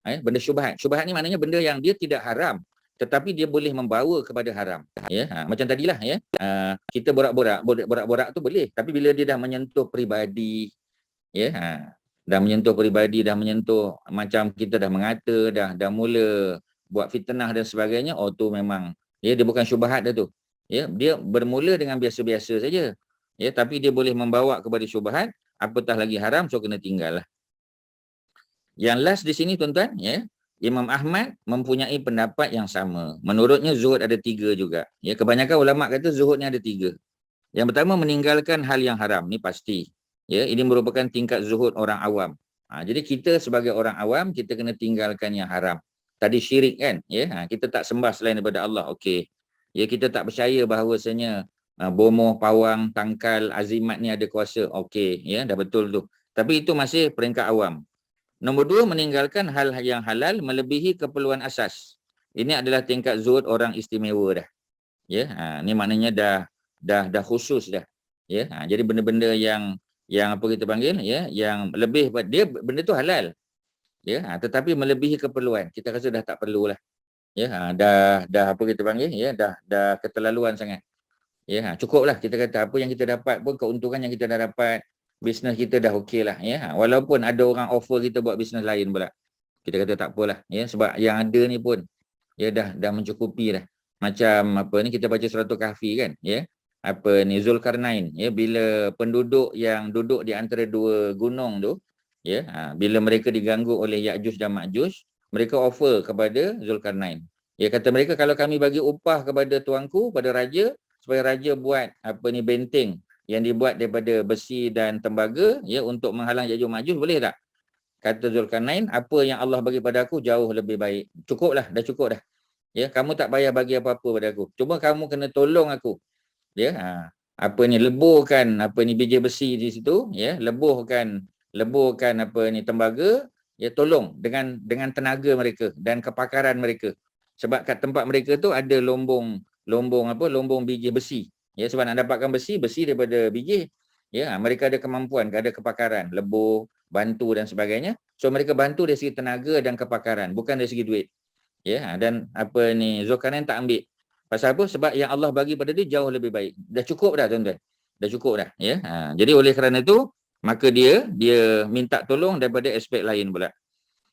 Benda syubhat. Syubhat ni maknanya benda yang dia tidak haram, tetapi dia boleh membawa kepada haram. Ya, macam tadilah, ya. Kita borak-borak tu boleh, tapi bila dia dah menyentuh peribadi, ya, dah menyentuh peribadi, dah menyentuh macam kita dah mengata, dah mula buat fitnah dan sebagainya, tu memang, ya, dia bukan syubhat dah tu. Ya, dia bermula dengan biasa-biasa saja. Ya, tapi dia boleh membawa kepada syubhat, apatah lagi haram, so kena tinggal lah. Yang last di sini, tuan-tuan, ya, Imam Ahmad mempunyai pendapat yang sama. Menurutnya zuhud ada 3 juga. Ya, kebanyakan ulama kata zuhud ni ada 3. Yang pertama, meninggalkan hal yang haram. Ni pasti. Ya, ini merupakan tingkat zuhud orang awam. Jadi kita sebagai orang awam, kita kena tinggalkan yang haram. Tadi syirik kan, ya, kita tak sembah selain daripada Allah. Okey. Ya, kita tak percaya bahawasanya bomoh, pawang, tangkal, azimat ni ada kuasa. Okey, ya, dah betul tu. Tapi itu masih peringkat awam. Nombor 2, meninggalkan hal yang halal melebihi keperluan asas. Ini adalah tingkat zuhud orang istimewa dah. Ya, ni maknanya dah khusus dah. Ya, jadi benda-benda yang apa kita panggil, ya, yang lebih, dia benda tu halal. Ya, tetapi melebihi keperluan. Kita rasa dah tak perlulah. Ya, dah apa kita panggil, ya, dah keterlaluan sangat. Ya, cukuplah kita kata apa yang kita dapat pun, keuntungan yang kita dah dapat, bisnes kita dah okey lah. Ya, walaupun ada orang offer kita buat bisnes lain pula, kita kata tak apalah. Ya, sebab yang ada ni pun ya dah mencukupi dah. Macam apa ni, kita baca surah Kahfi kan, ya. Apa ni, Zulkarnain, ya, bila penduduk yang duduk di antara dua gunung tu, ya, bila mereka diganggu oleh Ya'juj dan Ma'juj, mereka offer kepada Zulkarnain. Ya, kata mereka, kalau kami bagi upah kepada tuanku, pada raja, supaya raja buat apa ni, benteng yang dibuat daripada besi dan tembaga, ya, untuk menghalang Ya'juj Ma'juj, boleh tak? Kata Zulkarnain, apa yang Allah bagi pada aku jauh lebih baik. Cukuplah, dah cukup dah. Ya, kamu tak payah bagi apa-apa pada aku. Cuma kamu kena tolong aku. Ya, apa ni, leburkan apa ni biji besi di situ, ya, leburkan apa ni tembaga, ya, tolong dengan tenaga mereka dan kepakaran mereka. Sebab kat tempat mereka tu ada lombong biji besi. Ya, sebab nak dapatkan besi daripada biji. Ya, mereka ada kemampuan, ada kepakaran, lebur, bantu dan sebagainya. So mereka bantu dari segi tenaga dan kepakaran, bukan dari segi duit. Ya, dan apa ni, Zulkarnain tak ambil. Pasal apa? Sebab yang Allah bagi pada dia jauh lebih baik. Dah cukup dah tuan-tuan. Dah cukup dah, ya. Jadi oleh kerana itu, maka dia minta tolong daripada aspek lain pula.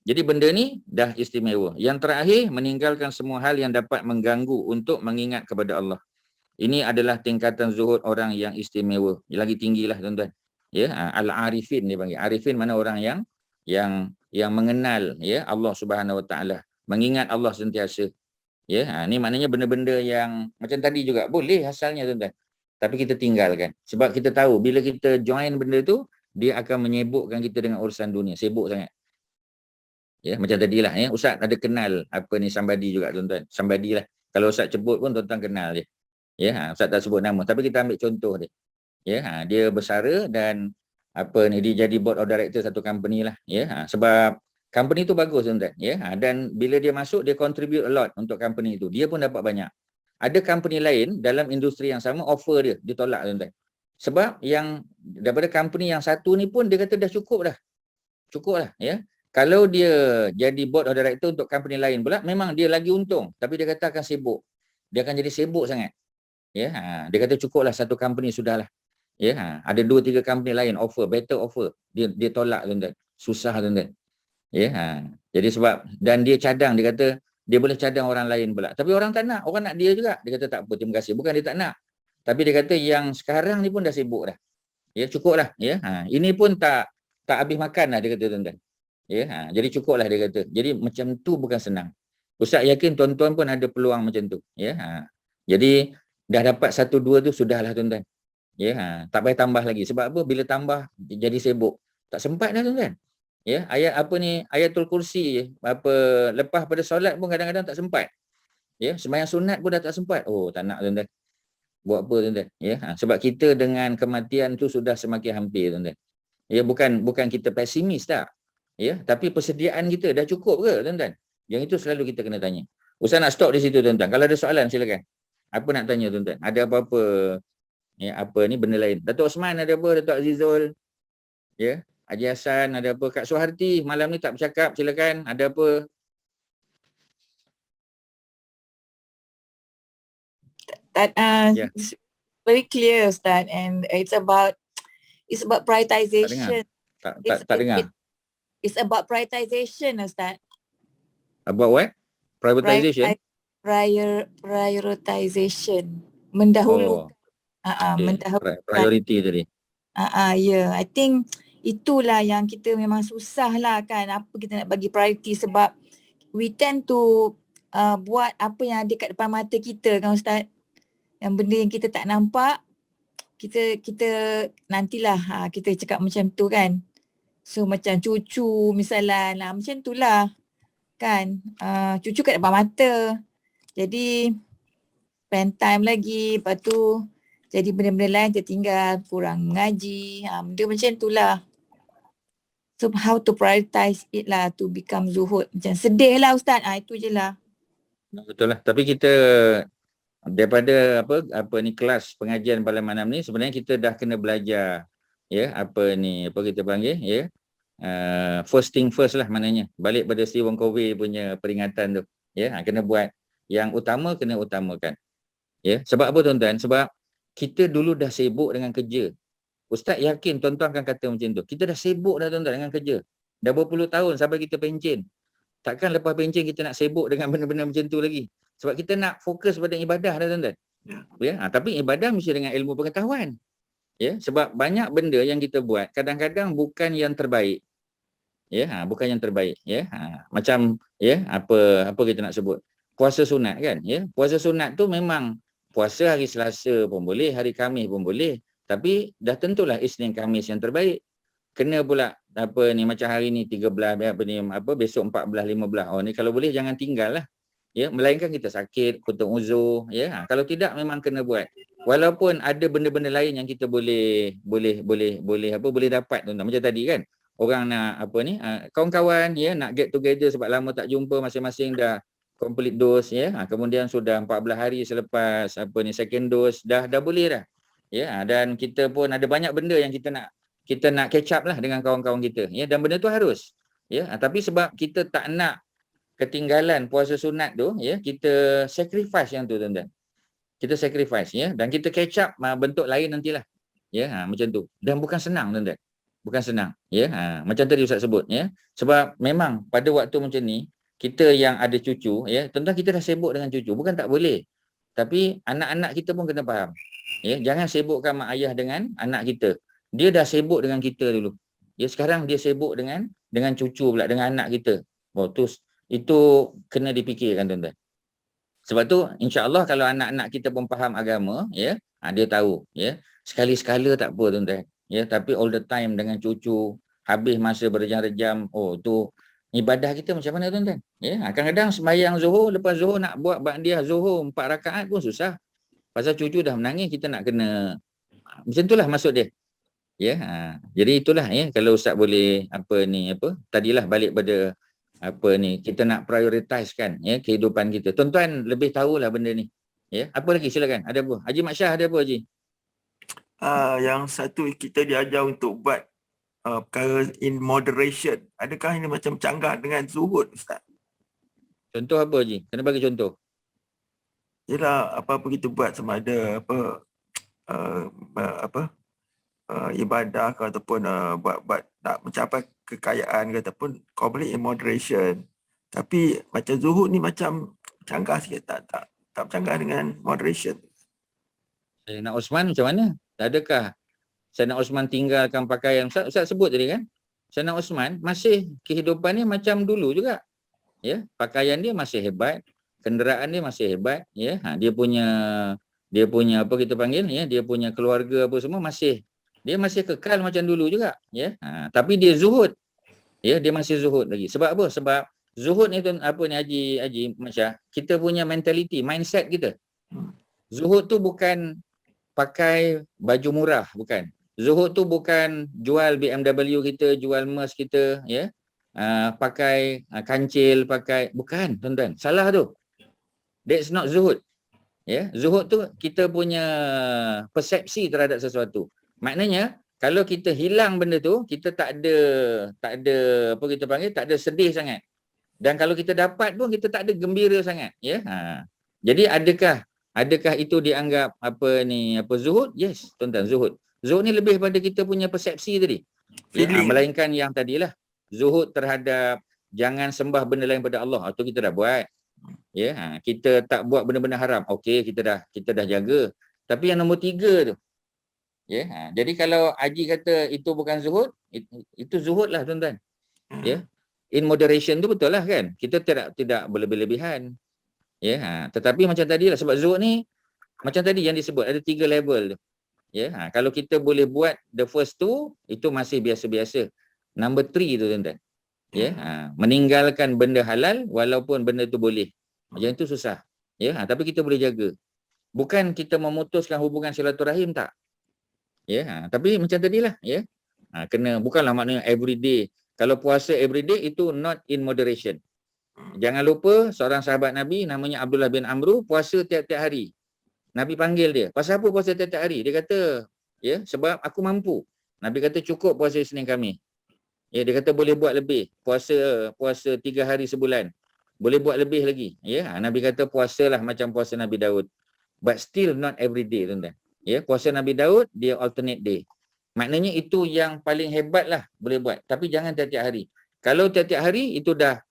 Jadi benda ni dah istimewa. Yang terakhir, meninggalkan semua hal yang dapat mengganggu untuk mengingat kepada Allah. Ini adalah tingkatan zuhud orang yang istimewa. Lagi tinggilah tuan-tuan. Ya, al-arifin dia panggil. Arifin mana orang yang mengenal, ya, Allah Subhanahu Wa Taala, mengingat Allah sentiasa. Ya, ni maknanya benda-benda yang macam tadi juga boleh asalnya tuan-tuan. Tapi kita tinggalkan. Sebab kita tahu bila kita join benda tu, dia akan menyibukkan kita dengan urusan dunia. Sibuk sangat. Ya, macam tadilah, ya, Ustaz ada kenal apa ni somebody juga tuan-tuan. Somebody lah. Kalau Ustaz sebut pun tuan-tuan kenal dia. Ya, Ustaz tak sebut nama, tapi kita ambil contoh dia. Ya, dia bersara dan apa ni, dia jadi board of director satu company lah. Ya, sebab company tu bagus tuan-tuan, ya. Dan bila dia masuk, dia contribute a lot untuk company tu. Dia pun dapat banyak. Ada company lain dalam industri yang sama offer dia tolak tuan-tuan. Sebab yang daripada company yang satu ni pun dia kata dah cukup dah. Cukup lah, ya. Kalau dia jadi board of director untuk company lain pula, memang dia lagi untung, tapi dia kata akan sibuk. Dia akan jadi sibuk sangat. Ya, dia kata cukuplah satu company sudahlah. Ya, ada 2-3 company lain offer, better offer. Dia tolak tuan-tuan. Susah tuan-tuan. Ya, jadi sebab, dan dia cadang, dia kata dia boleh cadang orang lain pula. Tapi orang tak nak, orang nak dia juga. Dia kata tak apa, terima kasih. Bukan dia tak nak. Tapi dia kata yang sekarang ni pun dah sibuk dah. Ya, cukuplah. Ya, ini pun tak habis makan lah, dia kata tuan-tuan. Ya, jadi cukuplah dia kata. Jadi macam tu bukan senang. Ustaz yakin tuan-tuan pun ada peluang macam tu. Ya, jadi dah dapat 1-2 tu sudahlah tuan-tuan. Ya, tak payah tambah lagi. Sebab apa? Bila tambah jadi sibuk. Tak sempat dah tuan-tuan. Ya, ayat apa ni, ayatul kursi apa lepas pada solat pun kadang-kadang tak sempat. Ya, sembahyang sunat pun dah tak sempat. Oh, tak nak tuan-tuan. Buat apa tuan-tuan? Ya, sebab kita dengan kematian tu sudah semakin hampir tuan-tuan. Ya, bukan kita pesimis tak. Ya, tapi persediaan kita dah cukup ke tuan-tuan? Yang itu selalu kita kena tanya. Ustaz nak stop di situ tuan-tuan. Kalau ada soalan silakan. Apa nak tanya tuan-tuan? Ada apa-apa, ya, apa ni benda lain? Datuk Osman ada apa? Datuk Azizul? Ya, Haji Hassan ada apa? Kak Suharti malam ni tak bercakap, silakan. Ada apa? Yeah. Very clear, Ustaz, and it's about prioritization. Tak dengar. It's about prioritization, Ustaz. About what? Privatization? Prioritization. Mendahulukan. Okay. Priority tadi. Yeah. I think itulah yang kita memang susah lah kan. Apa kita nak bagi priority, sebab we tend to buat apa yang ada kat depan mata kita kan Ustaz. Yang benda yang kita tak nampak, kita nantilah kita cakap macam tu kan. So macam cucu misalnya, macam tu lah kan. Cucu kat depan mata. Jadi spend time lagi, lepas tu jadi benda-benda lain tertinggal, kurang mengaji, benda macam tu lah. So how to prioritize it lah to become zuhud. Macam sedih lah Ustaz, itu je lah. Betul lah, tapi kita daripada apa ni kelas pengajian pada malam ni sebenarnya kita dah kena belajar, ya, apa kita panggil, ya, first thing first lah, maknanya balik pada Stephen Covey punya peringatan tu, ya, kena buat yang utama, kena utamakan, ya. Sebab apa tuan-tuan? Sebab kita dulu dah sibuk dengan kerja. Ustaz yakin tuan-tuan akan kata macam tu. Kita dah sibuk dah tuan-tuan dengan kerja. Dah berpuluh tahun sampai kita pencen. Takkan lepas pencen kita nak sibuk dengan benda-benda macam tu lagi. Sebab kita nak fokus pada ibadah dah tuan-tuan. Ya, tapi ibadah mesti dengan ilmu pengetahuan. Ya, sebab banyak benda yang kita buat kadang-kadang bukan yang terbaik. Ya, bukan yang terbaik, ya. Macam ya, apa kita nak sebut? Puasa sunat kan, ya. Puasa sunat tu memang puasa hari Selasa pun boleh, hari Khamis pun boleh. Tapi dah tentulah Isnin Khamis yang terbaik. Kena pula apa ni macam hari ni 13 besok 14 15. Oh ni kalau boleh jangan tinggallah. Ya, melainkan kita sakit, kutuk uzur, ya. Kalau tidak memang kena buat. Walaupun ada benda-benda lain yang kita boleh dapat tuan-tuan. Macam tadi kan. Orang nak kawan-kawan ya nak get together sebab lama tak jumpa, masing-masing dah complete dose ya. Kemudian sudah 14 hari selepas second dose dah boleh dah. Ya, dan kita pun ada banyak benda yang kita nak catch up lah dengan kawan-kawan kita. Ya, dan benda tu harus. Ya, tapi sebab kita tak nak ketinggalan puasa sunat tu, ya, kita sacrifice yang tu tuan-tuan. Kita sacrifice ya, dan kita catch up bentuk lain nantilah. Ya, macam tu. Dan bukan senang tuan-tuan. Bukan senang. Ya, macam tadi Ustaz sebut ya. Sebab memang pada waktu macam ni, kita yang ada cucu, ya, tuan-tuan kita dah sibuk dengan cucu. Bukan tak boleh. Tapi anak-anak kita pun kena faham. Ya, jangan sibukkan mak ayah dengan anak kita. Dia dah sibuk dengan kita dulu. Ya, sekarang dia sibuk dengan cucu pula, dengan anak kita. Oh, itu kena dipikirkan tuan-tuan. Sebab tu insya-Allah kalau anak-anak kita pun faham agama, ya, dia tahu, ya. Sekali-sekala tak apa tuan-tuan. Ya, tapi all the time dengan cucu, habis masa berjam-jam, tu ibadah kita macam mana tuan-tuan? Ya, kadang-kadang sembahyang Zuhur, lepas Zuhur nak buat ba'diyah Zuhur 4 rakaat pun susah. Pasal cucu dah menangis, kita nak kena macam itulah maksud dia. Ya, jadi itulah ya, kalau Ustaz boleh tadilah balik pada kita nak prioritizekan ya kehidupan kita. Tuan-tuan lebih tahulah benda ni. Ya, apa lagi silakan. Ada apa? Haji Mak Syah ada apa Haji? Yang satu kita diajar untuk buat perkara in moderation. Adakah ini macam canggah dengan zuhud Ustaz? Contoh apa Haji? Kena bagi contoh. Yalah, apa-apa kita buat sama ada ibadah ke ataupun buat nak mencapai kekayaan ke ataupun kau boleh in moderation. Tapi macam zuhud ni macam canggah sikit, tak bercanggah dengan moderation. Sayyidina Osman macam mana? Adakah Sayyidina Osman tinggalkan pakaian? Ustaz sebut tadi kan? Sayyidina Osman masih kehidupan ni macam dulu juga. Ya, pakaian dia masih hebat, kenderaan dia masih hebat, ya. Dia punya apa kita panggil ya, dia punya keluarga apa semua dia masih kekal macam dulu juga, ya. Tapi dia zuhud. Ya, dia masih zuhud lagi. Sebab apa? Sebab zuhud ni Haji Masya, kita punya mentality, mindset kita. Zuhud tu bukan pakai baju murah, bukan. Zuhud tu bukan jual BMW kita, jual Merc kita, ya. Pakai kancil, bukan, tuan-tuan. Salah tu. That's not zuhud. Ya, zuhud tu kita punya persepsi terhadap sesuatu. Maknanya kalau kita hilang benda tu, kita tak ada apa kita panggil, tak ada sedih sangat. Dan kalau kita dapat pun kita tak ada gembira sangat, ya. Jadi adakah itu dianggap zuhud? Yes, tuan-tuan, zuhud. Zuhud ni lebih pada kita punya persepsi tadi. Ya, melainkan yang tadilah zuhud terhadap jangan sembah benda lain pada Allah. Itu kita dah buat. Ya, kita tak buat benda-benda haram. Okey, kita dah jaga. Tapi yang nombor 3 tu. Ya, jadi kalau Haji kata itu bukan zuhud, itu zuhud lah tuan-tuan. Ya. In moderation tu betul lah kan. Kita tidak berlebih-lebihan. Ya, tetapi macam tadi lah, sebab zuhud ni macam tadi yang disebut ada 3 level tu. Ya, kalau kita boleh buat the first 2, itu masih biasa-biasa. Number 3 tu tuan-tuan. Ya, meninggalkan benda halal walaupun benda tu boleh. Yang itu susah. Ya, tapi kita boleh jaga. Bukan kita memutuskan hubungan silaturahim, tak. Ya, tapi macam tadilah, ya. Bukanlah maknanya everyday. Kalau puasa everyday itu not in moderation. Jangan lupa seorang sahabat Nabi namanya Abdullah bin Amru puasa tiap-tiap hari. Nabi panggil dia. Pasal apa puasa tiap-tiap hari? Dia kata, ya, sebab aku mampu. Nabi kata cukup puasa Isnin Khamis. Ya, dia kata boleh buat lebih. Puasa 3 hari sebulan. Boleh buat lebih lagi. Ya, Nabi kata puasalah macam puasa Nabi Daud. But still not everyday, tuan-tuan. Ya, puasa Nabi Daud dia alternate day. Maknanya itu yang paling hebat lah boleh buat. Tapi jangan tiap-tiap hari. Kalau tiap-tiap hari itu dah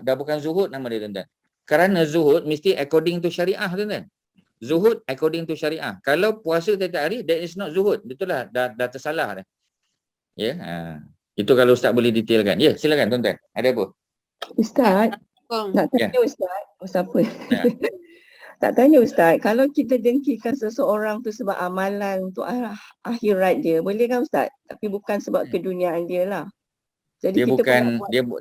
bukan zuhud nama dia, tuan-tuan. Kerana zuhud mesti according to syariah, tuan-tuan. Zuhud according to syariah. Kalau puasa tiap-tiap hari, that is not zuhud. Betul lah, dah tersalah dah. Ya, itu kalau Ustaz boleh detailkan. Ya, silakan tuan-tuan. Ada apa? Ustaz, nak Ya. tanya Ustaz. Ustaz apa? Ya. Tak tanya Ustaz, kalau kita dengkikan seseorang tu sebab amalan untuk akhirat dia, boleh kan Ustaz? Tapi bukan sebab keduniaan dia lah. Jadi Dia kita bukan buat,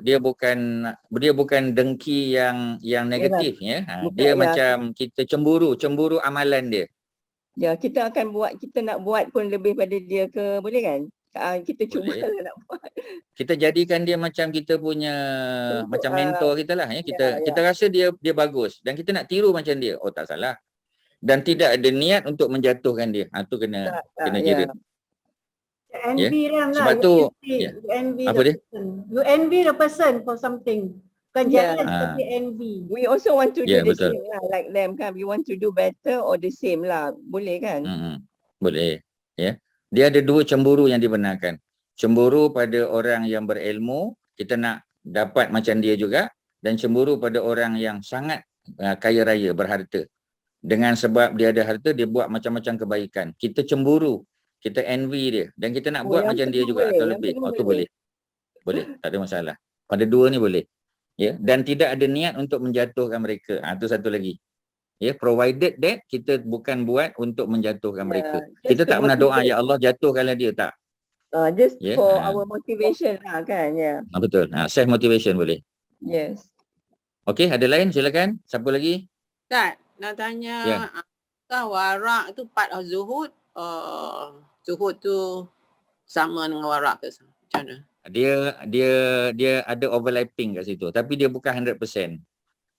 dia bukan dengki yang negatif ya. Bukan, Dia ya. macam kita cemburu amalan dia. ya kita akan buat, kita nak buat pun lebih pada dia ke, boleh kan? Kita cuba Boleh. nak buat. Kita jadikan dia macam kita punya macam mentor kita lah ya. Kita rasa dia bagus dan kita nak tiru macam dia. Oh, tak salah. Dan tidak ada niat untuk menjatuhkan dia. Tu kena jaga. Envy them lah. Sebab tu You envy apa the dia? person. You envy the person for something. Bukan Yeah. jealous tapi envy. We also want to do Ya, the betul. same lah, like them kan. We want to do better or the same lah. Boleh kan? Boleh. Ya. Dia ada dua cemburu yang dibenarkan. Cemburu pada orang yang berilmu, kita nak dapat macam dia juga, dan cemburu pada orang yang sangat kaya raya, berharta. Dengan sebab dia ada harta, dia buat macam-macam kebaikan. Kita cemburu, kita envy dia dan kita nak buat macam dia juga atau lebih. Tu boleh. Boleh, tak ada masalah. Pada dua ni boleh. Ya, dan tidak ada niat untuk menjatuhkan mereka. Tu satu lagi. Ya, provided that kita bukan buat untuk menjatuhkan mereka. Kita tak pernah doa ya Allah jatuhkanlah dia, tak. Just Yeah, for our motivation lah kan. Betul. Self motivation boleh. Yes. Okey, ada lain silakan. Siapa lagi? Ustaz, nak tanya, apakah warak tu part of zuhud? Zuhud tu sama dengan warak ke? Macam mana? Dia ada overlapping kat situ, tapi dia bukan 100%.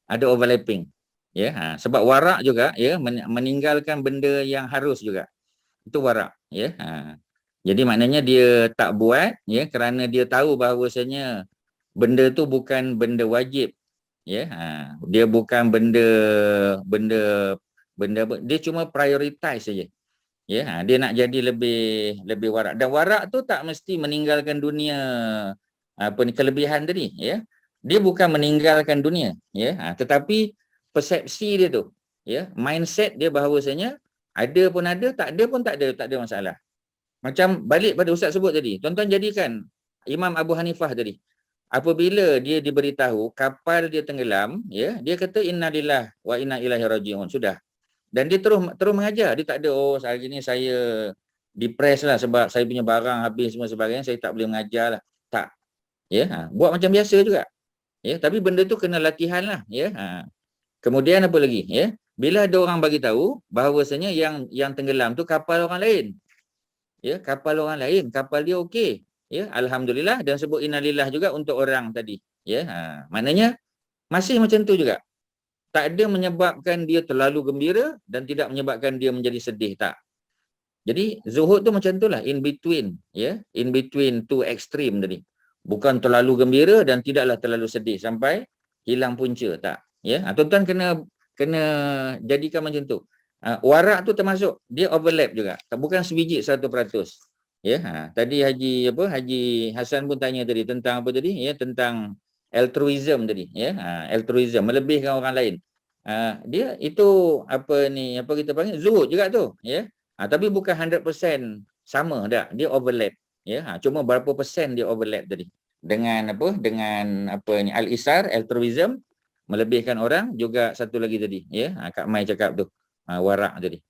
Ada overlapping. Ya, sebab warak juga ya meninggalkan benda yang harus juga. Itu warak, ya. Jadi maknanya dia tak buat ya kerana dia tahu bahawasanya benda tu bukan benda wajib. Ya, dia bukan benda dia cuma prioritize saja. Ya, dia nak jadi lebih warak. Dan warak tu tak mesti meninggalkan dunia kelebihan tadi, ya. Dia bukan meninggalkan dunia, ya. Tetapi persepsi dia tu, ya, mindset dia bahawasanya ada pun ada, tak ada pun tak ada masalah. Macam balik pada Ustaz sebut tadi, tuan-tuan jadikan Imam Abu Hanifah tadi. Apabila dia diberitahu kapal dia tenggelam, ya, dia kata innalillah wa inna ilaihi rajiun. Sudah. Dan dia terus mengajar. Dia tak ada hari ni saya depressed lah sebab saya punya barang habis semua sebagainya, saya tak boleh mengajar lah. Tak. Ya, buat macam biasa juga. Ya, tapi benda tu kena latihan lah, ya. Kemudian apa lagi, ya? Bila ada orang bagi tahu bahawasanya yang tenggelam tu kapal orang lain. Ya, kapal orang lain, kapal dia okey. Ya, alhamdulillah, dan sebut innalillah juga untuk orang tadi. Ya, maknanya masih macam tu juga. Tak ada menyebabkan dia terlalu gembira dan tidak menyebabkan dia menjadi sedih, tak. Jadi zuhud tu macam itulah, in between, ya, in between two extreme tadi. Bukan terlalu gembira dan tidaklah terlalu sedih sampai hilang punca, tak. Ya, tuan-tuan kena jadikan macam tu. Warak tu termasuk dia overlap juga. Bukan sebiji 100%. Ya, tadi Haji Hasan pun tanya tadi tentang apa tadi, ya, tentang altruism tadi, ya. Altruism melebihkan orang lain. Dia itu apa kita panggil zuhud juga tu, ya. Tapi bukan 100% sama dak, dia overlap, ya. Cuma berapa persen dia overlap tadi. Dengan al-isar, altruism, melebihkan orang, juga satu lagi tadi, ya. Kak Mai cakap tu, warak tadi.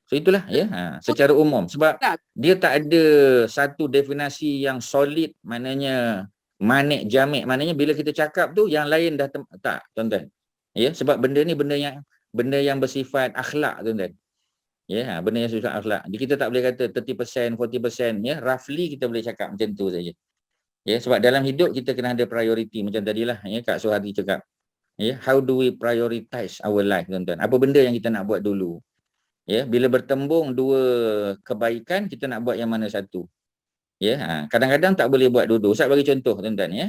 So itulah, ya, secara umum, sebab dia tak ada satu definisi yang solid, maknanya manik jamik, maknanya bila kita cakap tu yang lain dah tak, tuan-tuan. Ya, sebab benda ni benda yang bersifat akhlak, tuan-tuan. Ya, benda yang bersifat akhlak. Jadi kita tak boleh kata 30%, 40%, ya, roughly kita boleh cakap macam tu saja. Ya, sebab dalam hidup kita kena ada priority macam tadilah, ya, Kak Suhadi cakap. Ya, how do we prioritize our life, tuan-tuan? Apa benda yang kita nak buat dulu? Ya, bila bertembung dua kebaikan, kita nak buat yang mana satu? Ya, kadang-kadang tak boleh buat dua-dua. Ustaz bagi contoh, tuan-tuan, ya.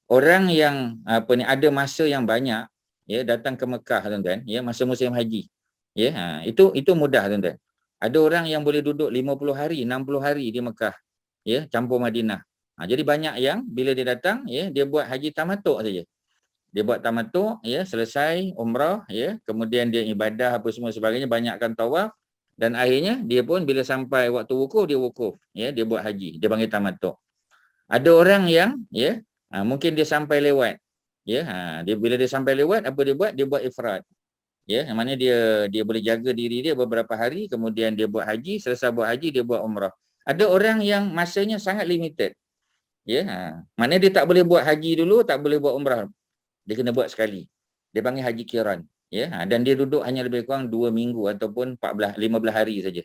Orang yang ada masa yang banyak, ya, datang ke Mekah, tuan-tuan, ya, masa musim haji. Ya, itu mudah, tuan-tuan. Ada orang yang boleh duduk 50 hari, 60 hari di Mekah, ya, campur Madinah. Jadi banyak yang bila dia datang, ya, dia buat haji tamattu' saja. Dia buat tamattu', ya, selesai umrah, ya, kemudian dia ibadah apa semua sebagainya, banyakkan tawaf, dan akhirnya dia pun bila sampai waktu wukuf, dia wukuf, ya, dia buat haji, dia panggil tamattu'. Ada orang yang, ya, mungkin dia sampai lewat, ya, dia bila dia sampai lewat, apa dia buat? Dia buat ifrad. Ya, yang mana dia boleh jaga diri dia beberapa hari, kemudian dia buat haji, selesai buat haji dia buat umrah. Ada orang yang masanya sangat limited. Ya, maknanya dia tak boleh buat haji dulu, tak boleh buat umrah. Dia kena buat sekali. Dia panggil haji qiran. Ya, dan dia duduk hanya lebih kurang 2 minggu ataupun 15 hari saja.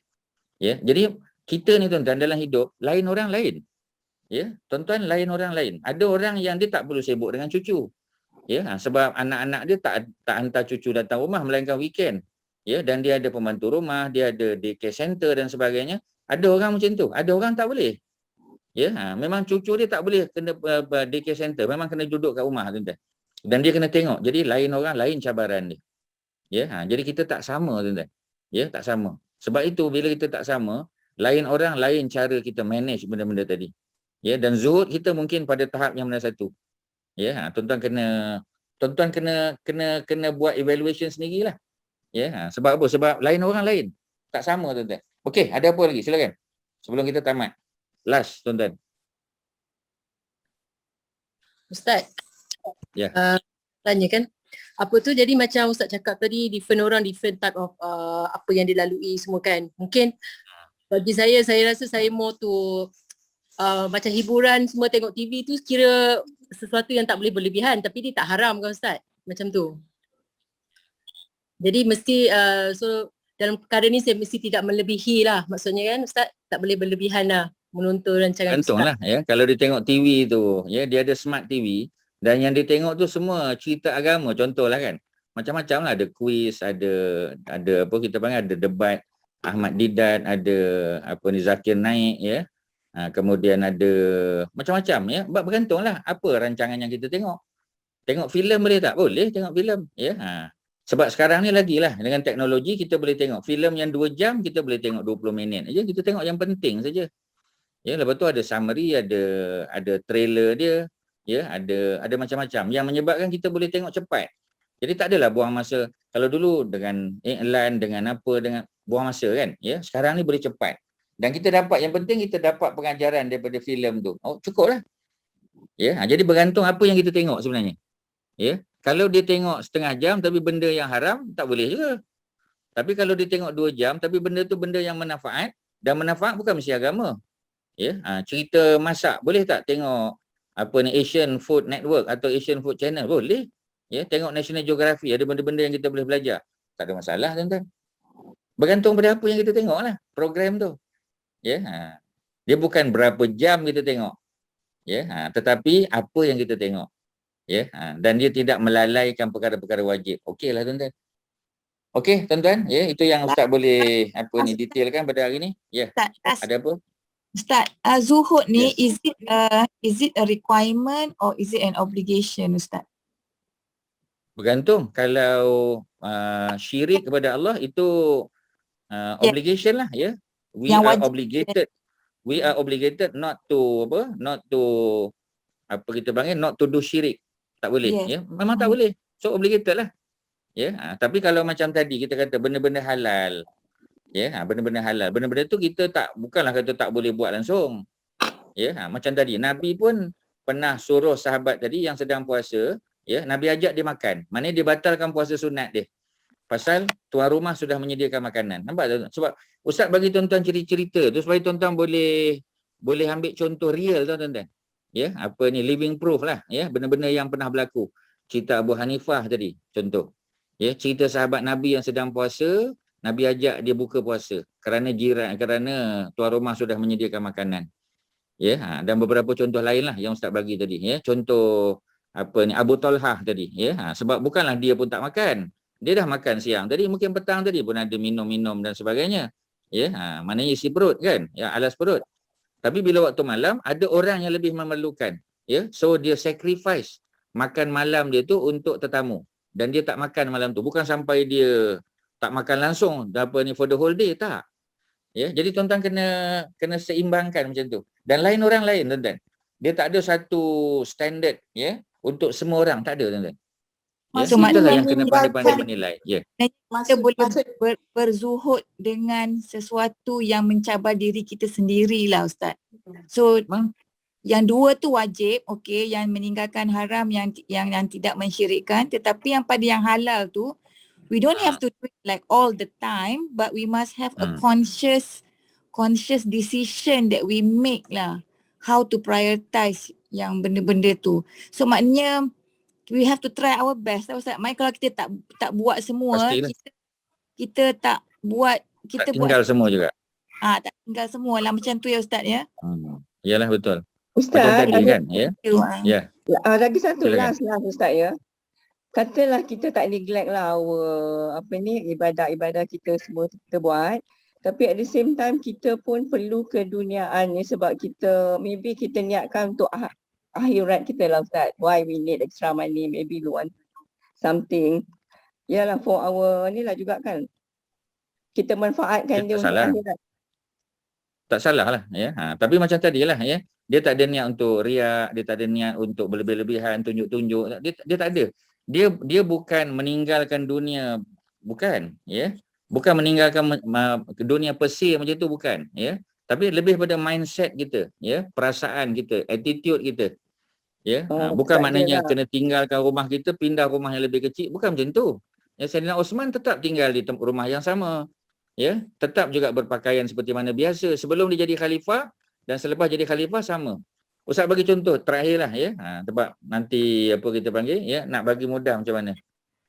Ya, jadi kita ni tuan-tuan dalam hidup lain orang lain. Ya, tuan-tuan lain orang lain. Ada orang yang dia tak perlu sibuk dengan cucu. Ya, sebab anak-anak dia tak hantar cucu datang rumah melainkan weekend. Ya, dan dia ada pembantu rumah, dia ada daycare center dan sebagainya. Ada orang macam tu, ada orang tak boleh. Ya, memang cucu dia tak boleh kena daycare center, memang kena duduk kat rumah tuan-tuan. Dan dia kena tengok. Jadi lain orang lain cabaran dia. Ya, jadi kita tak sama tuan-tuan. Ya, tak sama. Sebab itu bila kita tak sama, lain orang lain cara kita manage benda-benda tadi. Ya, dan zuhud kita mungkin pada tahap yang mana satu. Ya, tuan-tuan kena buat evaluation sendirilah. Ya, sebab apa? Sebab lain orang lain. Tak sama tuan-tuan. Okey, ada apa lagi? Silakan. Sebelum kita tamat. Last tuan-tuan. Ustaz. Ya. Tanya kan. Apa tu jadi macam Ustaz cakap tadi, different orang different type of apa yang dilalui semua kan. Mungkin bagi saya rasa saya more tu macam hiburan semua tengok TV tu kira sesuatu yang tak boleh berlebihan, tapi dia tak haram kan Ustaz? Macam tu. Jadi mesti so dalam perkara ni saya mesti tidak melebihi lah. Maksudnya kan Ustaz tak boleh berlebihan lah menonton rancangan Gantung lah ya. Kalau dia tengok TV tu, ya, dia ada smart TV dan yang dia tengok tu semua cerita agama, contohlah kan. Macam-macam lah, ada quiz, ada apa kita panggil, ada debat Ahmad Didat, ada apa ni Zakir Naik, ya. Kemudian ada macam-macam, ya. Bergantung lah apa rancangan yang kita tengok. Tengok filem boleh tak? Boleh tengok filem, ya. Sebab sekarang ni lagilah dengan teknologi kita boleh tengok filem yang 2 jam, kita boleh tengok 20 minit aja, kita tengok yang penting saja. Ya, lepas tu ada summary, ada trailer dia, ya, ada macam-macam yang menyebabkan kita boleh tengok cepat. Jadi tak adalah buang masa. Kalau dulu dengan iklan, dengan apa, dengan buang masa kan, ya. Sekarang ni boleh cepat. Dan kita dapat, yang penting kita dapat pengajaran daripada filem tu. Oh, cukuplah. Ya, jadi bergantung apa yang kita tengok sebenarnya. Ya, kalau dia tengok setengah jam tapi benda yang haram, tak boleh juga. Tapi kalau dia tengok 2 jam tapi benda tu benda yang manfaat, dan manfaat bukan mesti agama. Ya, cerita masak boleh tak tengok apa ni Asian Food Network atau Asian Food Channel? Boleh. Ya, tengok National Geography, ada benda-benda yang kita boleh belajar. Tak ada masalah tuan-tuan. Bergantung pada apa yang kita tengoklah program tu. Ya, dia bukan berapa jam kita tengok. Ya, tetapi apa yang kita tengok. Ya, dan dia tidak melalaikan perkara-perkara wajib. Okeylah tuan-tuan. Okey tuan-tuan, ya, itu yang Ustaz boleh apa ni detailkan pada hari ni. Ya. Ada apa? Ustaz, zuhud ni is it a requirement or is it an obligation Ustaz? Bergantung. Kalau syirik kepada Allah itu obligation lah, ya. We are obligated not to apa kita panggil, not to do syirik. Tak boleh, ya. Memang tak boleh. So obligated lah. Ya, tapi kalau macam tadi kita kata benda-benda halal, ya, benda-benda halal, benda-benda tu kita bukanlah kata tak boleh buat langsung. Ya, macam tadi Nabi pun pernah suruh sahabat tadi yang sedang puasa, ya, Nabi ajak dia makan. Maknanya dia batalkan puasa sunat dia. Pasal tuan rumah sudah menyediakan makanan. Nampak tak? Sebab Ustaz bagi tuan-tuan cerita tu supaya tuan-tuan boleh ambil contoh real tuan-tuan. Ya, apa ni living proof lah, ya, benda-benda yang pernah berlaku. Cerita Abu Hanifah tadi contoh. Ya, cerita sahabat Nabi yang sedang puasa, Nabi ajak dia buka puasa kerana tuan rumah sudah menyediakan makanan. Ya, dan beberapa contoh lain lah yang Ustaz bagi tadi, ya. Contoh apa ni Abu Talhah tadi, ya. Sebab bukanlah dia pun tak makan. Dia dah makan siang tadi, mungkin petang tadi pun ada minum-minum dan sebagainya. Ya, maknanya isi perut kan, ya, alas perut. Tapi bila waktu malam ada orang yang lebih memerlukan, ya. So dia sacrifice makan malam dia tu untuk tetamu. Dan dia tak makan malam tu. Bukan sampai dia tak makan langsung, apa ni for the whole day, tak. Ya, jadi tuan-tuan kena seimbangkan macam tu. Dan lain orang lain tuan-tuan. Dia tak ada satu standard ya untuk semua orang, tak ada tuan-tuan. Ya, So, itulah yang maknanya kena pandai-pandai menilai. Ya. kita boleh berzuhud dengan sesuatu yang mencabar diri kita sendirilah Ustaz. So yang dua tu wajib, okey, yang meninggalkan haram, yang tidak mensyirikkan, tetapi yang pada yang halal tu we don't have to do it like all the time, but we must have a conscious decision that we make lah, how to prioritize yang benda-benda tu. So maknanya we have to try our best lah Ustaz. Main kalau kita tak buat semua, kita tak buat, kita tak tinggal semua juga. Tak tinggal semua lah, macam tu ya Ustaz ya. Yalah betul. Ustaz, betul tadi kan, ya. Ya. Lagi satu Silakan. last Ustaz ya. Katalah kita tak neglect lah our ibadah-ibadah kita semua kita buat, tapi at the same time kita pun perlu keduniaan ni sebab kita maybe kita niatkan untuk akhirat kita lah Ustaz. Why we need extra money, maybe we want something. Yalah for our ni lah juga kan. Kita manfaatkan dia untuk akhirat. Tak salah lah ya. Tapi macam tadi lah ya. Dia tak ada niat untuk riak, dia tak ada niat untuk berlebih-lebihan, tunjuk-tunjuk. Dia tak ada. Dia bukan meninggalkan dunia, bukan ya. Bukan meninggalkan dunia pesir macam tu, bukan ya. Tapi lebih pada mindset kita ya, perasaan kita, attitude kita. Ya, bukan maknanya kena tinggalkan rumah kita, pindah rumah yang lebih kecil, bukan macam tu. Ya, Saidina Osman tetap tinggal di rumah yang sama. Ya, tetap juga berpakaian seperti mana biasa sebelum dia jadi khalifah dan selepas jadi khalifah sama. Ustaz bagi contoh terakhirlah ya. Sebab nanti apa kita panggil ya, nak bagi mudah macam mana.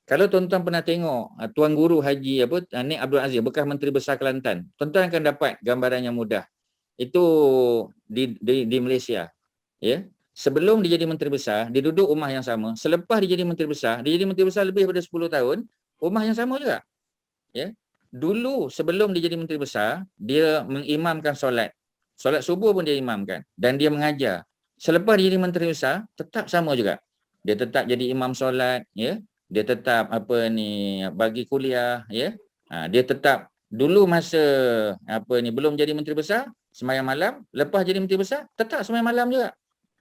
Kalau tuan-tuan pernah tengok Tuan Guru Haji Nik Abdul Aziz bekas Menteri Besar Kelantan, tuan-tuan akan dapat gambaran yang mudah. Itu di Malaysia. Ya. Sebelum dia jadi Menteri Besar, dia duduk rumah yang sama. Selepas dia jadi Menteri Besar, dia jadi Menteri Besar lebih daripada 10 tahun, rumah yang sama juga. Ya. Dulu sebelum dia jadi Menteri Besar, dia mengimamkan solat. Solat subuh pun dia imamkan dan dia mengajar. Selepas dia jadi Menteri Besar, tetap sama juga. Dia tetap jadi imam solat, ya. Dia tetap bagi kuliah, ya. Dia tetap dulu masa belum jadi Menteri Besar, sembahyang malam, lepas jadi Menteri Besar, tetap sembahyang malam juga.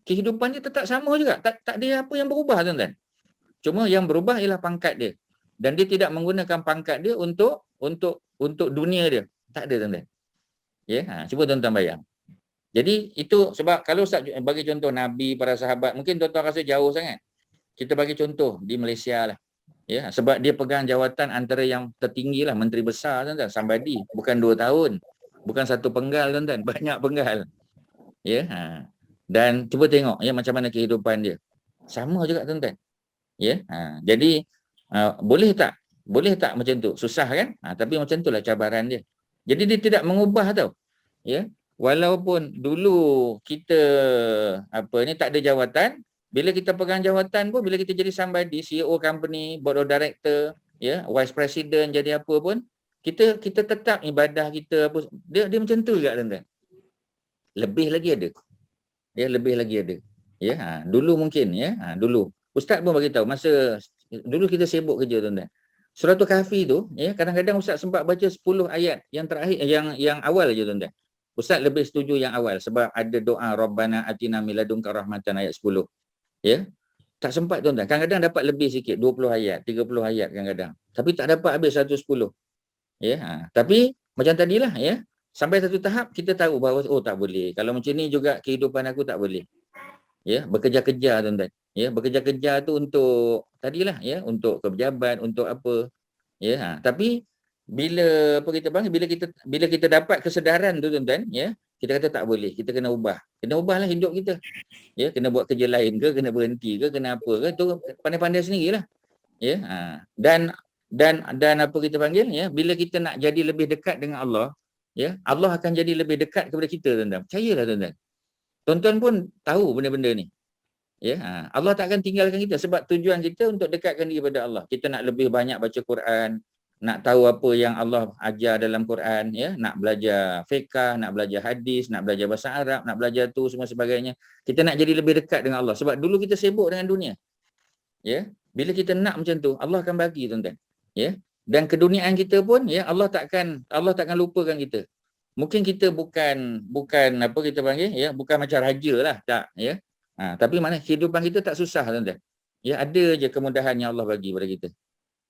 Kehidupan dia tetap sama juga. Tak ada apa yang berubah, tuan-tuan. Cuma yang berubah ialah pangkat dia. Dan dia tidak menggunakan pangkat dia untuk dunia dia. Tak ada, tuan-tuan. Ya, cuba tuan-tuan bayang. Jadi itu sebab kalau Ustaz bagi contoh Nabi, para sahabat, mungkin tuan-tuan rasa jauh sangat. Kita bagi contoh di Malaysia lah. Ya, sebab dia pegang jawatan antara yang tertinggi lah, Menteri Besar, tuan-tuan. Sambadi, bukan 2 tahun. Bukan satu penggal, tuan-tuan. Banyak penggal. Ya, dan cuba tengok ya macam mana kehidupan dia. Sama juga, tuan-tuan. Ya, jadi boleh tak macam tu? Susah kan? Tapi macam itulah cabaran dia. Jadi dia tidak mengubah tau. Ya. Walaupun dulu kita tak ada jawatan, bila kita pegang jawatan pun, bila kita jadi somebody, CEO company, board of director, ya, vice president, jadi apa pun, kita tetap ibadah kita apa, dia macam tu juga, tuan-tuan. Lebih lagi ada. Ya, lebih lagi ada. Ya, dulu mungkin ya, dulu. Ustaz pun bagi tahu masa dulu kita sibuk kerja, tuan-tuan. Suratul Kahfi tu, ya, kadang-kadang Ustaz sempat baca 10 ayat yang terakhir, yang awal aja, tuan-tuan. Ustaz lebih setuju yang awal sebab ada doa Rabbana atina min ladunka rahmatan ayat 10. Ya. Tak sempat, tuan-tuan. Kadang-kadang dapat lebih sikit, 20 ayat, 30 ayat kadang-kadang. Tapi tak dapat habis 110. Ya, tapi macam tadilah ya. Sampai satu tahap kita tahu bahawa tak boleh. Kalau macam ni juga kehidupan aku tak boleh. Ya, bekerja-kerja, tuan-tuan. Ya, bekerja-kerja tu untuk tadilah ya, untuk pejabat, untuk apa. Ya, tapi bila bila kita dapat kesedaran tu, tuan-tuan, ya, kita kata tak boleh, kita kena ubah. Kena ubahlah hidup kita. Ya, kena buat kerja lain ke, kena berhenti ke, kena apa ke, tu pandai-pandai sendirilah. Ya, dan apa kita panggil ya, bila kita nak jadi lebih dekat dengan Allah, ya, Allah akan jadi lebih dekat kepada kita, tuan-tuan. Percayalah, tuan-tuan. Tuan-tuan pun tahu benda-benda ni. Ya, Allah tak akan tinggalkan kita sebab tujuan kita untuk dekatkan diri kepada Allah. Kita nak lebih banyak baca Quran, nak tahu apa yang Allah ajar dalam Quran, ya, nak belajar fiqh, nak belajar hadis, nak belajar bahasa Arab, nak belajar tu semua sebagainya. Kita nak jadi lebih dekat dengan Allah sebab dulu kita sibuk dengan dunia. Ya, bila kita nak macam tu, Allah akan bagi, tuan-tuan. Ya. Dan keduniaan kita pun ya, Allah takkan lupakan kita. Mungkin kita bukan apa kita panggil, ya, bukan macam raja lah, tak, ya. Tapi mana kehidupan kita tak susah, tuan-tuan. Ya, ada je kemudahan yang Allah bagi pada kita.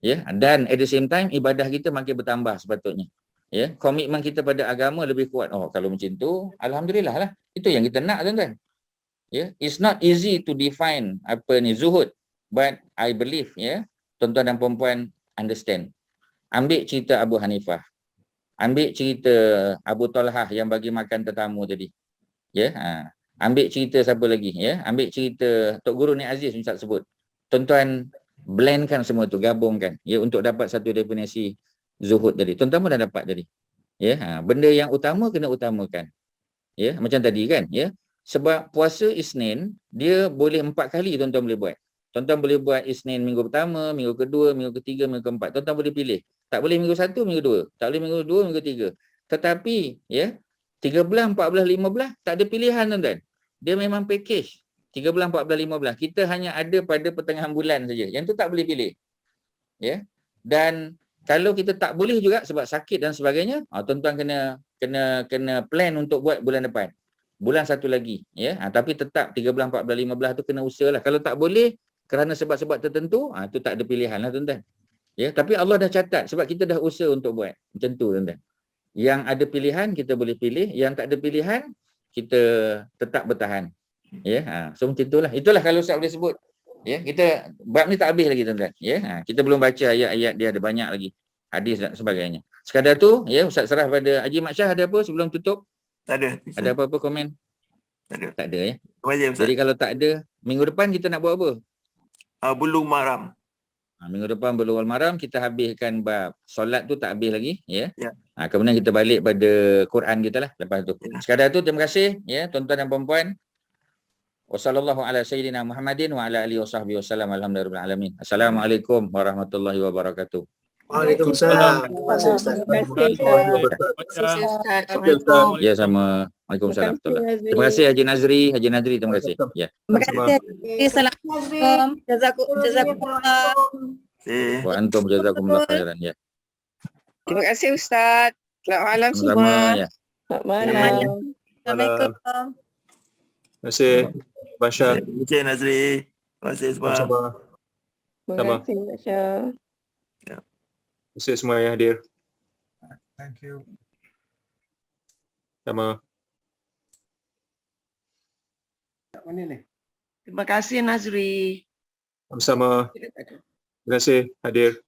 Ya, dan at the same time ibadah kita makin bertambah sepatutnya. Ya, komitmen kita pada agama lebih kuat. Oh, kalau macam tu, alhamdulillah lah. Itu yang kita nak, tuan-tuan. Ya, it's not easy to define apa ni zuhud, but I believe, ya, tuan-tuan dan puan-puan understand. Ambil cerita Abu Hanifah. Ambil cerita Abu Talhah yang bagi makan tetamu tadi. Ya, ambil cerita siapa lagi, ya? Ambil cerita Tok Guru Nik Aziz Ustaz sebut. Tuan-tuan blendkan semua tu, gabungkan, ya, untuk dapat satu definisi zuhud tadi. Tuan-tuan pun dah dapat tadi. Ya, benda yang utama kena utamakan. Ya, macam tadi kan, ya. Sebab puasa Isnin dia boleh 4 kali tuan-tuan boleh buat. Tuan-tuan boleh buat Isnin minggu pertama, minggu kedua, minggu ketiga, minggu keempat. Tuan-tuan boleh pilih. Tak boleh minggu 1, minggu 2. Tak boleh minggu 2, minggu 3. Tetapi, ya, 13, 14, 15 tak ada pilihan, tuan-tuan. Dia memang package. 13, 14, 15. Kita hanya ada pada pertengahan bulan saja. Yang tu tak boleh pilih. Ya. Dan kalau kita tak boleh juga sebab sakit dan sebagainya, tuan-tuan kena plan untuk buat bulan depan. Bulan satu lagi, ya. Tapi tetap 13, 14, 15 tu kena usahalah. Kalau tak boleh kerana sebab-sebab tertentu, tu tak ada pilihan lah, tuan-tuan. Ya, tapi Allah dah catat sebab kita dah usaha untuk buat. Macam tu, tuan-tuan. Yang ada pilihan kita boleh pilih, yang tak ada pilihan kita tetap bertahan. Ya, so macam itulah. Itulah kalau Ustaz boleh sebut. Ya, kita bab ni tak habis lagi, tuan-tuan. Ya, kita belum baca ayat-ayat dia, ada banyak lagi. Hadis dan sebagainya. Sekadar tu, ya, Ustaz serah pada Haji Mat Syah, ada apa sebelum tutup? Tak ada. Ada apa-apa komen? Tak ada. Tak ada, ya. Wajib, Jadi kalau tak ada, minggu depan kita nak buat apa? Bulughul Maram. Minggu depan Bulughul Maram kita habiskan bab solat tu, tak habis lagi, ya. Ya. Kemudian kita balik pada Quran kita lah lepas tu. Ya. Sekadar tu, terima kasih, ya, tuan-tuan dan puan-puan. Wassallallahu ala sayyidina Muhammadin wa ala alihi wasahbihi wasallam. Alhamdulillahirabbil alamin. Assalamualaikum warahmatullahi wabarakatuh. Waalaikumsalam. Terima kasih Ustaz. Ya, sama. Waalaikumsalam. Terima kasih Haji Nazri. Haji Nazri, terima kasih. Ya. Terima kasih. Assalamualaikum. Jazakumullah. Wa antum jazakumullah khairan, ya. Terima kasih Ustaz. Selamat malam semua. Sama-sama, ya. Selamat malam. Assalamualaikum. Terima kasih Basha. Terima kasih Nazri. Terima kasih semua. Terima kasih Masya. Terima kasih semua yang hadir. Thank you. Sama. Mana ni? Terima kasih Nazri. Sama-sama. Terima kasih hadir.